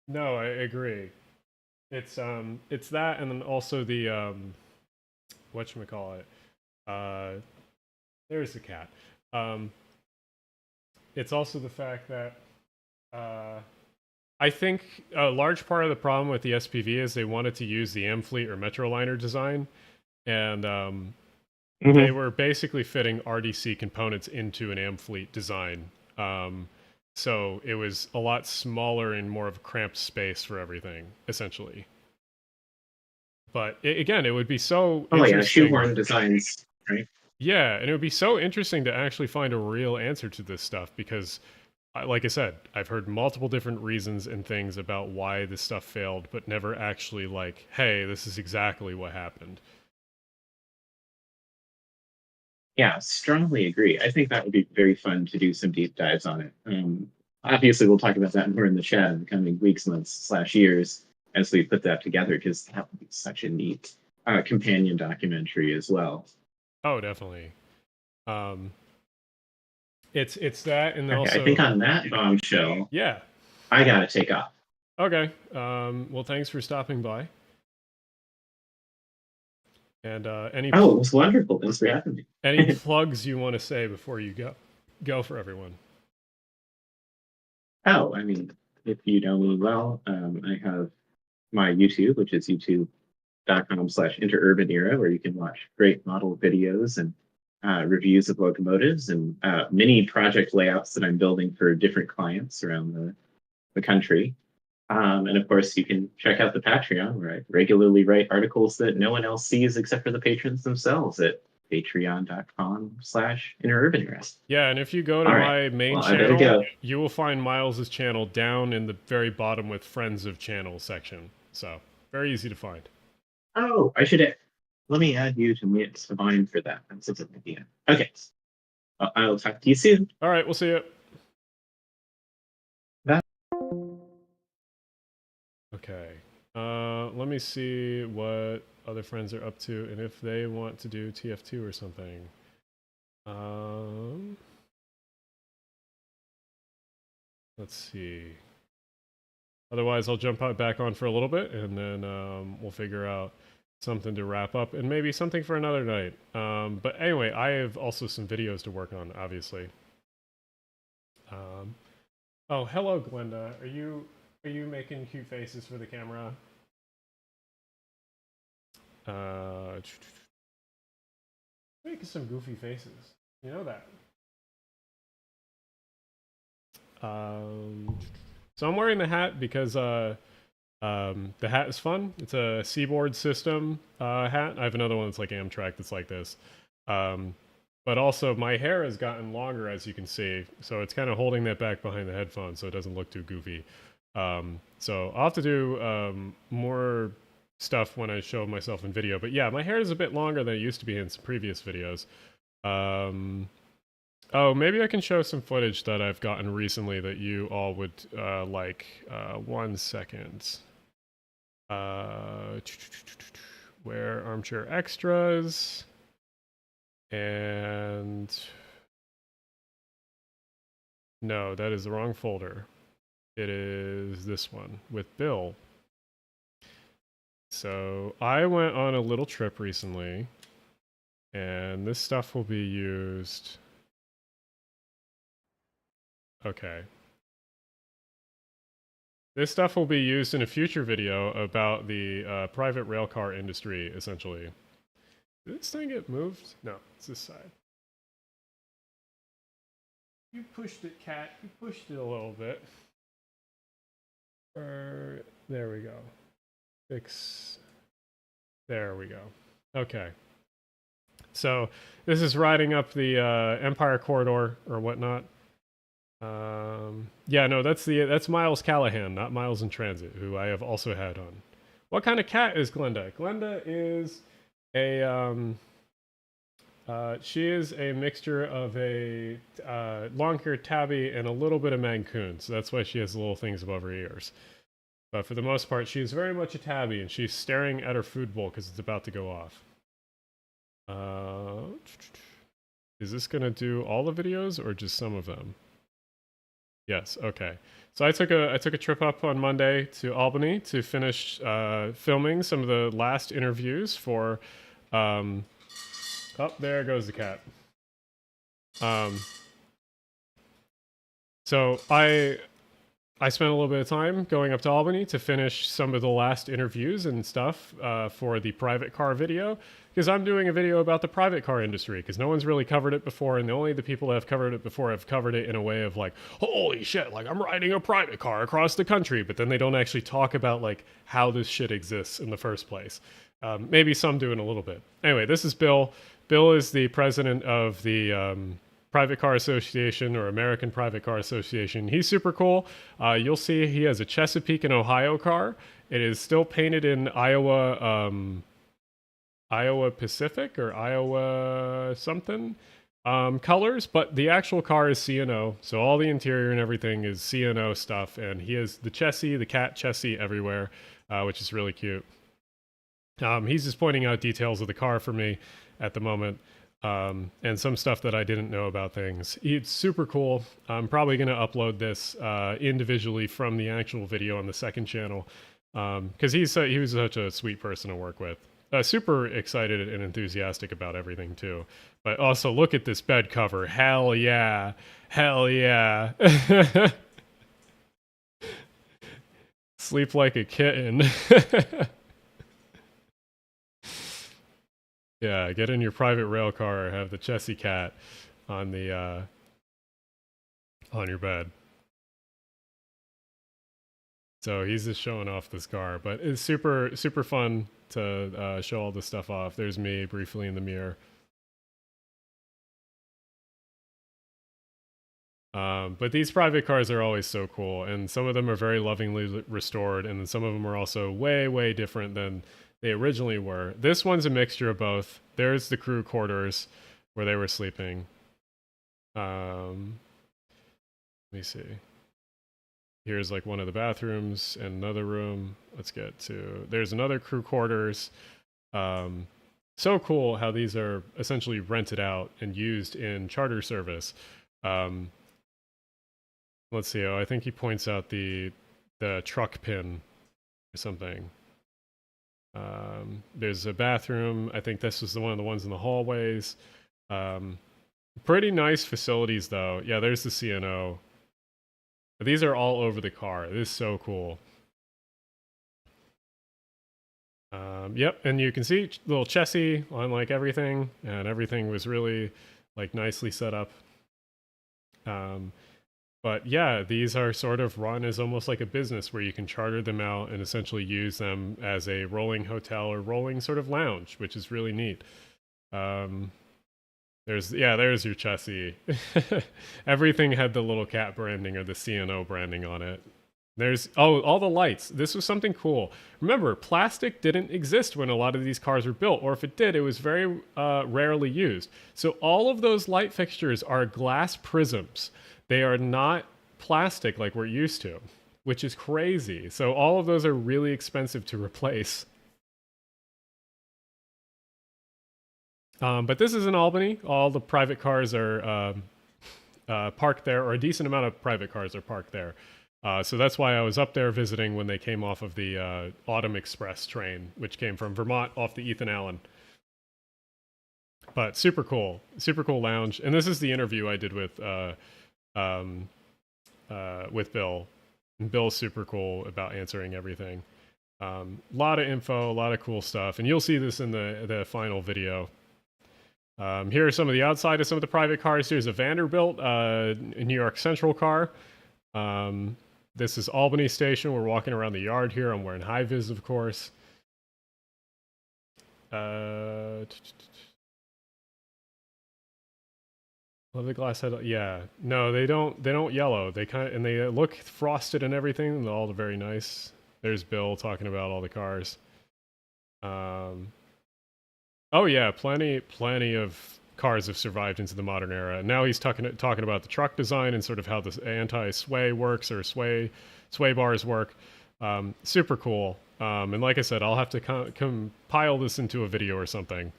No, I agree. It's that, and then also the whatchamacallit. There's the cat. It's also the fact that I think a large part of the problem with the SPV is they wanted to use the Amfleet or Metroliner design, and they were basically fitting RDC components into an Amfleet design. So it was a lot smaller and more of a cramped space for everything, essentially. But again, it would be so interesting. Shoehorn designs, right? Yeah, and it would be so interesting to actually find a real answer to this stuff, because, like I said, I've heard multiple different reasons and things about why this stuff failed, but never actually like, hey, this is exactly what happened. Yeah, strongly agree. I think that would be very fun to do some deep dives on it. Obviously, we'll talk about that more in the chat in the coming weeks, months, /years as we put that together, because that would be such a neat companion documentary as well. Oh, definitely. It's that, and also I think on that bombshell, I gotta take off. Okay. Well, thanks for stopping by. And it was wonderful. Thanks for having me. Any plugs you want to say before you go for everyone? Oh, I mean, if you know me well, I have my YouTube, which is youtube.com/interurban era, where you can watch great model videos and reviews of locomotives and mini project layouts that I'm building for different clients around the country. And of course, you can check out the Patreon, where I regularly write articles that no one else sees except for the patrons themselves at patreon.com/interurban era. Yeah, and if you go to my main channel, you will find Miles's channel down in the very bottom with Friends of Channel section. So very easy to find. Oh, let me add you to mine for that. That's a good idea. Okay. I'll talk to you soon. All right, we'll see you. Bye. Okay. Let me see what other friends are up to and if they want to do TF2 or something. Let's see. Otherwise, I'll jump back on for a little bit, and then we'll figure out something to wrap up, and maybe something for another night. But anyway, I have also some videos to work on, obviously. Oh, hello, Glenda. Are you making cute faces for the camera? Making some goofy faces. You know that. So I'm wearing the hat because the hat is fun. It's a Seaboard System hat. I have another one that's like Amtrak that's like this. But also my hair has gotten longer, as you can see, so it's kind of holding that back behind the headphones so it doesn't look too goofy. So I'll have to do more stuff when I show myself in video. But yeah, my hair is a bit longer than it used to be in some previous videos. Oh, maybe I can show some footage that I've gotten recently that you all would like. 1 second. Where Armchair Extras. And no, that is the wrong folder. It is this one with Bill. So I went on a little trip recently, and this stuff will be used. Okay. This stuff will be used in a future video about the private railcar industry, essentially. Did this thing get moved? No, it's this side. You pushed it, cat. You pushed it a little bit. There we go. Fix. There we go. Okay. So this is riding up the Empire Corridor or whatnot. Yeah, no, that's Miles Callahan, not Miles in Transit, who I have also had on. What kind of cat is Glenda? Glenda is a she is a mixture of a long-haired tabby and a little bit of Mancoon, so that's why she has little things above her ears. But for the most part, she's very much a tabby, and she's staring at her food bowl because it's about to go off. Is this gonna do all the videos or just some of them? Yes. Okay. So I took a trip up on Monday to Albany to finish filming some of the last interviews for. Oh, there goes the cat. So I spent a little bit of time going up to Albany to finish some of the last interviews and stuff for the private car video, because I'm doing a video about the private car industry, because no one's really covered it before, and only the people that have covered it before have covered it in a way of like, holy shit, like I'm riding a private car across the country, but then they don't actually talk about like how this shit exists in the first place. Maybe some do in a little bit. Anyway, this is Bill. Bill is the president of the Private Car Association, or American Private Car Association. He's super cool. You'll see he has a Chesapeake and Ohio car. It is still painted in Iowa Pacific or Iowa something colors, but the actual car is C&O. So all the interior and everything is C&O stuff, and he has the chassis, the cat chassis everywhere, which is really cute. He's just pointing out details of the car for me at the moment. And some stuff that I didn't know about things. It's super cool. I'm probably going to upload this individually from the actual video on the second channel, because he was such a sweet person to work with. Super excited and enthusiastic about everything too. But also, look at this bed cover. Hell yeah. Hell yeah. Sleep like a kitten. Yeah, get in your private rail car, have the Chessie cat on the on your bed. So he's just showing off this car, but it's super fun to show all this stuff off. There's me briefly in the mirror. But these private cars are always so cool, and some of them are very lovingly restored, and then some of them are also way different than they originally were. This one's a mixture of both. There's the crew quarters where they were sleeping. Let me see. Here's like one of the bathrooms and another room. Let's get to... There's another crew quarters. So cool how these are essentially rented out and used in charter service. Let's see. Oh, I think he points out the truck pin or something. There's a bathroom. I think this was one of the ones in the hallways. Pretty nice facilities though. Yeah, there's the C&O. These are all over the car. This is so cool. Yep, and you can see little Chessie on like everything, and everything was really like nicely set up. But yeah, these are sort of run as almost like a business where you can charter them out and essentially use them as a rolling hotel or rolling sort of lounge, which is really neat. There's your chassis. Everything had the little cat branding or the CNO branding on it. There's all the lights. This was something cool. Remember, plastic didn't exist when a lot of these cars were built, or if it did, it was very rarely used. So all of those light fixtures are glass prisms. They are not plastic like we're used to, which is crazy. So all of those are really expensive to replace. But this is in Albany. All the private cars are parked there, or a decent amount of private cars are parked there. So that's why I was up there visiting when they came off of the Autumn Express train, which came from Vermont off the Ethan Allen. But super cool lounge. And this is the interview I did with Bill. And Bill's super cool about answering everything. A lot of info, a lot of cool stuff, and you'll see this in the final video. Here are some of the outside of some of the private cars. Here's a Vanderbilt New York Central car. This is Albany Station. We're walking around the yard here. I'm wearing high vis, of course. Love the glass head. Yeah, no, they don't yellow. They they look frosted and everything. They're all very nice. There's Bill talking about all the cars. Oh yeah, plenty of cars have survived into the modern era. Now he's talking about the truck design and sort of how the anti-sway works, or sway bars work. Super cool. And like I said, I'll have to compile this into a video or something.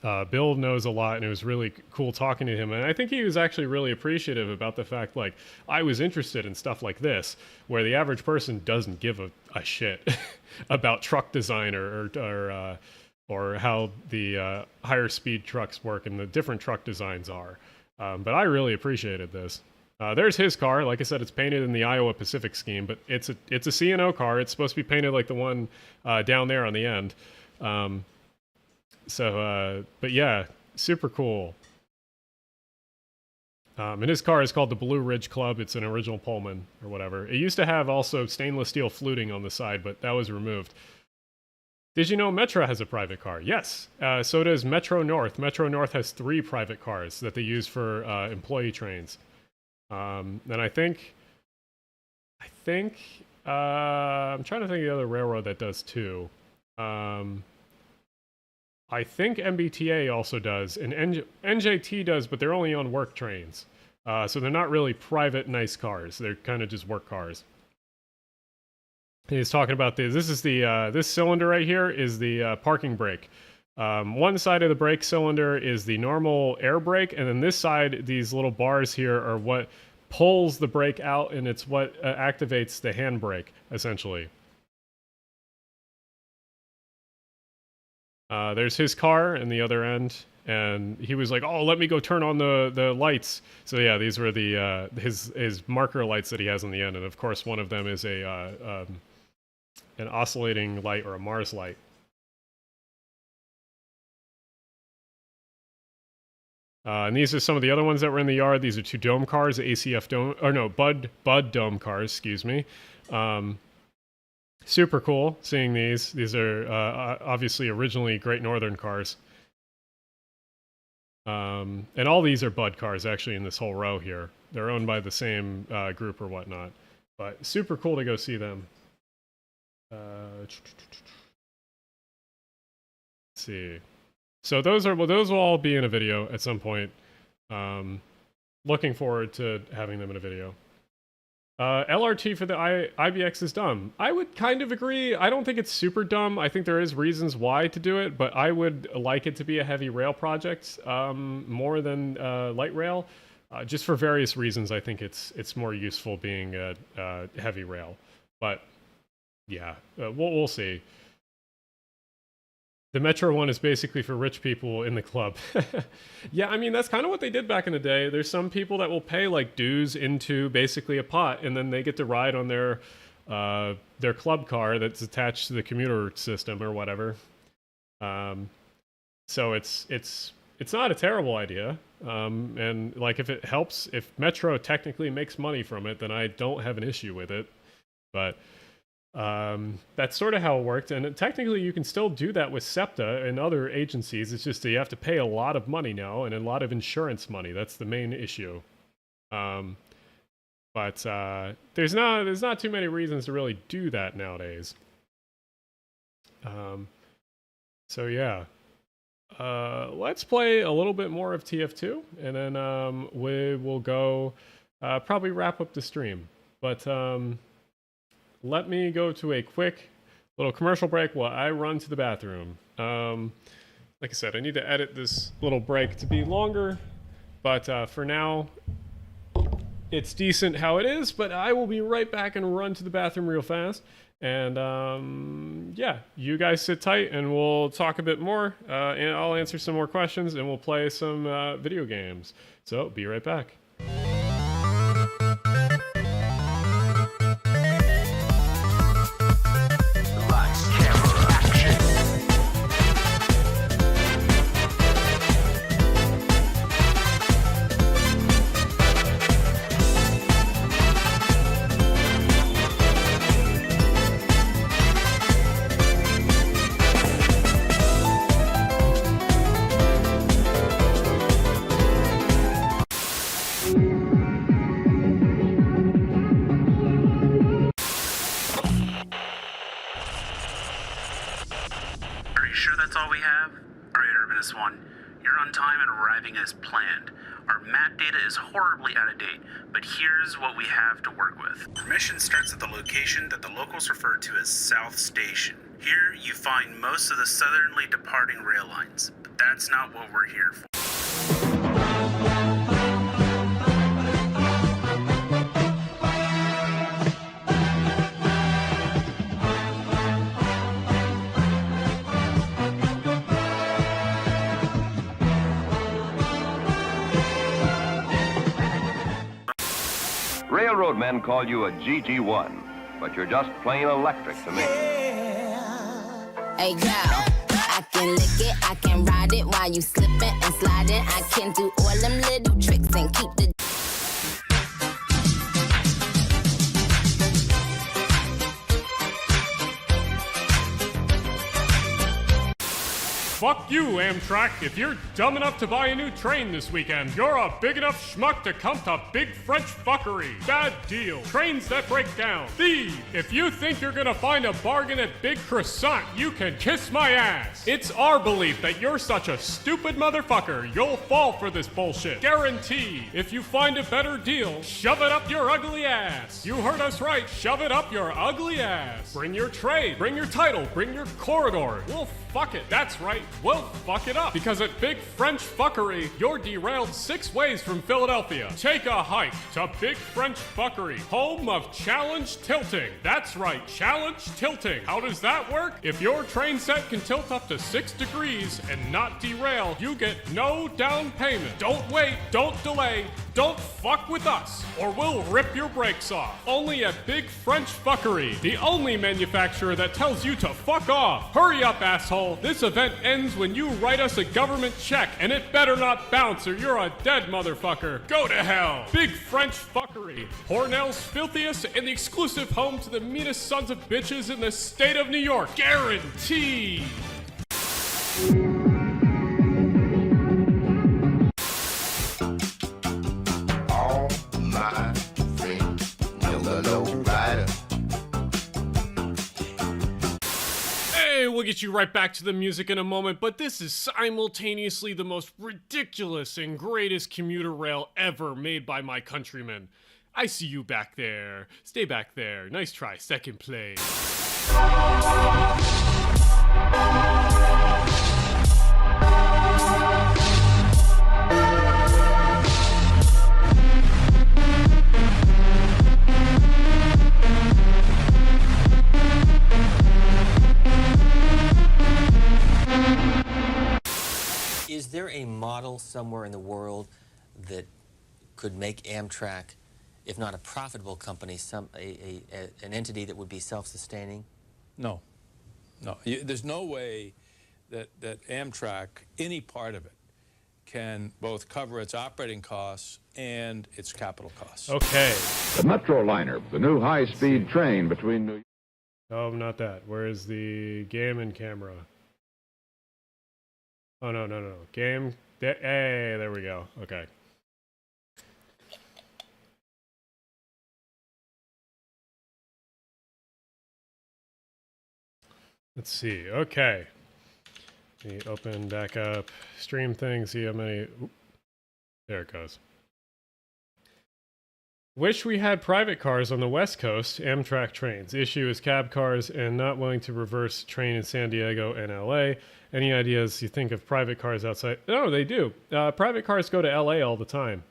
Bill knows a lot, and it was really cool talking to him. And I think he was actually really appreciative about the fact, like, I was interested in stuff like this, where the average person doesn't give a shit about truck design or how the higher speed trucks work and the different truck designs are. But I really appreciated this. There's his car. Like I said, it's painted in the Iowa Pacific scheme, but it's a CNO car. It's supposed to be painted like the one down there on the end. But yeah, super cool. And his car is called the Blue Ridge Club. It's an original Pullman or whatever. It used to have also stainless steel fluting on the side, but that was removed. Did you know Metra has a private car? Yes. So does Metro North. Metro North has 3 private cars that they use for employee trains. And I think I'm trying to think of the other railroad that does too. I think MBTA also does, and NJT does, but they're only on work trains. So they're not really private nice cars. They're kind of just work cars. He's talking about this. This is this cylinder right here is the parking brake. One side of the brake cylinder is the normal air brake, and then this side, these little bars here are what pulls the brake out, and it's what activates the handbrake, essentially. There's his car in the other end, and he was like, "Oh, let me go turn on the lights." So yeah, these were the his marker lights that he has on the end, and of course one of them is an oscillating light, or a Mars light. And these are some of the other ones that were in the yard. These are 2 dome cars, ACF dome, or no, Bud dome cars, excuse me. Super cool seeing these. These are obviously originally Great Northern cars. And all these are Bud cars, actually, in this whole row here. They're owned by the same group or whatnot. But super cool to go see them. Let's see. So those will all be in a video at some point. Looking forward to having them in a video. LRT for the IBX is dumb. I would kind of agree. I don't think it's super dumb. I think there is reasons why to do it, but I would like it to be a heavy rail project more than light rail. Just for various reasons, I think it's more useful being a heavy rail. But yeah, we'll see. The Metro one is basically for rich people in the club. Yeah, I mean, that's kind of what they did back in the day. There's some people that will pay like dues into basically a pot, and then they get to ride on their club car that's attached to the commuter system or whatever. So it's it's not a terrible idea. And like if it helps, if Metro technically makes money from it, then I don't have an issue with it. But that's sort of how it worked. And technically you can still do that with SEPTA and other agencies. It's just that you have to pay a lot of money now and a lot of insurance money. That's the main issue. But there's not too many reasons to really do that nowadays. So yeah. Let's play a little bit more of TF2, and then we will go probably wrap up the stream. But let me go to a quick little commercial break while I run to the bathroom. Like I said, I need to edit this little break to be longer, but for now, it's decent how it is, but I will be right back and run to the bathroom real fast. And yeah, you guys sit tight and we'll talk a bit more, and I'll answer some more questions and we'll play some video games. So be right back. As planned. Our map data is horribly out of date, but here's what we have to work with. Our mission starts at the location that the locals refer to as South Station. Here you find most of the southerly departing rail lines, but that's not what we're here for. Railroad men call you a GG1, but you're just plain electric to me. Hey, girl, I can lick it, I can ride it while you slipping and sliding. I can do all them little tricks and keep the... Fuck you, Amtrak. If you're dumb enough to buy a new train this weekend, you're a big enough schmuck to come to big French fuckery. Bad deal. Trains that break down. Thief. If you think you're gonna find a bargain at Big Croissant, you can kiss my ass. It's our belief that you're such a stupid motherfucker, you'll fall for this bullshit. Guaranteed. If you find a better deal, shove it up your ugly ass. You heard us right. Shove it up your ugly ass. Bring your trade. Bring your title. Bring your corridor. We'll fuck it. That's right. We'll fuck it up. Because at Big French Fuckery, you're derailed 6 ways from Philadelphia. Take a hike to Big French Fuckery, home of Challenge Tilting. That's right, Challenge Tilting. How does that work? If your train set can tilt up to 6 degrees and not derail, you get no down payment. Don't wait, don't delay, don't fuck with us, or we'll rip your brakes off. Only at Big French Fuckery, the only manufacturer that tells you to fuck off. Hurry up, asshole. This event ends when you write us a government check, and it better not bounce or you're a dead motherfucker. Go to hell. Big French Fuckery, Hornell's filthiest and the exclusive home to the meanest sons of bitches in the state of New York. Guaranteed. All my friends know the low rider. Hey, we'll get you right back to the music in a moment, but this is simultaneously the most ridiculous and greatest commuter rail ever made by my countrymen. I see you back there. Stay back there. Nice try. Second place. Is there a model somewhere in the world that could make Amtrak, if not a profitable company, an entity that would be self-sustaining? No. No. There's no way that Amtrak, any part of it, can both cover its operating costs and its capital costs. Okay. The Metroliner, the new high-speed train between New York. Oh, not that. Where is the game and camera? Oh, no. Game. Hey, there we go. Okay. Let's see. Okay. Let me open back up stream thing, see how many. Oop. There it goes. Wish we had private cars on the West Coast, Amtrak trains. Issue is cab cars and not willing to reverse train in San Diego and LA. Any ideas you think of private cars outside? No, they do. Private cars go to LA all the time.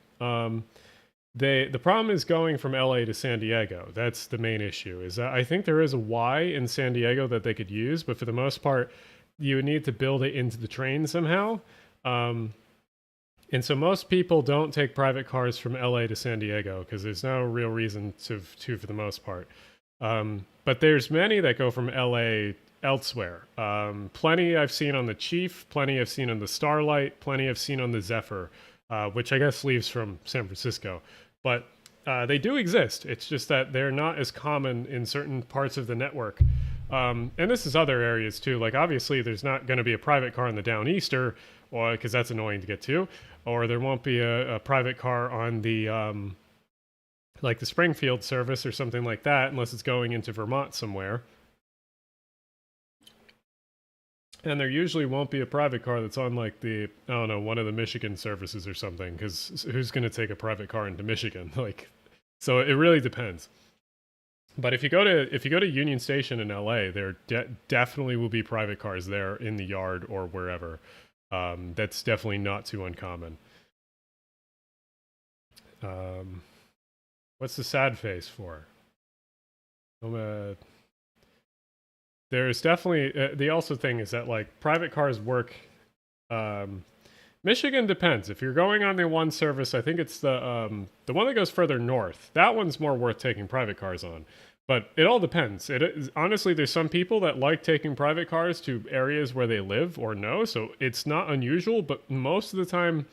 The problem is going from LA to San Diego. That's the main issue. Is I think there is a Y in San Diego that they could use, but for the most part, you would need to build it into the train somehow. And so most people don't take private cars from LA to San Diego because there's no real reason to for the most part. But there's many that go from LA elsewhere. Plenty I've seen on the Chief, plenty I've seen on the Starlight, plenty I've seen on the Zephyr, which I guess leaves from San Francisco. But they do exist. It's just that they're not as common in certain parts of the network. And this is other areas too. Like obviously there's not going to be a private car in the Downeaster, or because that's annoying to get to, or there won't be a private car on the like the Springfield service or something like that, unless it's going into Vermont somewhere. And there usually won't be a private car that's on like the, I don't know, one of the Michigan services or something, because who's going to take a private car into Michigan? Like, so it really depends. But if you go to Union Station in LA, there definitely will be private cars there in the yard or wherever. That's definitely not too uncommon. What's the sad face for? There's definitely the also thing is that like private cars work. Michigan depends. If you're going on the one service, I think it's the one that goes further north. That one's more worth taking private cars on. But it all depends. It is, honestly, there's some people that like taking private cars to areas where they live or know, so it's not unusual. But most of the time,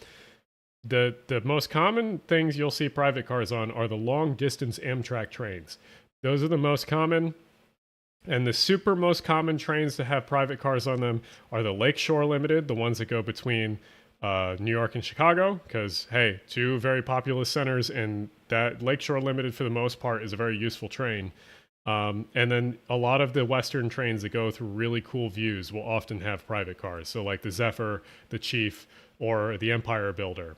the most common things you'll see private cars on are the long distance Amtrak trains. Those are the most common. And the super most common trains to have private cars on them are the Lakeshore Limited, the ones that go between New York and Chicago, because, hey, two very populous centers, and that Lakeshore Limited, for the most part, is a very useful train. And then a lot of the Western trains that go through really cool views will often have private cars. So like the Zephyr, the Chief, or the Empire Builder.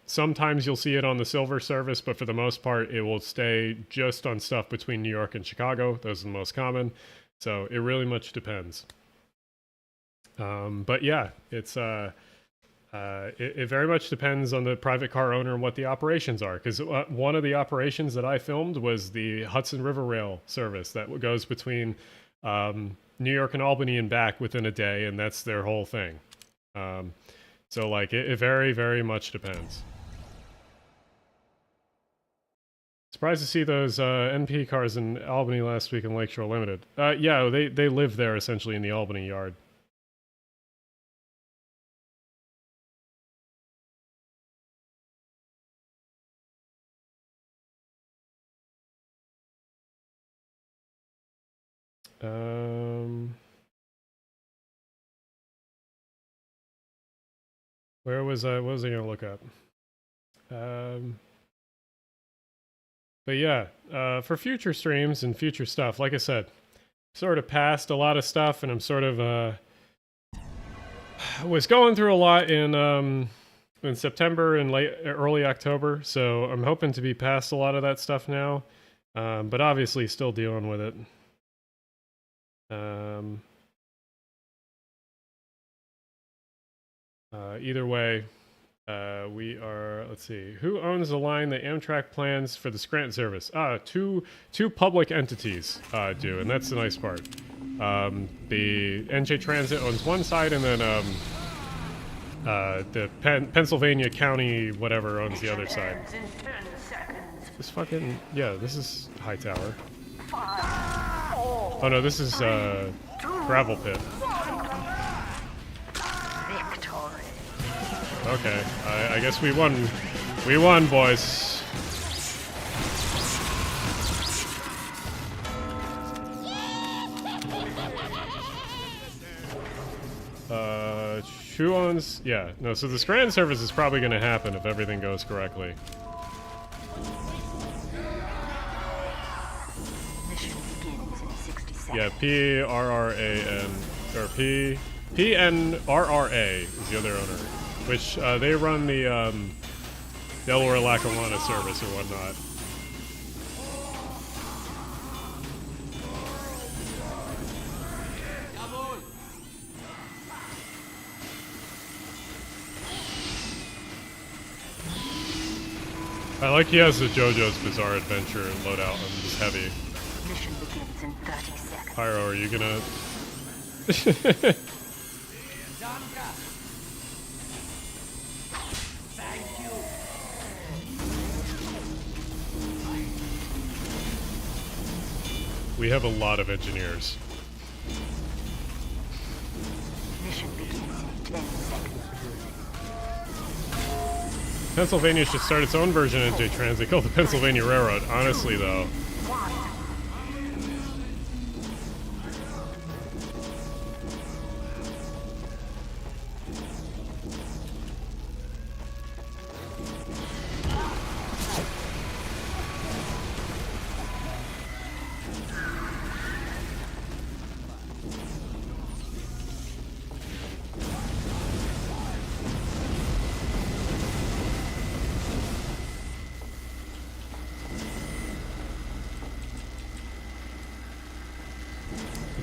Sometimes you'll see it on the Silver service, but for the most part, it will stay just on stuff between New York and Chicago. Those are the most common. So it really much depends. But yeah, it's it very much depends on the private car owner and what the operations are. Because one of the operations that I filmed was the Hudson River Rail service that goes between New York and Albany and back within a day, and that's their whole thing. So like it very, very much depends. Surprised to see those NP cars in Albany last week in Lakeshore Limited. Yeah, they live there essentially in the Albany yard. Where was I? What was I gonna look up? But yeah, for future streams and future stuff, like I said, sort of passed a lot of stuff, and I'm sort of was going through a lot in September and early October, so I'm hoping to be past a lot of that stuff now, but obviously still dealing with it. Either way, we are, let's see, who owns the line that Amtrak plans for the Scranton service? Two public entities do, and that's the nice part. The NJ Transit owns one side, and then the Pennsylvania County whatever owns the other side. This fucking, yeah, this is Hightower. Oh no, this is Gravel Pit. Okay, I guess we won. We won, boys. Who owns? Yeah, no, so the Scranton service is probably going to happen if everything goes correctly. Mission begins in 60 seconds. Yeah, PRRAN, or PNRRA is the other owner, which they run the Delaware Lackawanna service or whatnot. I like he has the JoJo's Bizarre Adventure loadout on this heavy. Mission begins in 30 seconds. Pyro, are you gonna... We have a lot of engineers. Mission begins in 10 seconds. Pennsylvania should start its own version of J-Transit called the Pennsylvania Railroad. Honestly, though.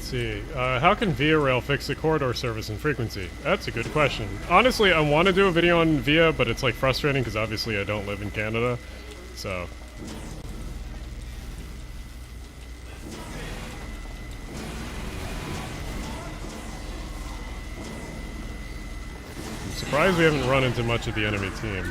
See, how can Via Rail fix the corridor service and frequency? That's a good question. Honestly, I want to do a video on Via, but it's like frustrating because obviously I don't live in Canada, so. I'm surprised we haven't run into much of the enemy team.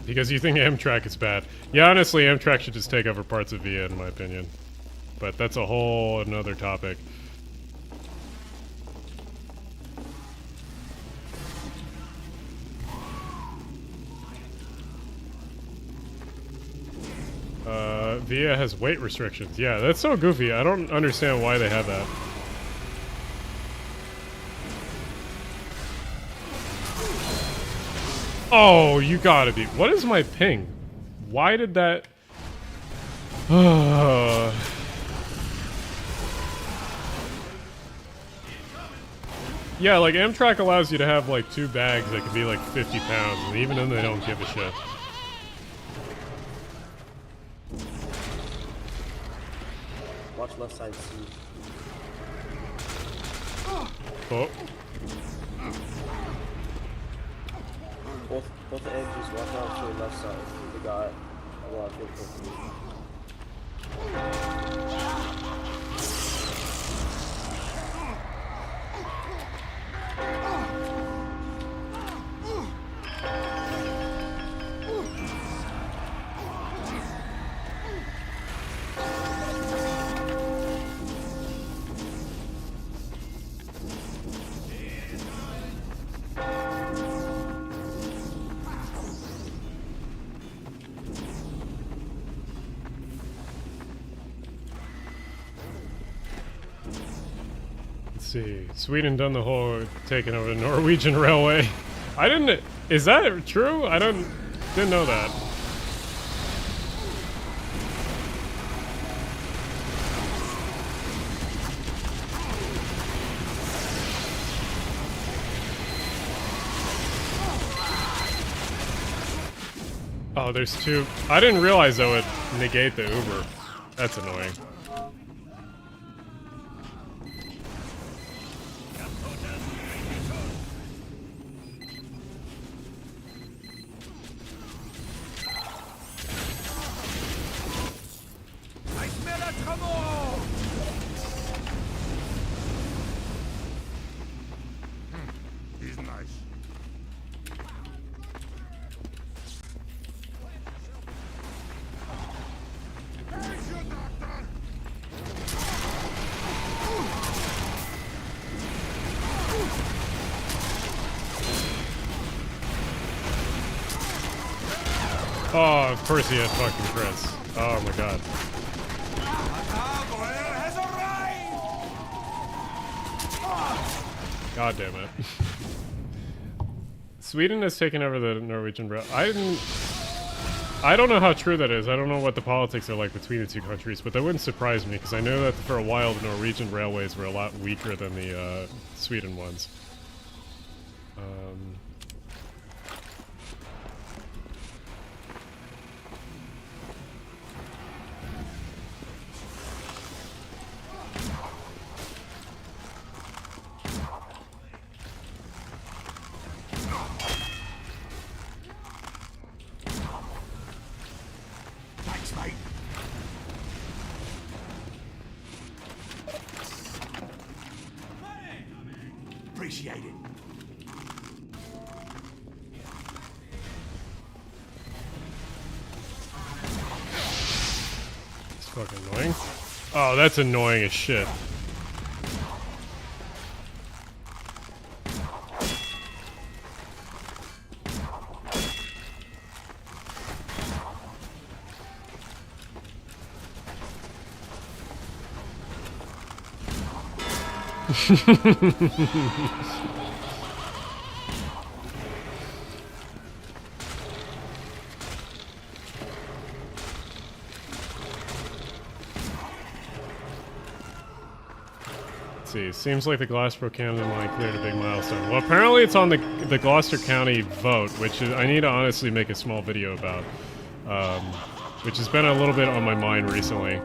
Because you think Amtrak is bad. Yeah, honestly, Amtrak should just take over parts of Via, in my opinion. But that's a whole another topic. Via has weight restrictions. Yeah, that's so goofy. I don't understand why they have that. Oh, you gotta be. What is my ping? Why did that... Yeah, like Amtrak allows you to have like 2 bags that can be like 50 pounds, and even then they don't give a shit. Watch left side C. Oh. Both the edges, watch out for the left side. They got a lot of vehicles. See, Sweden done the whole taking over the Norwegian railway. I didn't. Is that true? I didn't know that. Oh, there's 2. I didn't realize that would negate the Uber. That's annoying. Oh, of course he had fucking Chris. Oh my god. God damn it. Sweden has taken over the Norwegian rail. I don't know how true that is. I don't know what the politics are like between the two countries, but that wouldn't surprise me because I know that for a while the Norwegian railways were a lot weaker than the Sweden ones. Thanks, mate. Appreciate it. It's fucking annoying. Oh, that's annoying as shit. Let's see, seems like the Glassboro Camden line cleared a big milestone. Well, apparently it's on the Gloucester County vote, which is, I need to honestly make a small video about, which has been a little bit on my mind recently.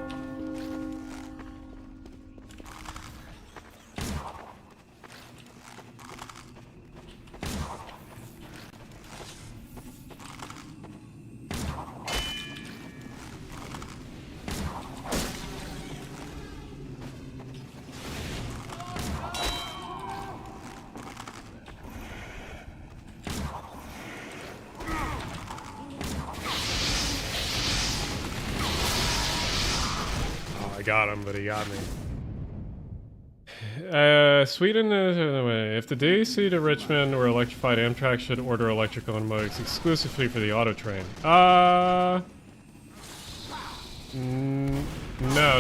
I got him, but he got me. Sweden, if the DC to Richmond or electrified Amtrak should order electric locomotives exclusively for the auto train. No,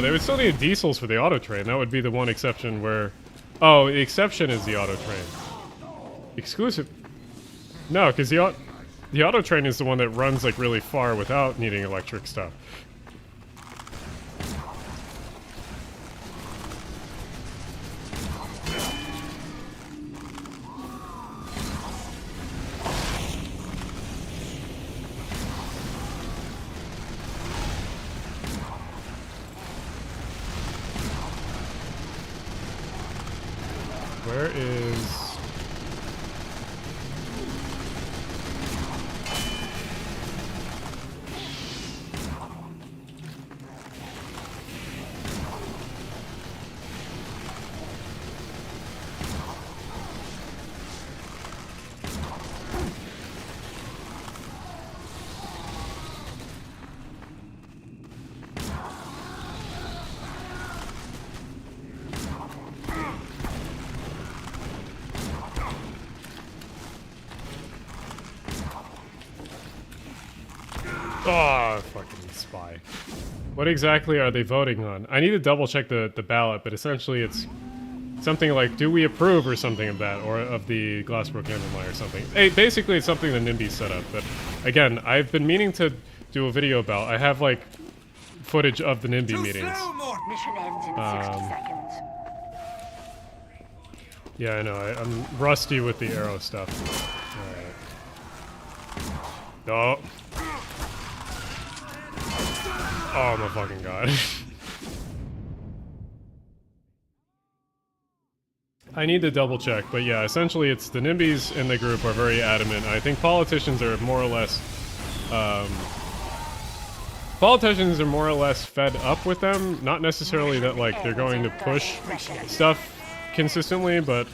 they would still need diesels for the auto train. That would be the one exception where... Oh, the exception is the auto train. Exclusive... No, because the auto train is the one that runs like really far without needing electric stuff. Where is... Oh, fucking spy. What exactly are they voting on? I need to double check the ballot, but essentially it's something like, do we approve or something of that, or of the Glassboro Camden line or something. Hey, basically it's something the NIMBY set up, but again, I've been meaning to do a video about. I have like footage of the NIMBY meetings. Mission ends in 60 seconds. Yeah, I know, I'm rusty with the arrow stuff. Alright. Oh. Oh my fucking god. I need to double check, but yeah, essentially it's the NIMBYs in the group are very adamant. I think politicians are more or less fed up with them. Not necessarily that like they're going to push stuff consistently, but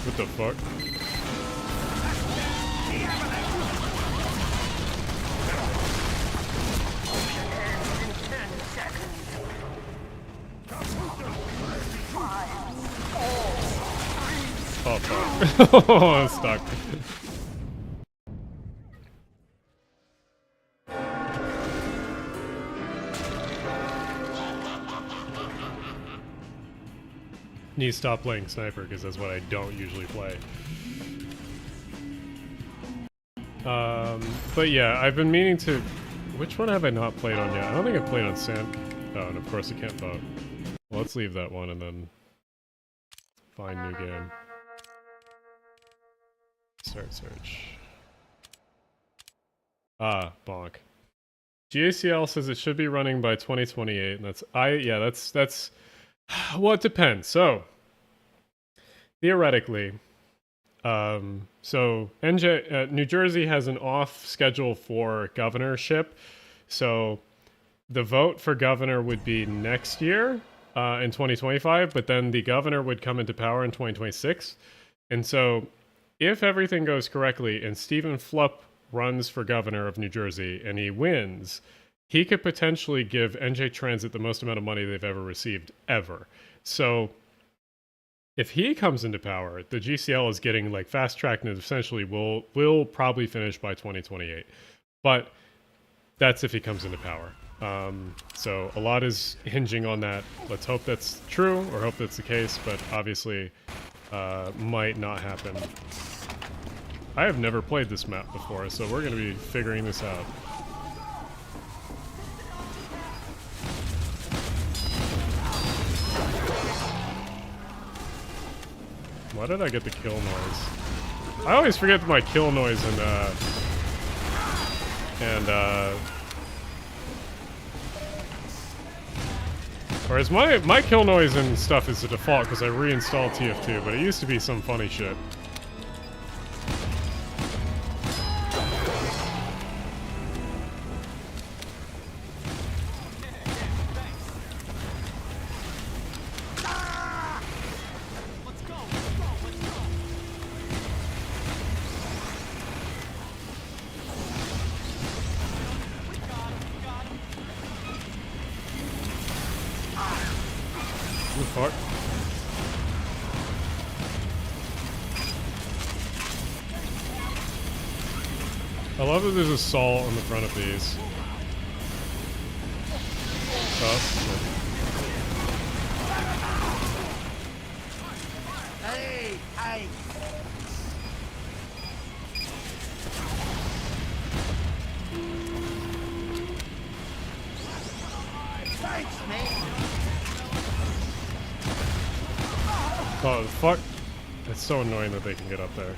what the fuck? Oh fuck. Oh, I'm stuck. Need to stop playing Sniper because that's what I don't usually play. But yeah, I've been meaning to... Which one have I not played on yet? I don't think I've played on Sand... Oh, and of course I can't vote. Well, let's leave that one and then... Find new game. Start search. Ah, bonk. GACL says it should be running by 2028, and that's... that's... Well, it depends. So, theoretically... so New Jersey has an off schedule for governorship. So the vote for governor would be next year, in 2025, but then the governor would come into power in 2026. And so if everything goes correctly and Stephen Flupp runs for governor of New Jersey and he wins, he could potentially give NJ Transit the most amount of money they've ever received ever. So if he comes into power, the GCL is getting like fast tracked and essentially will probably finish by 2028. But that's if he comes into power. So a lot is hinging on that. Let's hope that's true or hope that's the case, but obviously might not happen. I have never played this map before, so we're going to be figuring this out. Why did I get the kill noise? I always forget my kill noise whereas my kill noise and stuff is the default because I reinstalled TF2, but it used to be some funny shit. Fuck. I love that there's a Saul on the front of these. Hey, hey. Thanks, man. Oh, fuck. It's so annoying that they can get up there.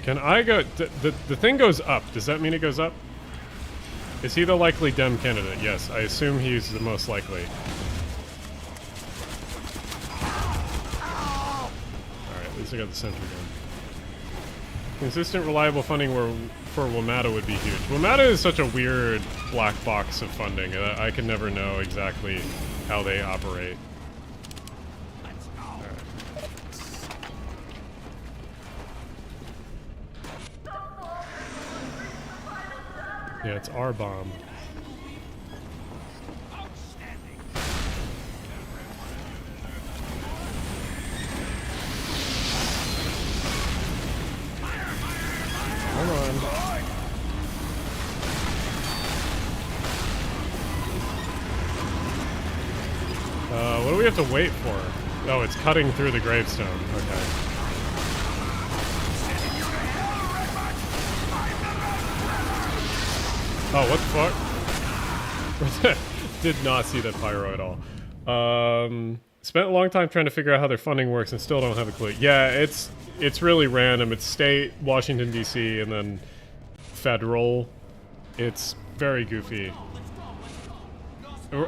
Can I go... The thing goes up. Does that mean it goes up? Is he the likely Dem candidate? Yes, I assume he's the most likely. Alright, at least I got the sentry gun. Consistent, reliable funding for WMATA would be huge. WMATA is such a weird black box of funding. I can never know exactly how they operate. Yeah, it's R-bomb. Hold on. What do we have to wait for? Oh, it's cutting through the gravestone. Okay. Oh, what the fuck? Did not see that pyro at all. Spent a long time trying to figure out how their funding works and still don't have a clue. Yeah, it's really random. It's state, Washington, D.C., and then federal. It's very goofy.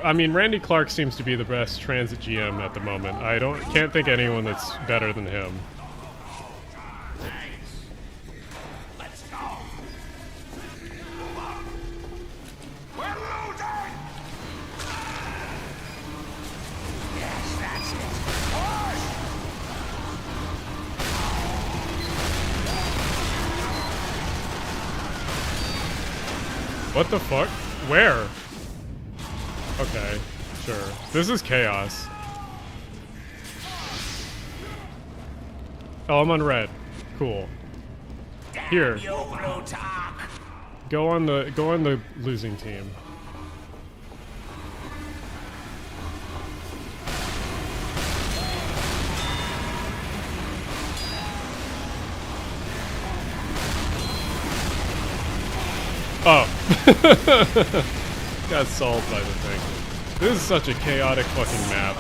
I mean, Randy Clark seems to be the best transit GM at the moment. Can't think anyone that's better than him. What the fuck? Where? Okay, Sure. This is chaos. Oh, I'm on red. Cool. Here. Go on the losing team. Oh. Got solved by the thing. This is such a chaotic fucking map.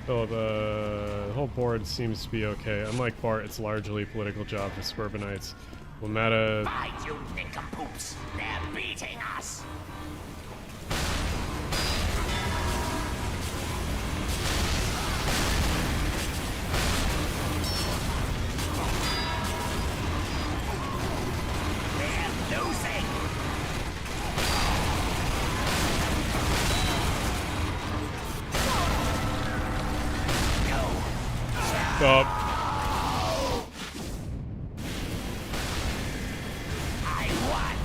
So the whole board seems to be okay. Unlike Bart, it's largely a political job for suburbanites. Lamata... Fight, you nincompoops! They're beating us! They're losing! Stop. I won!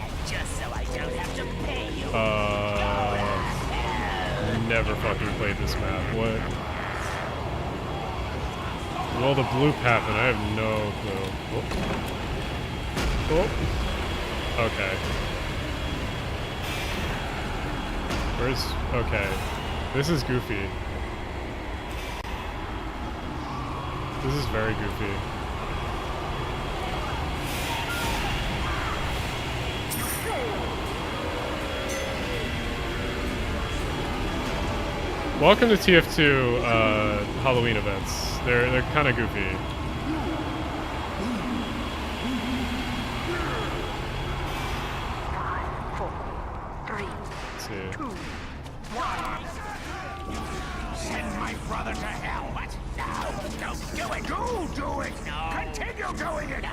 And just so I don't have to pay you! Never fucking played this map. What? Will the bloop happen? I have no clue. Oh. Oh. Okay. Where's... Okay. This is goofy. This is very goofy. Welcome to TF2 Halloween events. They're kind of goofy. Let's see. Send my brother to hell, but no, don't do it! Do it! No! Continue doing it! No!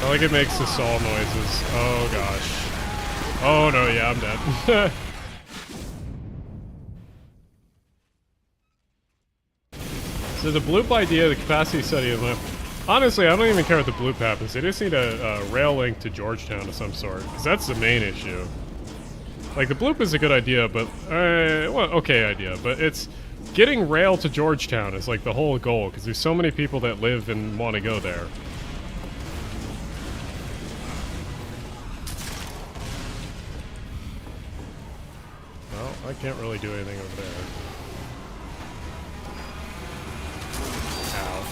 I like it makes the saw noises. Oh gosh. Oh no, yeah, I'm dead. So the bloop idea, the capacity study of honestly, I don't even care what the bloop happens. They just need a rail link to Georgetown of some sort, because that's the main issue. Like, the bloop is a good idea, but, well, okay idea, but it's getting rail to Georgetown is like the whole goal, because there's so many people that live and want to go there. Well, I can't really do anything over there. Ow.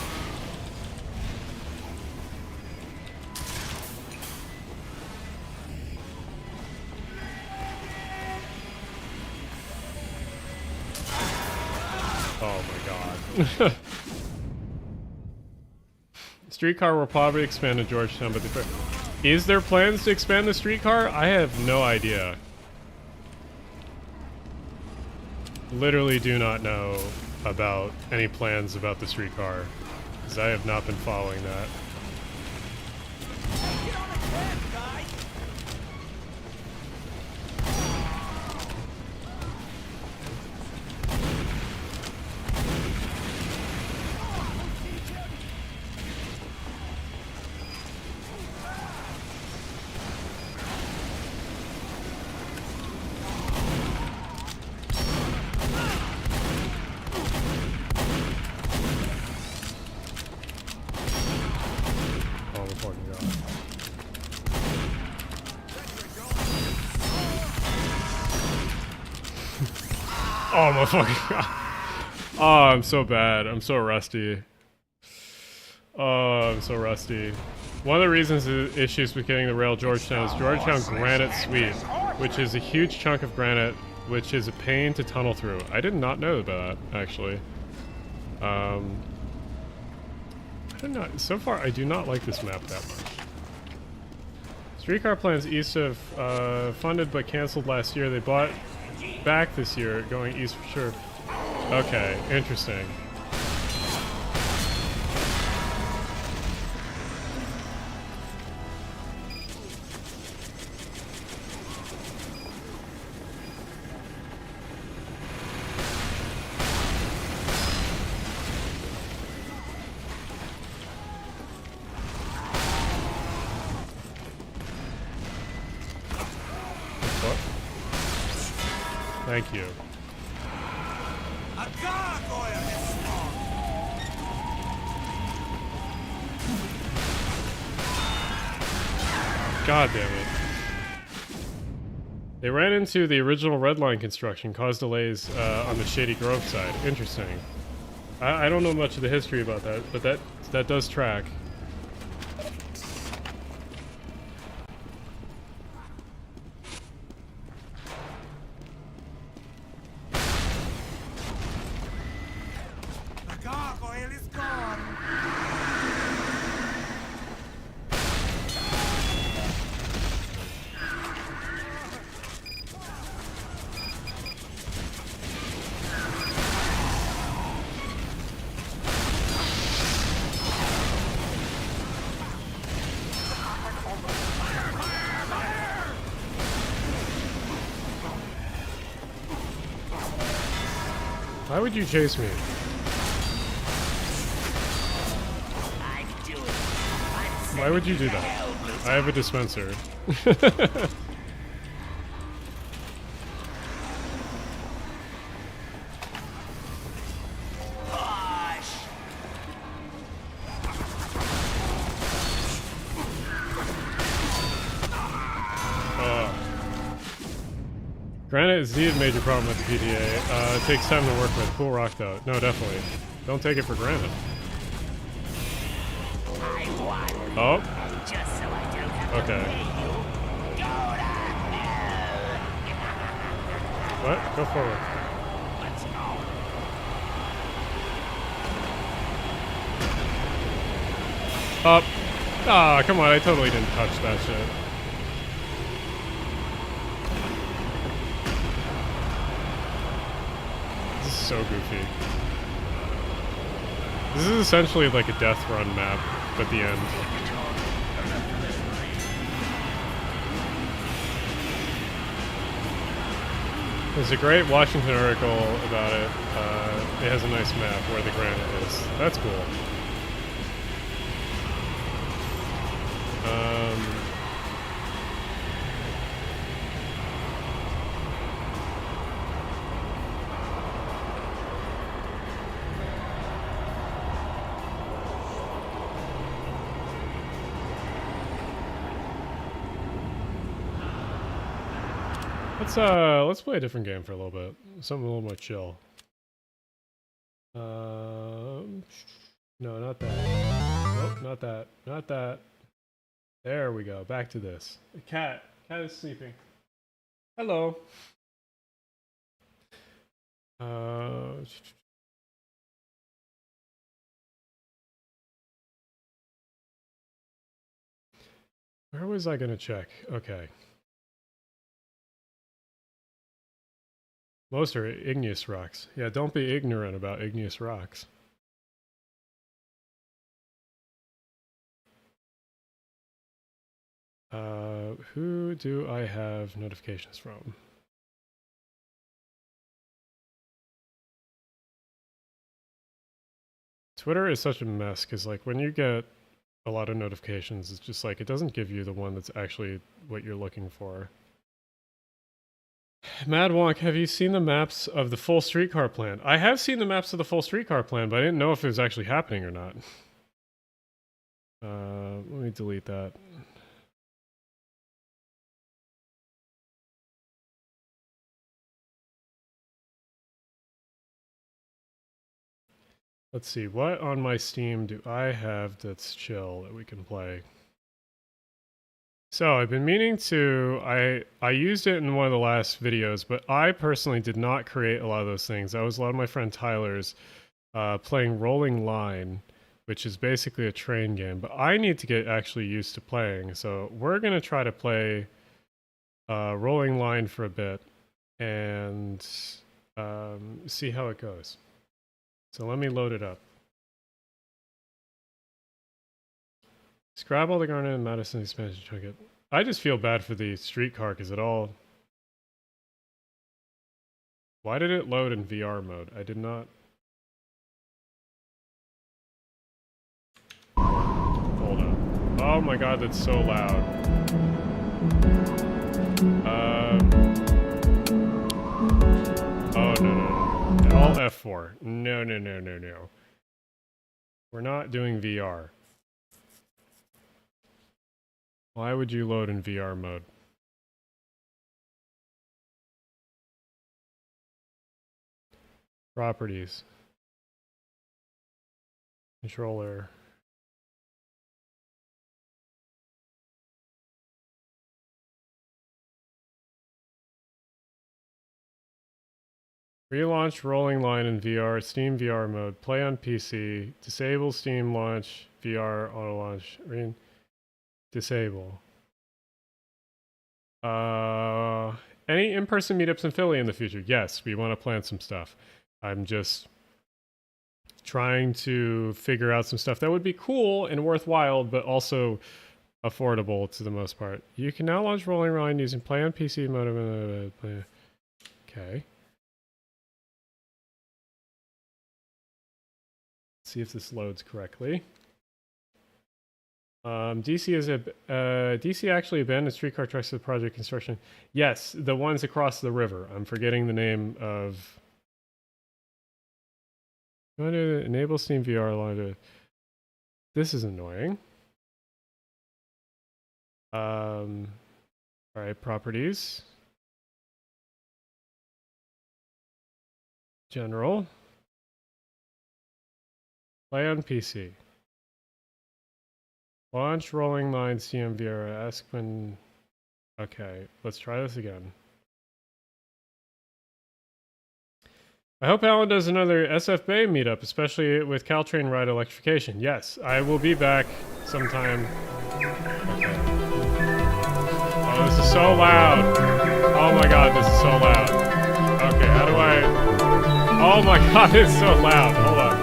Oh my god. Streetcar will probably expand to Georgetown, but is there plans to expand the streetcar? I have no idea. Literally do not know about any plans about the streetcar, because I have not been following that. Oh my fucking god. Oh, I'm so bad. I'm so rusty. Oh, I'm so rusty. One of the reasons the issues with getting the rail Georgetown is Georgetown Granite Suite, which is a huge chunk of granite, which is a pain to tunnel through. I did not know that, actually. I don't know. So far, I do not like this map that much. Streetcar plans east of funded but canceled last year. They bought back this year, going east for sure. Okay, interesting. Thank you. God damn it. They ran into the original Red Line construction, caused delays on the Shady Grove side. Interesting. I don't know much of the history about that, but that does track. Why would you chase me? Why would you do that? I have a dispenser. Granite is indeed a major problem with the PTA. It takes time to work with. Cool rock though. No, definitely. Don't take it for granted. Oh. Okay. What? Go forward. Up. Ah, come on. I totally didn't touch that shit. So goofy. This is essentially like a death run map at the end. There's a great Washington article about it. It has a nice map where the granite is. That's cool. Let's play a different game for a little bit. Something a little more chill. No, not that. Nope, not that. Not that. There we go. Back to this. The cat. Cat is sleeping. Hello. Where was I gonna check? Okay. Most are igneous rocks. Yeah, don't be ignorant about igneous rocks. Who do I have notifications from? Twitter is such a mess because like when you get a lot of notifications, it's just like it doesn't give you the one that's actually what you're looking for. Mad Wonk, have you seen the maps of the full streetcar plan? I have seen the maps of the full streetcar plan, but I didn't know if it was actually happening or not. Let me delete that. Let's see, what on my Steam do I have that's chill that we can play? So I've been meaning to, I used it in one of the last videos, but I personally did not create a lot of those things. That was a lot of my friend Tyler's. playing Rolling Line, which is basically a train game, but I need to get actually used to playing. So we're going to try to play Rolling Line for a bit and see how it goes. So let me load it up. Scrabble, the Garnet, and Madison expansion ticket. I just feel bad for the streetcar because it all... Why did it load in VR mode? I did not... Hold on. Oh my god, that's so loud. Oh, no. All F4. No. We're not doing VR. Why would you load in VR mode? Properties. Controller. Relaunch Rolling Line in VR, Steam VR mode, play on PC, disable Steam launch, VR auto launch, disable. Any in-person meetups in Philly in the future? Yes, we want to plan some stuff. I'm just trying to figure out some stuff that would be cool and worthwhile, but also affordable to the most part. You can now launch Rolling Line using play on PC mode. Okay. See if this loads correctly. DC actually abandoned streetcar tracks to the project construction. Yes, the ones across the river. I'm forgetting the name of. You want to enable Steam VR line. This is annoying. All right, properties. General. Play on PC. Launch Rolling Line CMVR. Ask when... Okay, let's try this again. I hope Alan does another SF Bay meetup, especially with Caltrain Ride Electrification. Yes, I will be back sometime. Okay. Oh, this is so loud. Oh my god, this is so loud. Okay, how do I... Oh my god, it's so loud. Hold on.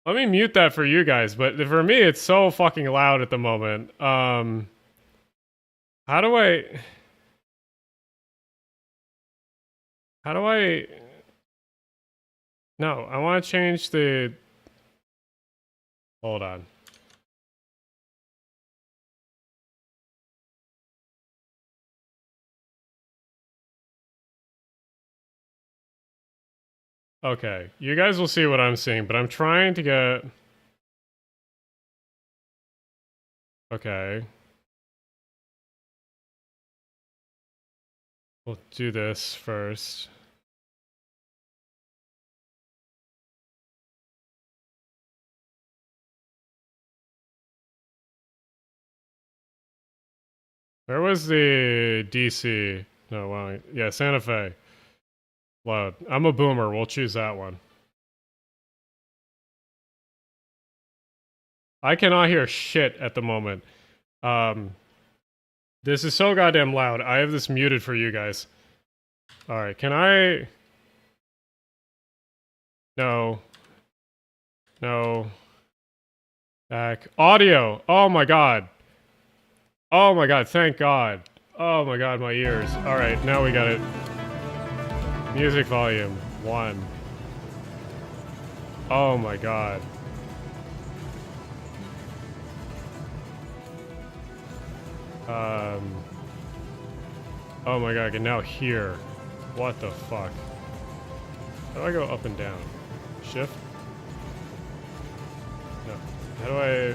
Let me mute that for you guys, but for me, it's so fucking loud at the moment. How do I... No, I want to change the... Hold on. Okay, you guys will see what I'm seeing, but I'm trying to get... Okay. We'll do this first. Where was the DC? No, well, yeah, Santa Fe. Loud. I'm a boomer. We'll choose that one. I cannot hear shit at the moment. This is so goddamn loud. I have this muted for you guys. Alright, can I... No. No. Back. Audio! Oh my god. Oh my god, thank god. Oh my god, my ears. Alright, now we got it. Music volume 1. Oh my god. Oh my god, I can now hear. What the fuck? How do I go up and down? Shift? No. How do I...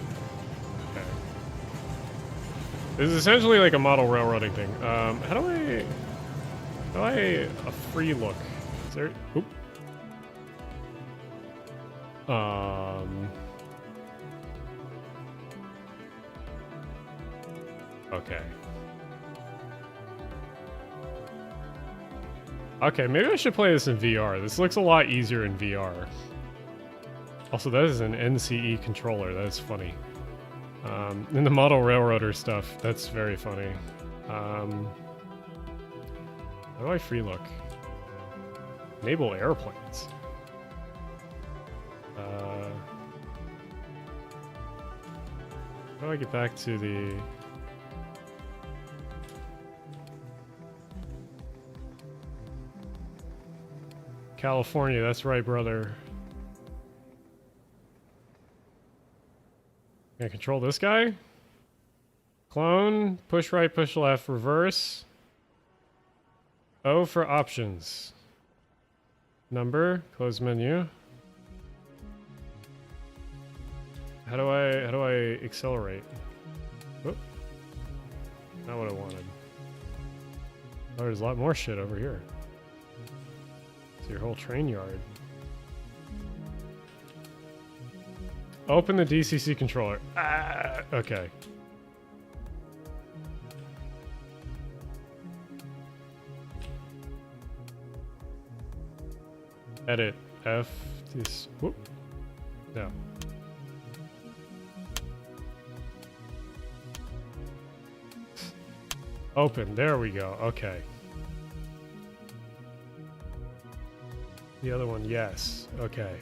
Okay. This is essentially like a model railroading thing. How do I... a free look? Is there... Oop. Okay. Okay, maybe I should play this in VR. This looks a lot easier in VR. Also, that is an NCE controller. That's funny. In the model railroader stuff, that's very funny. How do I free look? Enable airplanes. How do I get back to the... California, that's right, brother. Can I control this guy? Clone, push right, push left, reverse. O for options. Number, close menu. How do I accelerate? Oop. Not what I wanted. Oh, there's a lot more shit over here. It's your whole train yard. Open the DCC controller. Ah, okay. Edit F. This. Whoop. No. Open. There we go. Okay. The other one, yes. Okay.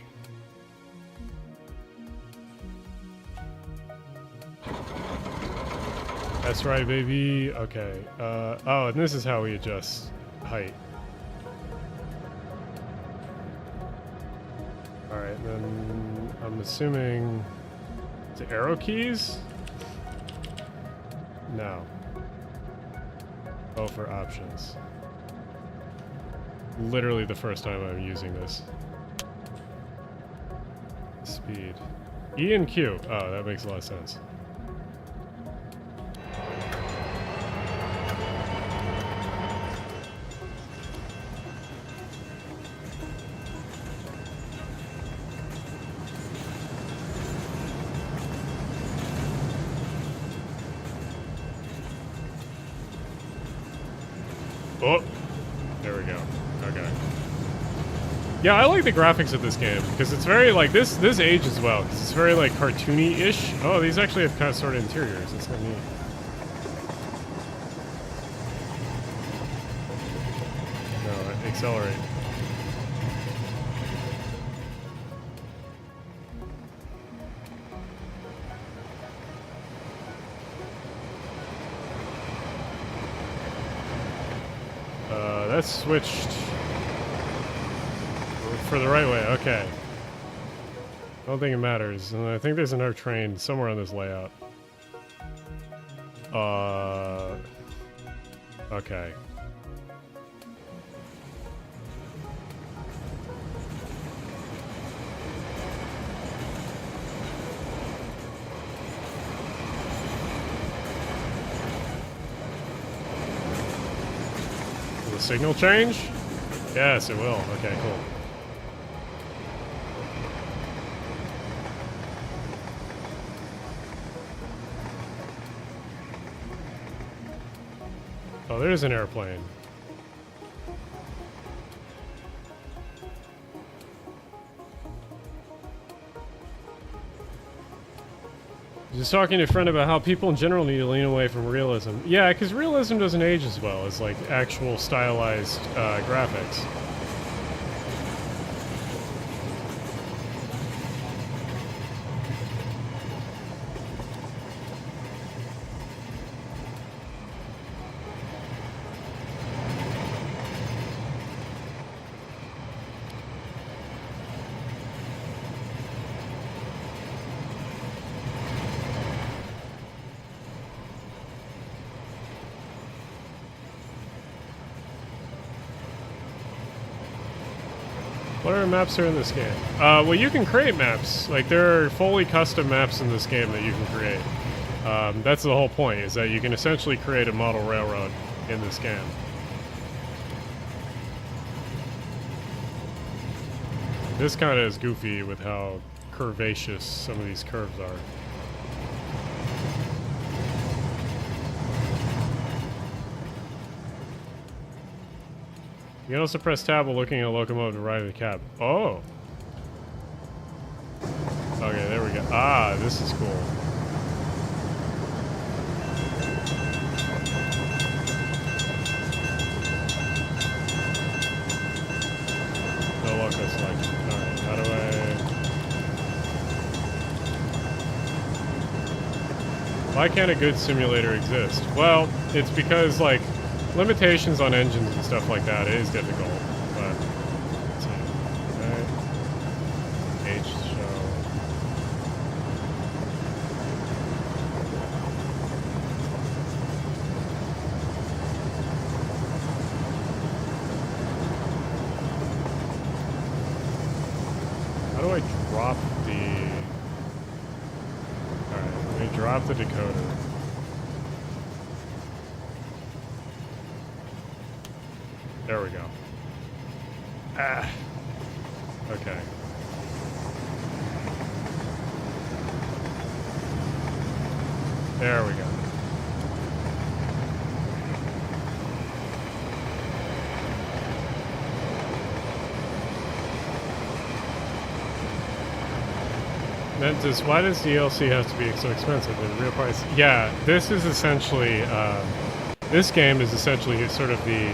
That's right, baby. Okay. Oh, and this is how we adjust height. Alright, then I'm assuming the arrow keys? No. Oh, for options. Literally the first time I'm using this. Speed. E and Q. Oh, that makes a lot of sense. Oh, there we go. Okay. Yeah, I like the graphics of this game because it's very like this ages well because it's very like cartoony-ish. Oh, these actually have kind of sort of interiors. It's kind of neat. No, accelerate. That's switched for the right way. Okay. I don't think it matters. And I think there's another train somewhere on this layout. Okay. Will the signal change? Yes, it will. Okay, cool. Oh, there's an airplane. Just talking to a friend about how people in general need to lean away from realism. Yeah, because realism doesn't age as well as like actual stylized graphics. What other maps are in this game? Well, you can create maps. Like, there are fully custom maps in this game that you can create. That's the whole point, is that you can essentially create a model railroad in this game. This kind of is goofy with how curvaceous some of these curves are. You can also press tab while looking at a locomotive to ride the cab. Oh. Okay, there we go. Ah, this is cool. No loco selection. Alright, how do I... Why can't a good simulator exist? Well, it's because, like, limitations on engines and stuff like that is difficult, but... Let's see. Right. H show. How do I drop the... Alright, let me drop the decoder. There we go. Ah. Okay. There we go. Mentis, why does DLC have to be so expensive? The real price? Yeah, this is essentially, this game is essentially sort of the,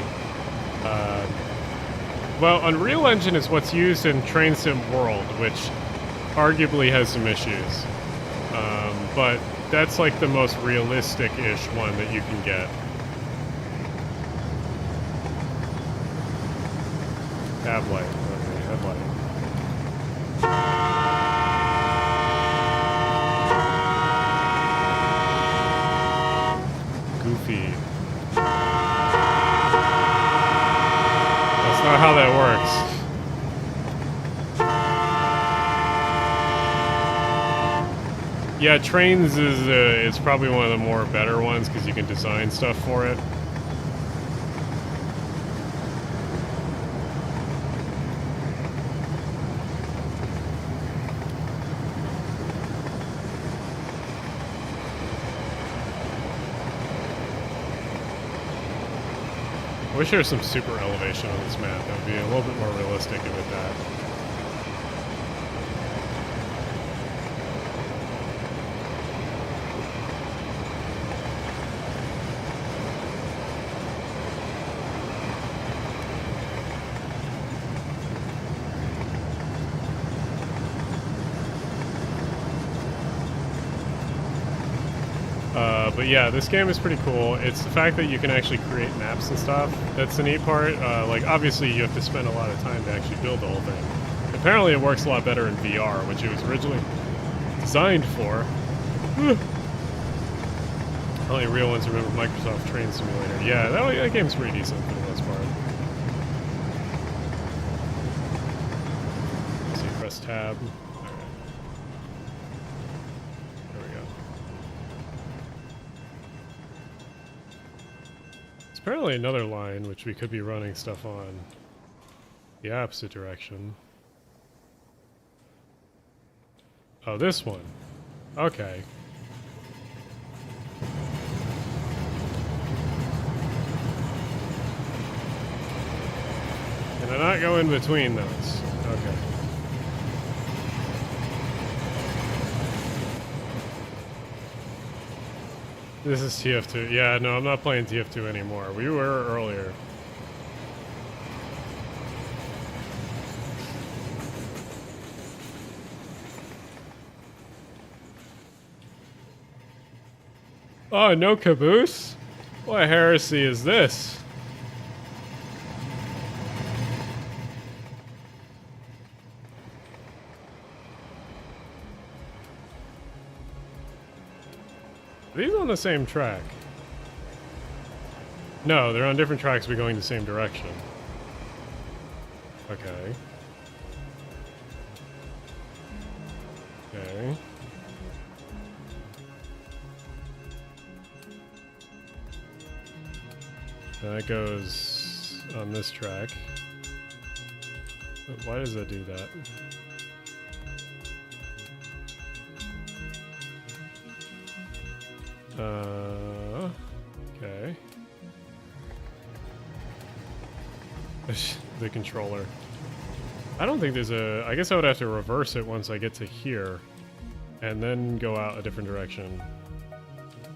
well, Unreal Engine is what's used in Train Sim World, which arguably has some issues. But that's like the most realistic-ish one that you can get. Tab light. Okay, headlight. Goofy. That's not how that works. Yeah, Trains is probably one of the more better ones because you can design stuff for it. I wish there was some super elevation on this map. That would be a little bit more realistic with that. But yeah, this game is pretty cool. It's the fact that you can actually create maps and stuff. That's the neat part. Like, obviously, you have to spend a lot of time to actually build the whole thing. Apparently, it works a lot better in VR, which it was originally designed for. Only real ones remember Microsoft Train Simulator. Yeah, that game's pretty decent for the most part. Let's see, press tab. Apparently another line which we could be running stuff on the opposite direction. Oh, this one. Okay. Can I not go in between those? Okay. This is TF2. Yeah, no, I'm not playing TF2 anymore. We were earlier. Oh, no caboose? What heresy is this? Are these on the same track? No, they're on different tracks but going the same direction. Okay. Okay. That goes on this track. But why does that do that? Okay. the controller. I don't think there's a... I guess I would have to reverse it once I get to here. And then go out a different direction.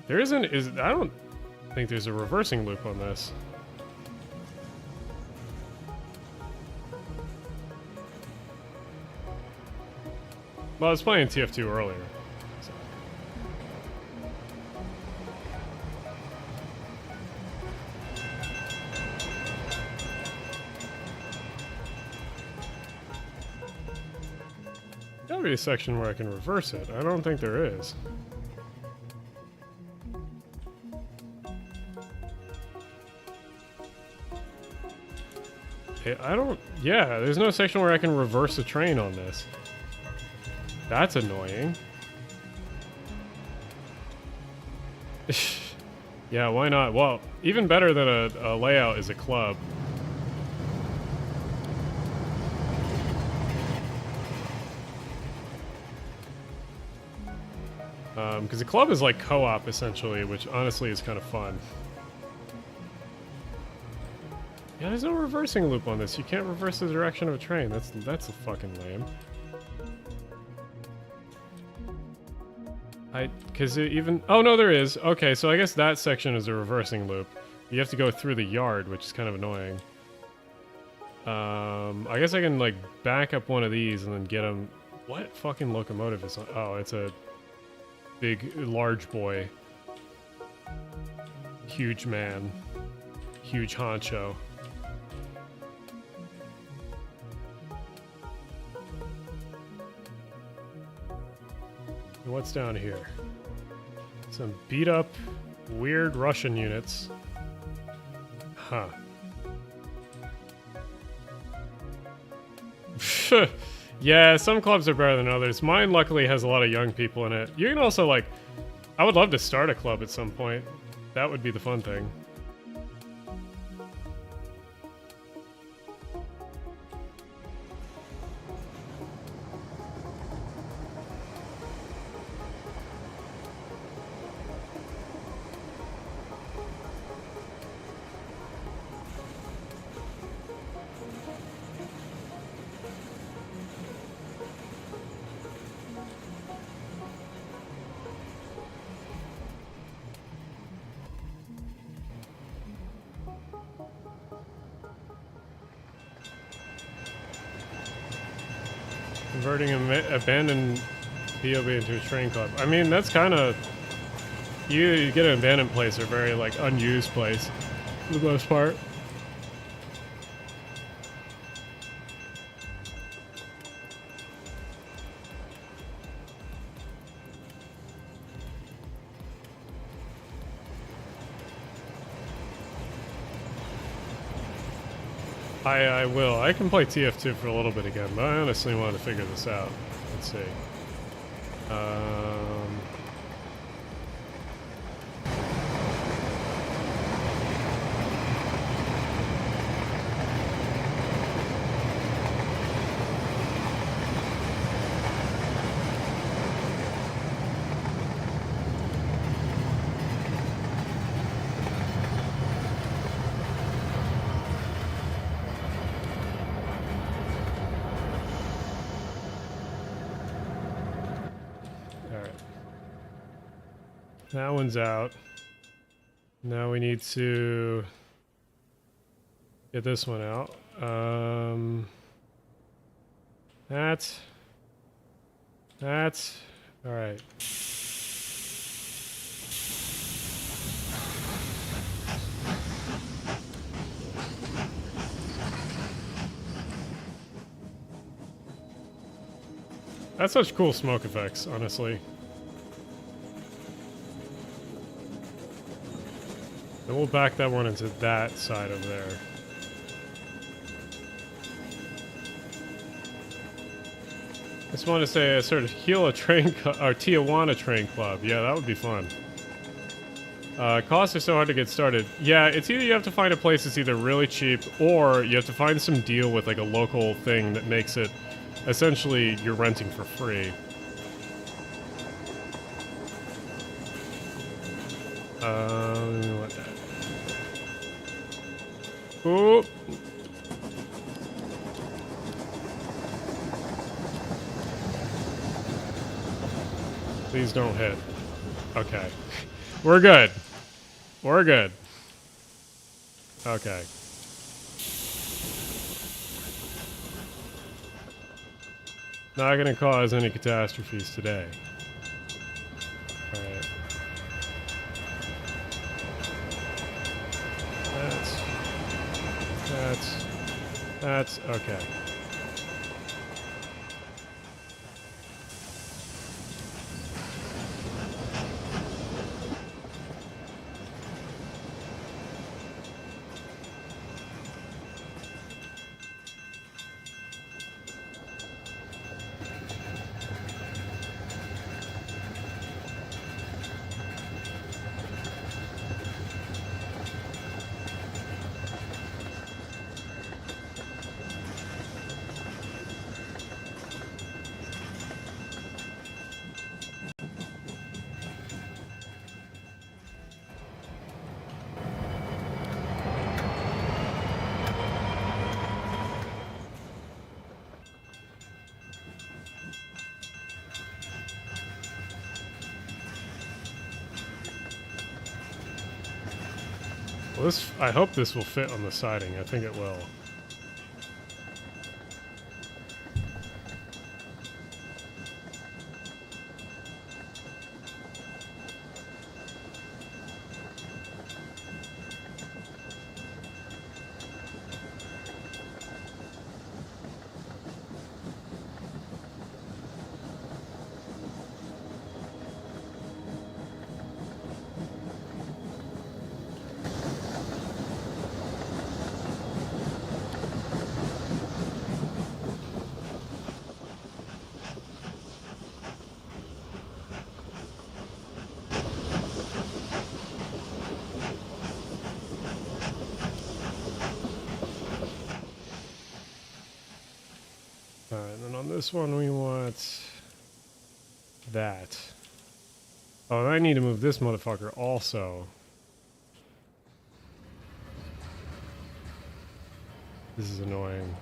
There isn't... I don't think there's a reversing loop on this. Well, I was playing TF2 earlier. So. Gotta be a section where I can reverse it. I don't think there is. I don't... Yeah, there's no section where I can reverse a train on this. That's annoying. Yeah, why not? Well, even better than a layout is a club. Because a club is like co-op, essentially, which honestly is kind of fun. Yeah, there's no reversing loop on this. You can't reverse the direction of a train. That's a fucking lame. Because even... Oh, no, there is. Okay, so I guess that section is a reversing loop. You have to go through the yard, which is kind of annoying. I guess I can, like, back up one of these and then get them... What fucking locomotive is on? Oh, it's a big, large boy. Huge man. Huge honcho. What's down here? Some beat up, weird Russian units. Huh. Yeah, some clubs are better than others. Mine luckily has a lot of young people in it. You can also like... I would love to start a club at some point. That would be the fun thing. Converting an abandoned BOB into a train club. I mean, that's kind of... You get an abandoned place or a very, like, unused place, for the most part. I will. I can play TF2 for a little bit again, but I honestly want to figure this out. Let's see. That one's out. Now we need to get this one out. That's all right. That's such cool smoke effects, honestly. And we'll back that one into that side of there. I just want to say a sort of Gila train or Tijuana train club. Yeah, that would be fun. Costs are so hard to get started. Yeah, it's either you have to find a place that's either really cheap or you have to find some deal with like a local thing that makes it essentially you're renting for free. What? Ooh. Please don't hit. Okay. We're good. We're good. Okay. Not gonna cause any catastrophes today. Alright. That's okay. Well, I hope this will fit on the siding. I think it will. Alright, and then on this one we want that. Oh, and I need to move this motherfucker also. This is annoying.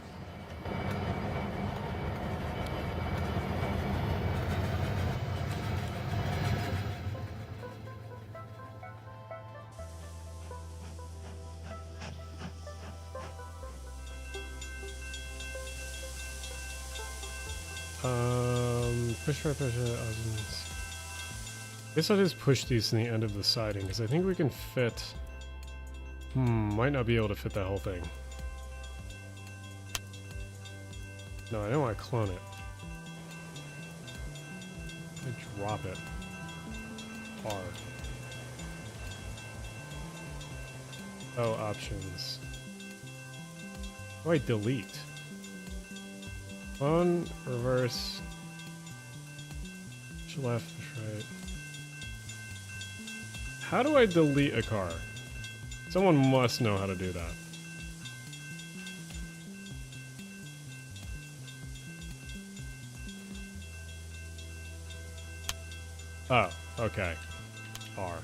Push right, push it. Guess I'll just push these to the end of the siding, because I think we can fit... might not be able to fit that whole thing. No, I don't want to clone it. I drop it. R. Oh, options. Oh, I delete. Clone, reverse... left, right. How do I delete a car? Someone must know how to do that. Oh, okay. R.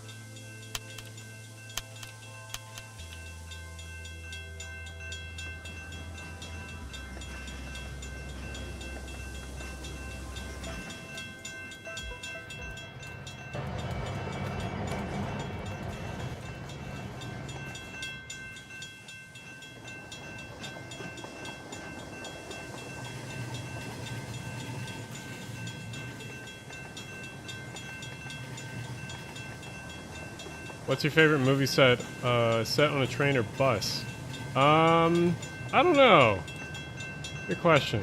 What's your favorite movie set? Set on a train or bus? I don't know. Good question.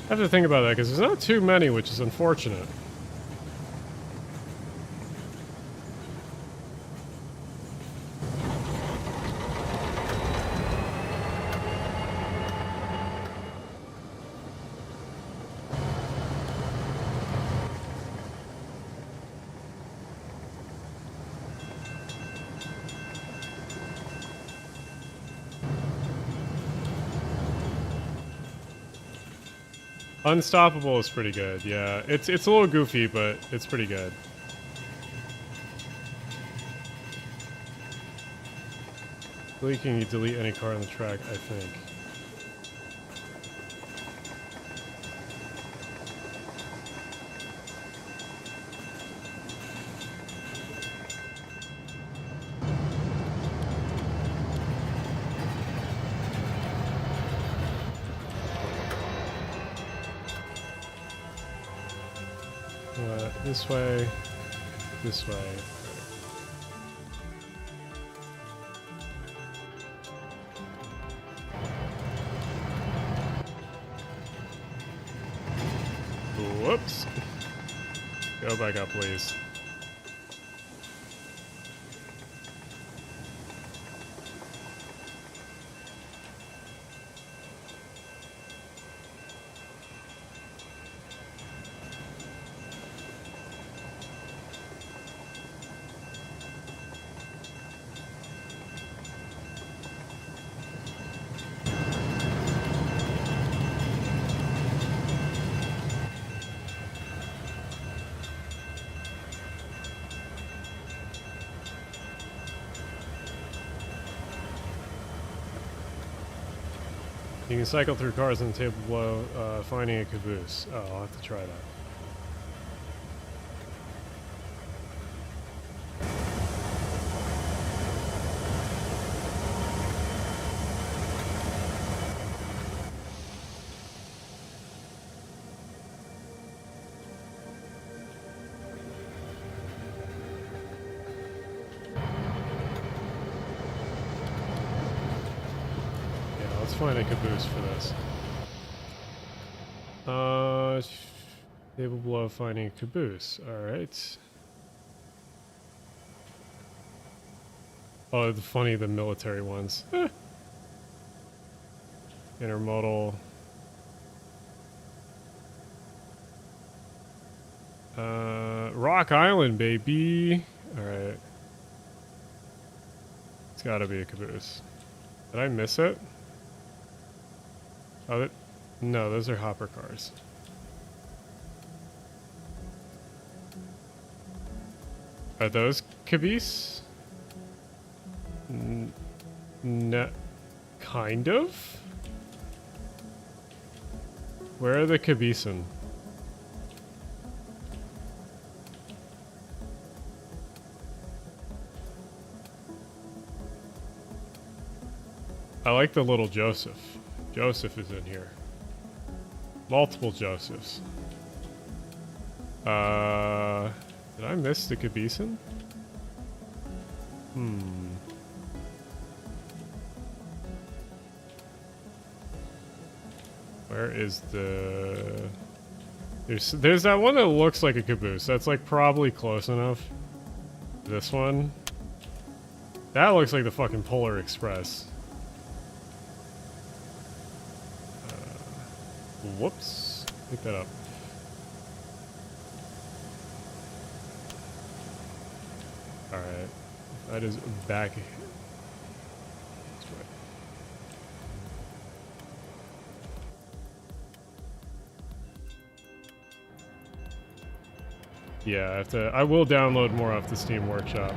I have to think about that because there's not too many, which is unfortunate. Unstoppable is pretty good, yeah. It's a little goofy, but it's pretty good. Can you delete any car on the track, I think. This way. This way. Whoops. Go back up, please. You can cycle through cars on the table below, finding a caboose. Oh, I'll have to try that. Let's find a caboose for this. Table below finding a caboose. Alright. Oh, funny, the military ones. Intermodal. Rock Island, baby! Alright. It's gotta be a caboose. Did I miss it? Oh, no, those are hopper cars. Are those caboose? No, kind of? Where are the caboosen? I like the little Joseph. Joseph is in here. Multiple Josephs. Did I miss the caboose? Where is the... There's that one that looks like a caboose. That's like probably close enough. This one. That looks like the fucking Polar Express. Whoops. Pick that up. Alright. That is back. Yeah, I will download more off the Steam Workshop.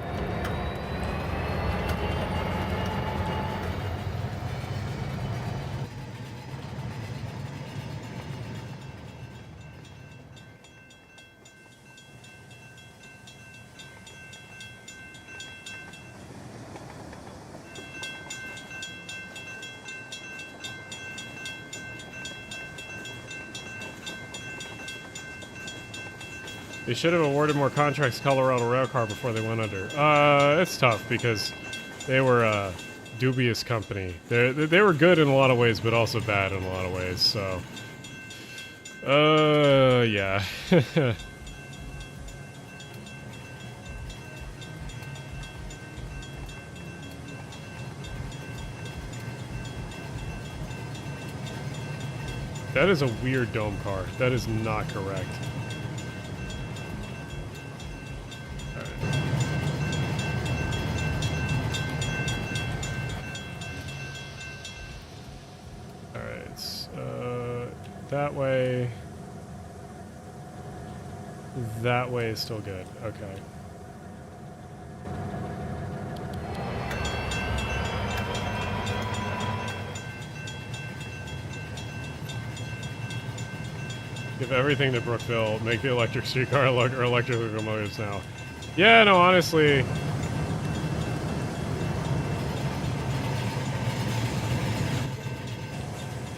They should have awarded more contracts to Colorado Railcar before they went under. It's tough because they were a dubious company. They were good in a lot of ways, but also bad in a lot of ways, so... yeah. That is a weird dome car. That is not correct. That way. That way is still good. Okay. Give everything to Brookville. Make the electric streetcar look or electric locomotives now. Yeah, no, honestly.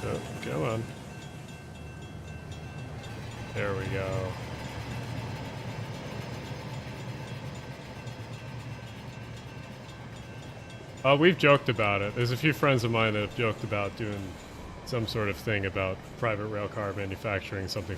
Oh, come on. There we go. We've joked about it. There's a few friends of mine that have joked about doing some sort of thing about private railcar manufacturing, something.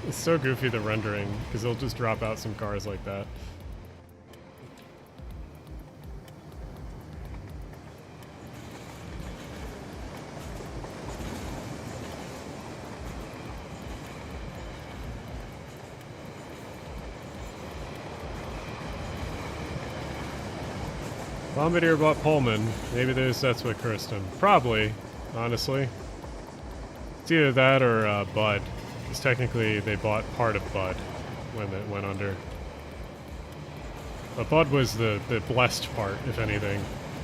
It's so goofy, the rendering, because they'll just drop out some cars like that. Bombardier bought Pullman. Maybe that's what cursed him. Probably, honestly. It's either that or Bud. Because technically they bought part of Bud when it went under. But Bud was the blessed part, if anything.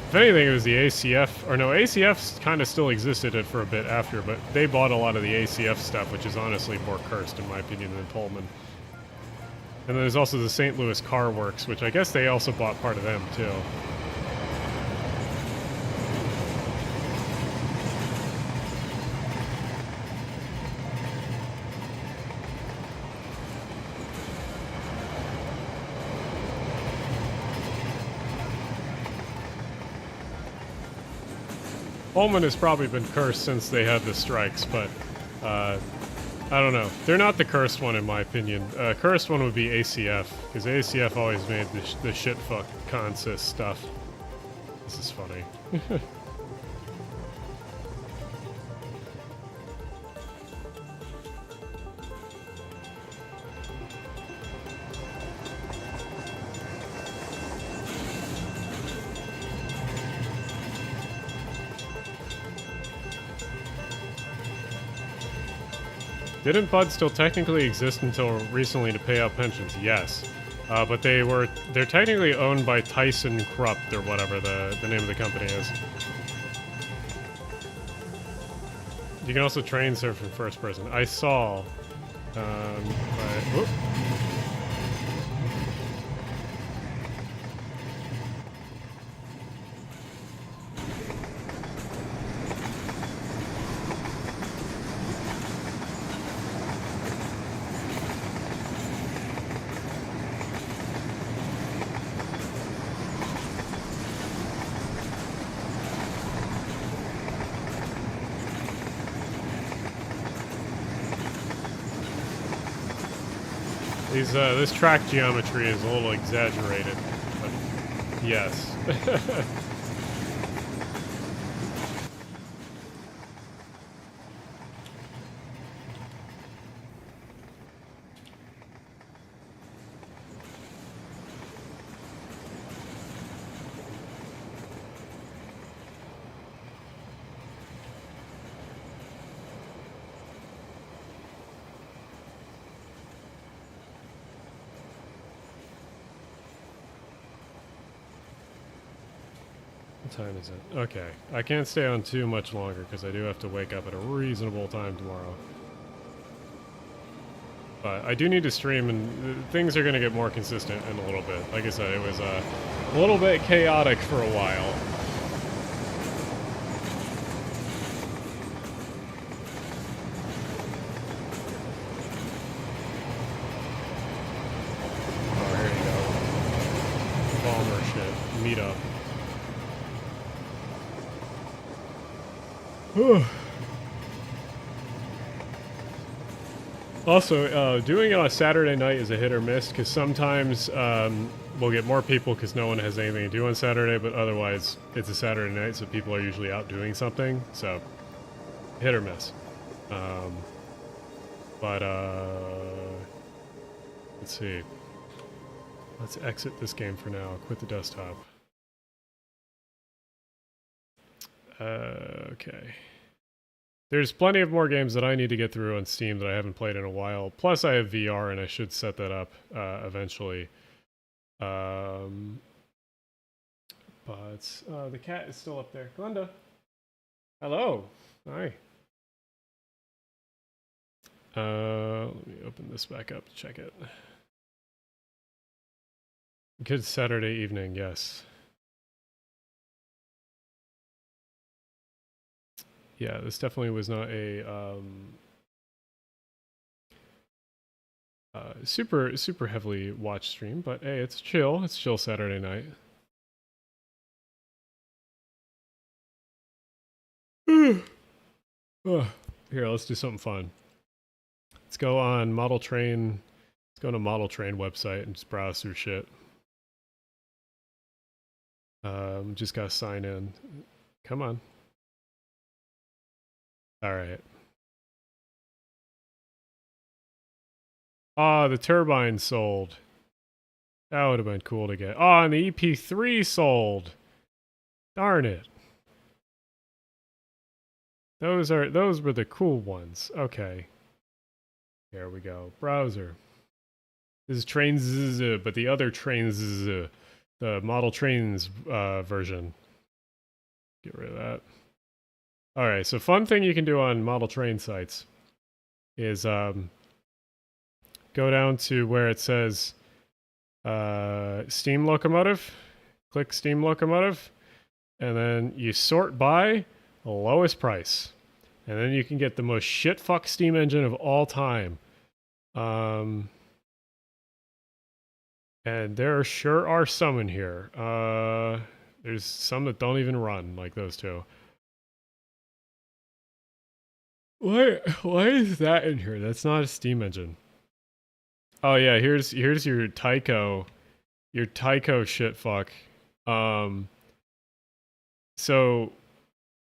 If anything, it was the ACF. Or no, ACF kind of still existed for a bit after, but they bought a lot of the ACF stuff, which is honestly more cursed, in my opinion, than Pullman. And then there's also the St. Louis Car Works, which I guess they also bought part of them, too. Pullman has probably been cursed since they had the strikes, but I don't know. They're not the cursed one, in my opinion. Cursed one would be ACF, because ACF always made the shitfuck consist stuff. This is funny. Didn't Bud still technically exist until recently to pay out pensions? Yes. But they're technically owned by Tyson Krupp, or whatever the name of the company is. You can also train surf in first person. I saw... this track geometry is a little exaggerated, but yes. Time is it? Okay. I can't stay on too much longer because I do have to wake up at a reasonable time tomorrow. But I do need to stream, and things are going to get more consistent in a little bit. Like I said, it was a little bit chaotic for a while. Oh, here you go. Bomber shit. Meet up. Also, doing it on a Saturday night is a hit or miss, because sometimes we'll get more people because no one has anything to do on Saturday, but otherwise it's a Saturday night, so people are usually out doing something, so hit or miss. Let's see. Let's exit this game for now, quit the desktop. Okay. There's plenty of more games that I need to get through on Steam that I haven't played in a while. Plus, I have VR, and I should set that up eventually. But the cat is still up there. Glenda. Hello. Hi. Let me open this back up to check it. Good Saturday evening, yes. Yeah, this definitely was not a super heavily watched stream, but hey, it's chill. It's chill Saturday night. Oh, here, let's do something fun. Let's go on Model Train. Let's go on a Model Train website and just browse through shit. Just gotta sign in. Come on. All right. Ah, the turbine sold. That would have been cool to get. Oh, and the EP3 sold. Darn it. Those were the cool ones. Okay. Here we go. Browser. This is Trains, but the other Trains, the Model Trains version. Get rid of that. All right, so fun thing you can do on Model Train sites is go down to where it says Steam Locomotive. Click Steam Locomotive, and then you sort by lowest price. And then you can get the most shit-fuck steam engine of all time. And there sure are some in here. There's some that don't even run, like those two. Why is that in here? That's not a steam engine. Oh yeah, here's your Tyco. Your Tyco shit fuck. So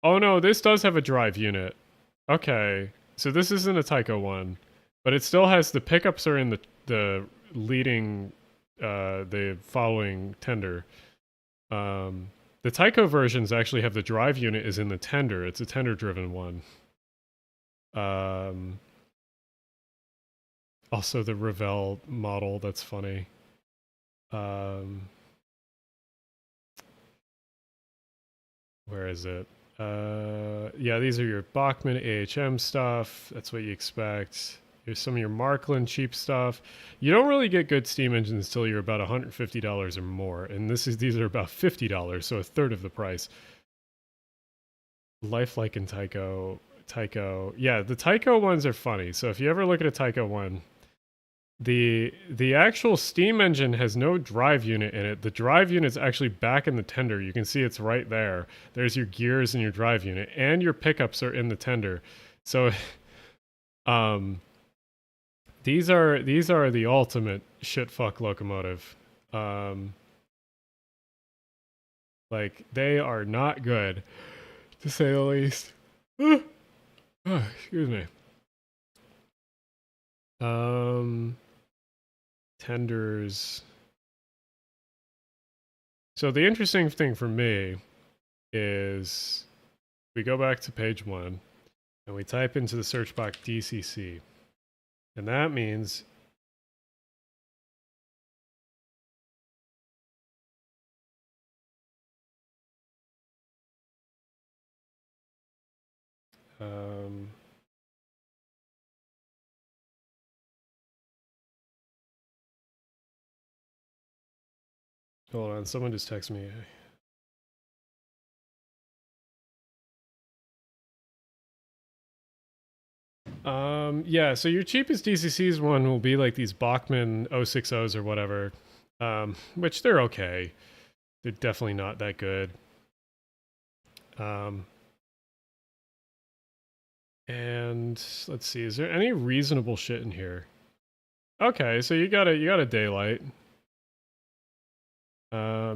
oh no, this does have a drive unit. Okay. So this isn't a Tyco one, but it still has the pickups are in the leading the following tender. The Tyco versions actually have the drive unit is in the tender. It's a tender driven one. Also the Revell model, that's funny. Where is it? Yeah, these are your Bachmann AHM stuff. That's what you expect. Here's some of your Markland cheap stuff. You don't really get good steam engines until you're about $150 or more, and these are about $50, so a third of the price. Lifelike and Tyco. Yeah, the Tyco ones are funny. So if you ever look at a Tyco one, the actual steam engine has no drive unit in it. The drive unit's actually back in the tender. You can see it's right there. There's your gears and your drive unit, and your pickups are in the tender. So these are the ultimate shitfuck locomotive. Like, they are not good, to say the least. Oh, excuse me. Tenders. So the interesting thing for me is we go back to page 1 and we type into the search box DCC. And that means hold on, someone just texted me. Yeah, so your cheapest DCC's one will be like these Bachmann 060s or whatever, which they're okay. They're definitely not that good. And let's see, is there any reasonable shit in here? Okay, so you got a Daylight.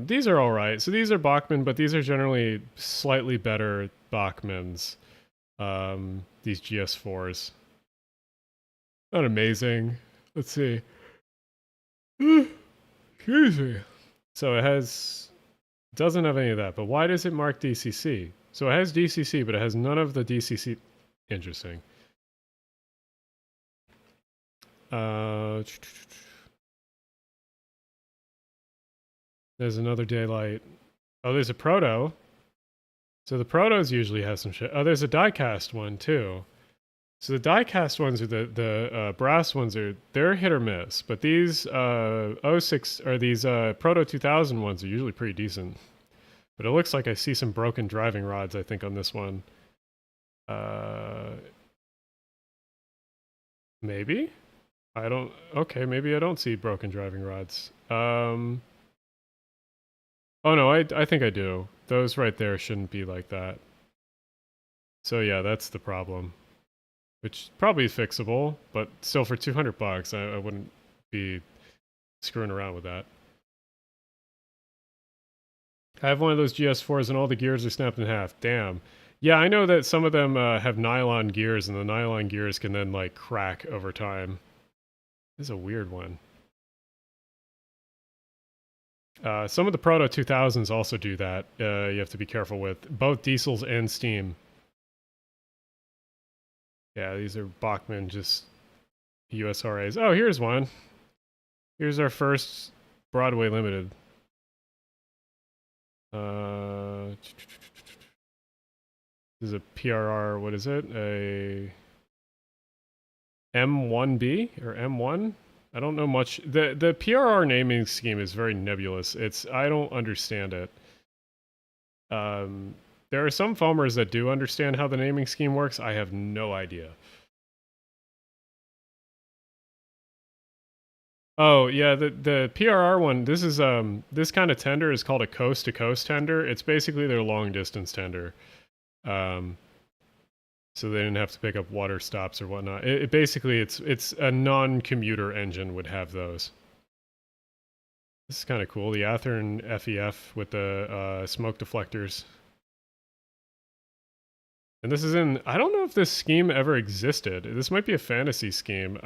These are all right. So these are Bachmann, but these are generally slightly better Bachmanns. These GS4s. Not amazing. Let's see. Excuse me. So it doesn't have any of that, but why does it mark DCC? So it has DCC, but it has none of the DCC. Interesting. There's another Daylight. Oh, there's a Proto. So the Protos usually have some shit. Oh, there's a diecast one too. So the die-cast ones are the brass ones they're hit or miss, but these 06 or these Proto 2000 ones are usually pretty decent. But it looks like I see some broken driving rods, I think, on this one. Maybe? I don't... Okay, maybe I don't see broken driving rods. Oh no, I think I do. Those right there shouldn't be like that. So yeah, that's the problem. Which probably is fixable, but still for $200, I wouldn't be screwing around with that. I have one of those GS4s and all the gears are snapped in half. Damn. Yeah, I know that some of them have nylon gears, and the nylon gears can then, like, crack over time. This is a weird one. Some of the Proto 2000s also do that. You have to be careful with both diesels and steam. Yeah, these are Bachmann, just USRAs. Oh, here's one. Here's our first Broadway Limited. This is a PRR, what is it? A M1B or M1? I don't know much. The PRR naming scheme is very nebulous. I don't understand it. There are some foamers that do understand how the naming scheme works. I have no idea. Oh, yeah, the PRR one, this is this kind of tender is called a coast-to-coast tender. It's basically their long-distance tender. So they didn't have to pick up water stops or whatnot. Basically, it's a non-commuter engine would have those. This is kind of cool. The Athearn FEF with the smoke deflectors. And this is in... I don't know if this scheme ever existed. This might be a fantasy scheme.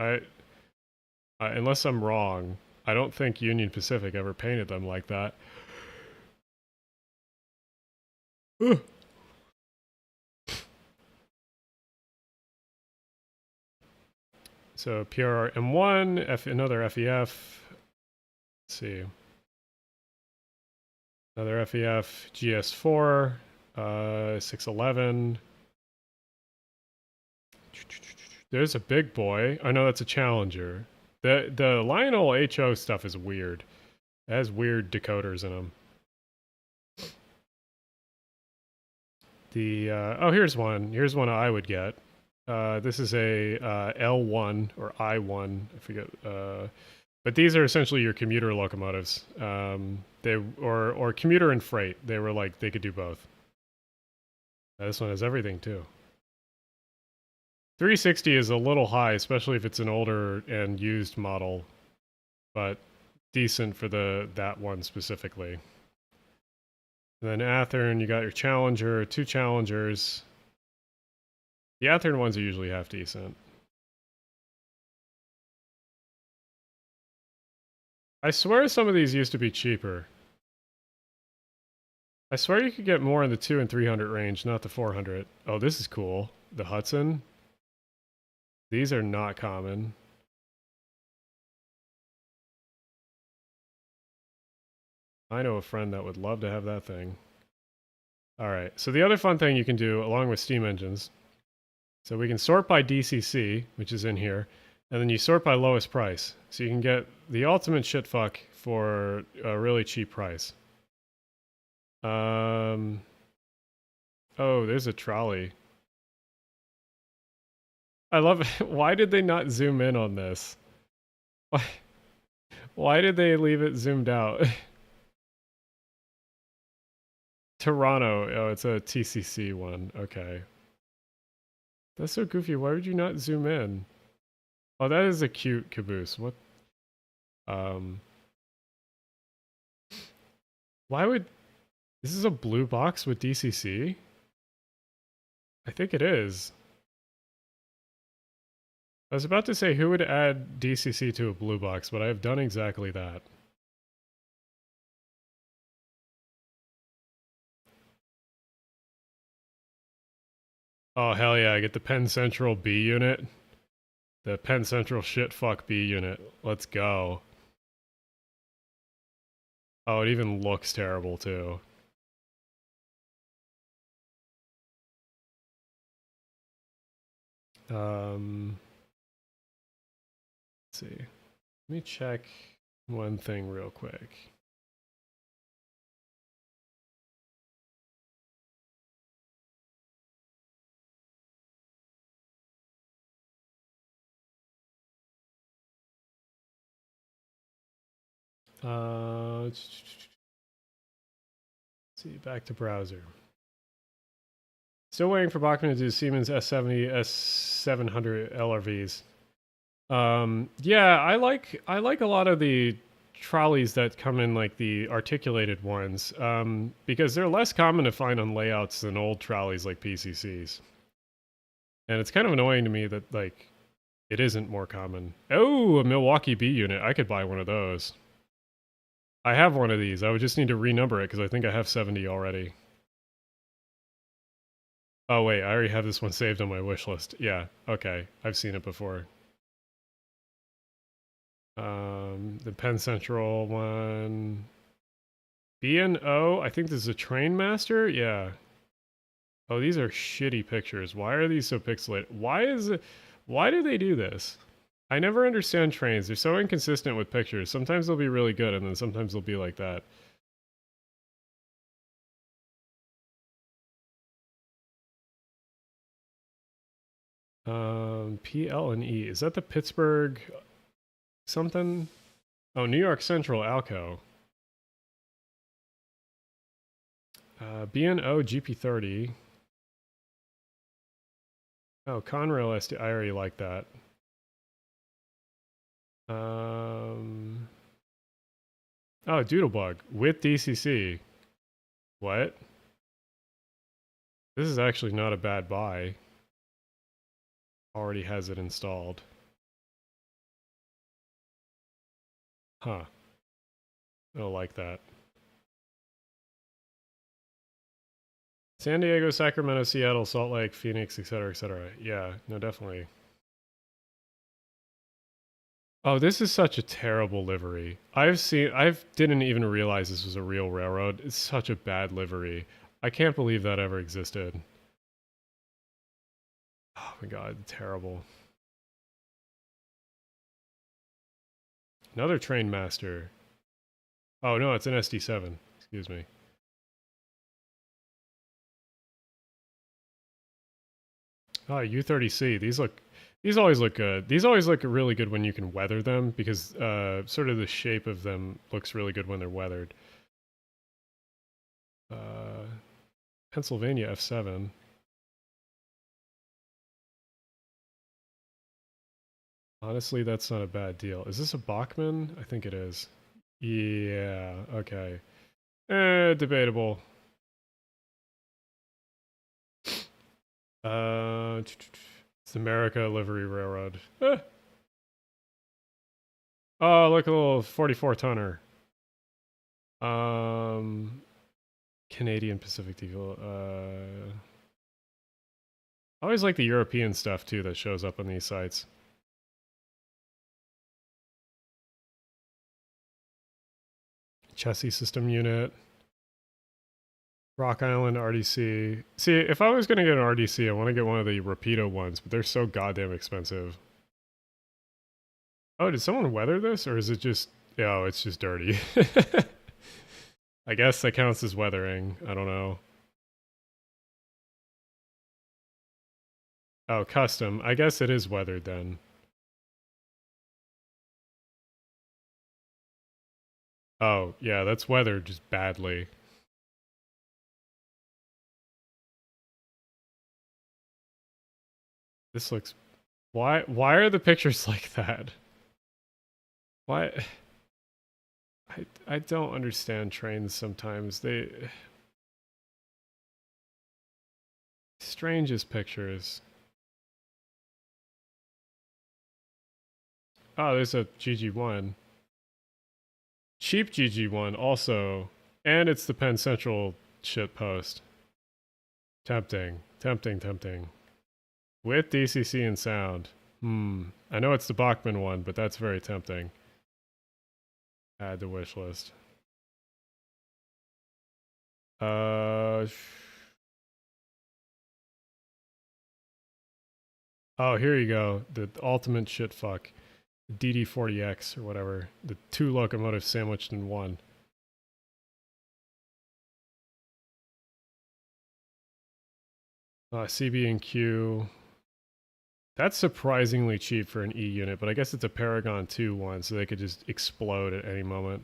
Unless I'm wrong, I don't think Union Pacific ever painted them like that. Ugh. So PRR M1, another FEF. Let's see. Another FEF, GS4, 611. There's a big boy. I know that's a Challenger. The Lionel HO stuff is weird. It has weird decoders in them. Oh, here's one. Here's one I would get. This is a L1 or I1. I forget. But these are essentially your commuter locomotives. Or commuter and freight. They were like they could do both. This one has everything too. 360 is a little high, especially if it's an older and used model, but decent for that one specifically. And then Athearn, you got your Challenger, 2 Challengers. The Athearn ones are usually half decent. I swear some of these used to be cheaper. I swear you could get more in the 200 and 300 range, not the 400. Oh, this is cool. The Hudson. These are not common. I know a friend that would love to have that thing. Alright, so the other fun thing you can do along with steam engines, so we can sort by DCC, which is in here, and then you sort by lowest price. So you can get the ultimate shitfuck for a really cheap price. Oh, there's a trolley. I love it. Why did they not zoom in on this? Why did they leave it zoomed out? Toronto. Oh, it's a TCC one. Okay. That's so goofy. Why would you not zoom in? Oh, that is a cute caboose. What? Why would... This is a blue box with DCC? I think it is. I was about to say who would add DCC to a blue box, but I have done exactly that. Oh, hell yeah, I get the Penn Central B unit. The Penn Central shitfuck B unit. Let's go. Oh, it even looks terrible, too. Let's see. Let me check one thing real quick. Let's see, back to browser. Still waiting for Bachmann to do Siemens S70, S700 LRVs. Yeah, I like a lot of the trolleys that come in like the articulated ones, because they're less common to find on layouts than old trolleys like PCCs. And it's kind of annoying to me that like it isn't more common. Oh, a Milwaukee B unit. I could buy one of those. I have one of these. I would just need to renumber it because I think I have 70 already. Oh wait, I already have this one saved on my wish list. Yeah, okay. I've seen it before. The Penn Central one. B&O, I think this is a Trainmaster? Yeah. Oh, these are shitty pictures. Why are these so pixelated? Why do they do this? I never understand trains. They're so inconsistent with pictures. Sometimes they'll be really good, and then sometimes they'll be like that. PL and E. Is that the Pittsburgh something? Oh, New York Central Alco. B&O GP30. Oh, Conrail SD. I already like that. Oh, Doodlebug with DCC. What? This is actually not a bad buy. Already has it installed. Huh. I don't like that. San Diego, Sacramento, Seattle, Salt Lake, Phoenix, etc., etc. Yeah, no, definitely. Oh, this is such a terrible livery. I didn't even realize this was a real railroad. It's such a bad livery. I can't believe that ever existed. Oh my god, terrible. Another Trainmaster. Oh no, it's an SD7. Excuse me. Oh, U30C. These always look good. These always look really good when you can weather them because sort of the shape of them looks really good when they're weathered. Pennsylvania F7. Honestly, that's not a bad deal. Is this a Bachmann? I think it is. Yeah, okay. Debatable. It's America Livery Railroad. Oh, look, a little 44 tonner. Canadian Pacific Diesel. I always like the European stuff too that shows up on these sites. Chassis system unit. Rock Island RDC. See, if I was going to get an RDC, I want to get one of the Rapido ones, but they're so goddamn expensive. Oh, did someone weather this? Or is it just... Oh, it's just dirty. I guess that counts as weathering. I don't know. Oh, custom. I guess it is weathered then. Oh, yeah, that's weathered just badly. This looks... Why are the pictures like that? Why... I don't understand trains sometimes. They... Strangest pictures. Oh, there's a GG1. Cheap GG1 also. And it's the Penn Central shit post. Tempting. Tempting, tempting. With DCC and sound. I know it's the Bachmann one, but that's very tempting. Add to wish list. Oh, here you go. The ultimate shitfuck. DD40X or whatever. The 2 locomotives sandwiched in one. CB&Q. That's surprisingly cheap for an E unit, but I guess it's a Paragon 2 one, so they could just explode at any moment.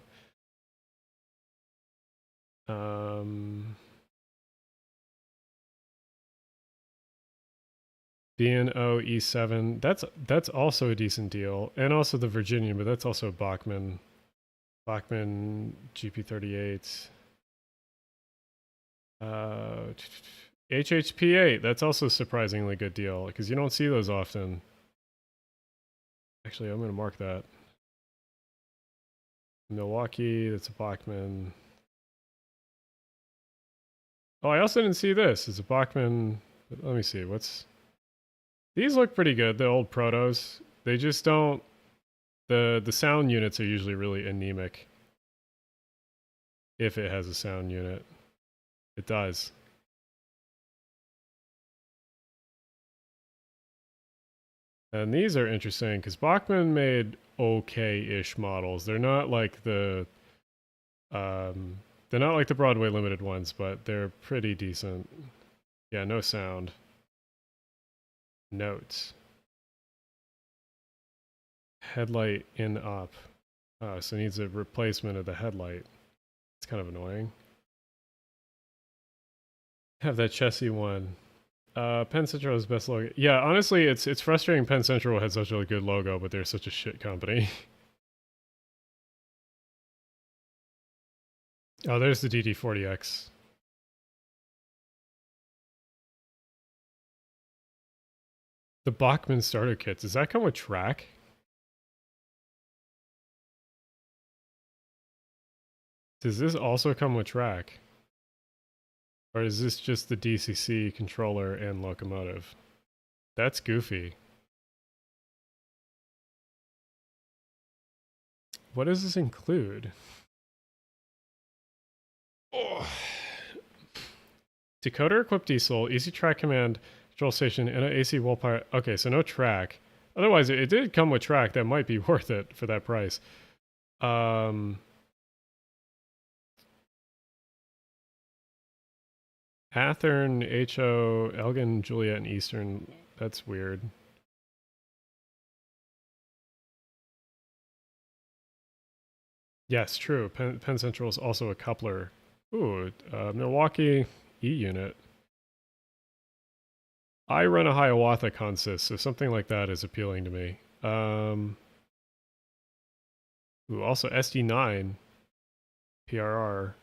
B&O E7. That's also a decent deal, and also the Virginian, but that's also Bachmann. Bachmann GP38. HHP8, that's also a surprisingly good deal, because you don't see those often. Actually, I'm going to mark that. Milwaukee, that's a Bachmann. Oh, I also didn't see this. It's a Bachmann. Let me see, what's... These look pretty good, the old protos. They just don't... The sound units are usually really anemic. If it has a sound unit. It does. And these are interesting because Bachmann made okay-ish models. They're not like the Broadway limited ones, but they're pretty decent. Yeah, no sound. Notes. Headlight in up. Oh, so it needs a replacement of the headlight. It's kind of annoying. Have that Chessie one. Penn Central is best logo. Yeah, honestly, it's frustrating Penn Central had such a good logo, but they're such a shit company. Oh, there's the DD40X. The Bachmann starter kits. Does that come with track? Does this also come with track? Or is this just the DCC controller and locomotive? That's goofy. What does this include? Oh. Decoder equipped diesel, easy track command, control station, and an AC wall power. Okay, so no track. Otherwise, it did come with track. That might be worth it for that price. Athern, HO, Elgin, Juliet, and Eastern. That's weird. Yes, true. Penn Central is also a coupler. Ooh, Milwaukee E unit. I run a Hiawatha consist, so something like that is appealing to me. Ooh, also SD9. PRR.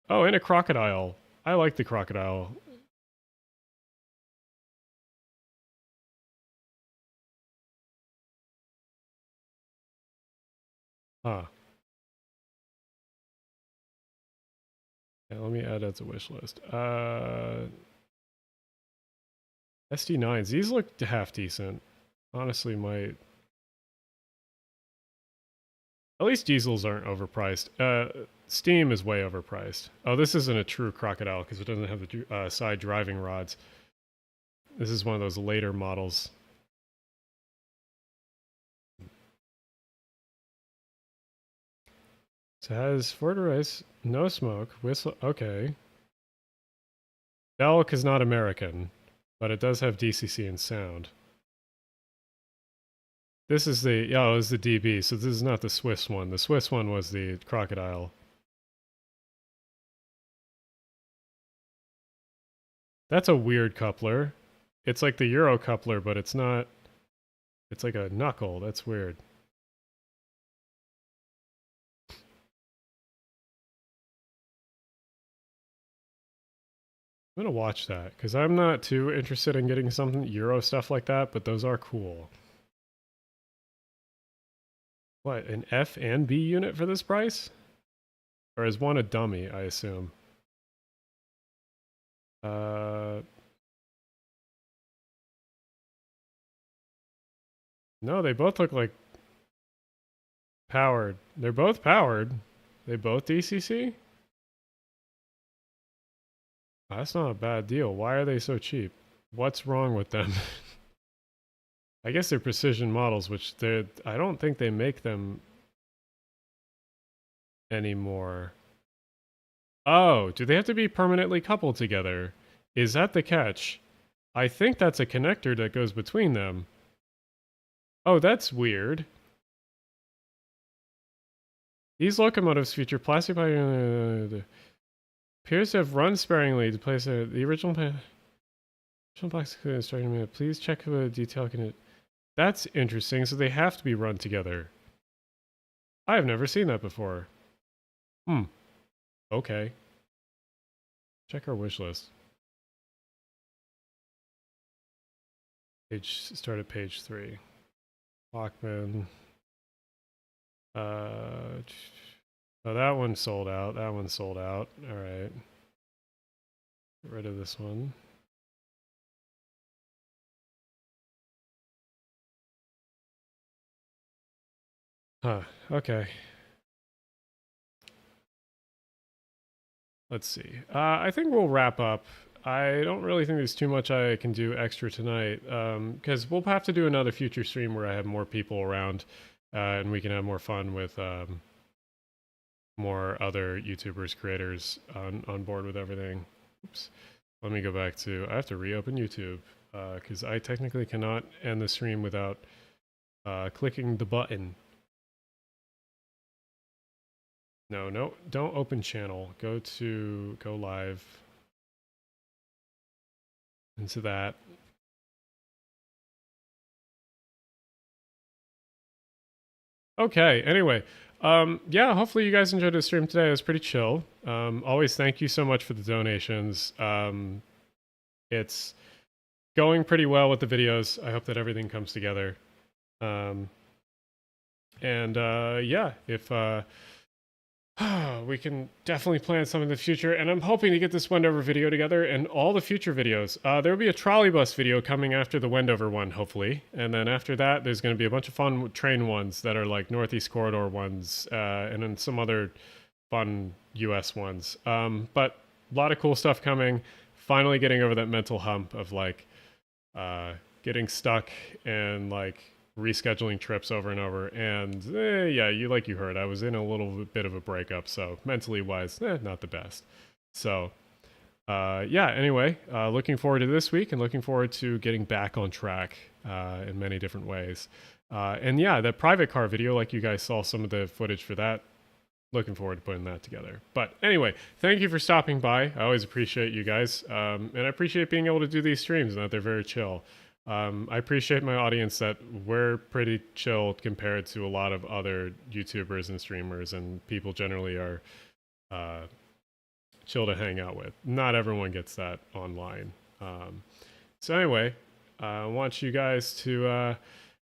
Oh, and a Crocodile. I like the Crocodile. Huh. Yeah, let me add that to wish list. SD9s. These look half decent. Honestly, might... At least diesels aren't overpriced. Steam is way overpriced. Oh, this isn't a true Crocodile because it doesn't have the side driving rods. This is one of those later models. So it has Fortress, no smoke, whistle. Okay. Belk is not American, but it does have DCC and sound. This is the, yeah, it was the DB, so this is not the Swiss one. The Swiss one was the Crocodile. That's a weird coupler. It's like the Euro coupler, but it's not, it's like a knuckle. That's weird. I'm gonna watch that, because I'm not too interested in getting some Euro stuff like that, but those are cool. What, an F and B unit for this price? Or is one a dummy, I assume? No, they both look like powered. They're both powered. They both DCC? That's not a bad deal. Why are they so cheap? What's wrong with them? I guess they're precision models, which I don't think they make them anymore. Oh, do they have to be permanently coupled together? Is that the catch? I think that's a connector that goes between them. Oh, that's weird. These locomotives feature plastic appears to have run sparingly to place the original plastic starting to please check the detail. That's interesting. So they have to be run together. I have never seen that before. Okay. Check our wish list. Start at page 3. Lockman. Oh, that one sold out. That one sold out. All right. Get rid of this one. Huh. Okay. Let's see. I think we'll wrap up. I don't really think there's too much I can do extra tonight, because we'll have to do another future stream where I have more people around, and we can have more fun with more other YouTubers, creators on board with everything. Oops. Let me go back to... I have to reopen YouTube, because I technically cannot end the stream without clicking the button. No, don't open channel. Go live. Into that. Okay, anyway. Yeah, hopefully you guys enjoyed the stream today. It was pretty chill. Always thank you so much for the donations. It's going pretty well with the videos. I hope that everything comes together. Yeah, if... we can definitely plan some in the future, and I'm hoping to get this Wendover video together and all the future videos. There will be a trolley bus video coming after the Wendover one, hopefully, and then after that, there's going to be a bunch of fun train ones that are like Northeast Corridor ones, and then some other fun US ones. But a lot of cool stuff coming. Finally getting over that mental hump of like getting stuck and like rescheduling trips over and over, and yeah, you heard, I was in a little bit of a breakup, so mentally wise, not the best. So yeah, anyway, looking forward to this week and looking forward to getting back on track in many different ways. And yeah, the private car video, like you guys saw some of the footage for that, looking forward to putting that together. But anyway, thank you for stopping by. I always appreciate you guys, and I appreciate being able to do these streams and that they're very chill. I appreciate my audience that we're pretty chill compared to a lot of other YouTubers and streamers, and people generally are chill to hang out with. Not everyone gets that online. So anyway, I want you guys to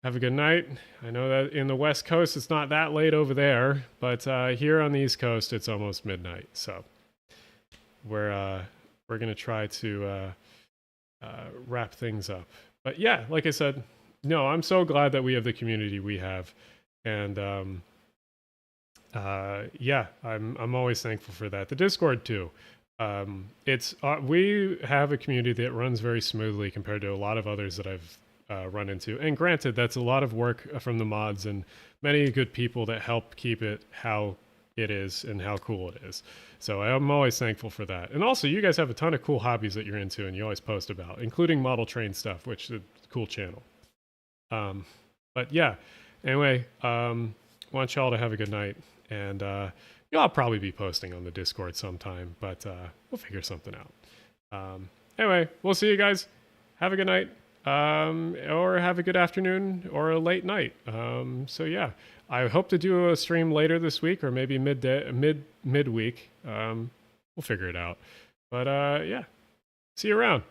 have a good night. I know that in the West Coast it's not that late over there, but here on the East Coast it's almost midnight. So we're gonna try to wrap things up. But yeah, like I said, no, I'm so glad that we have the community we have, and yeah, I'm always thankful for that. The Discord too. It's we have a community that runs very smoothly compared to a lot of others that I've run into. And granted, that's a lot of work from the mods and many good people that help keep it how it is and how cool it is. So I'm always thankful for that. And also, you guys have a ton of cool hobbies that you're into and you always post about, including model train stuff, which is a cool channel. But yeah, anyway, want y'all to have a good night. And I'll probably be posting on the Discord sometime, but we'll figure something out. Anyway, we'll see you guys. Have a good night. Or have a good afternoon or a late night. So yeah, I hope to do a stream later this week or maybe midweek. We'll figure it out. But yeah, see you around.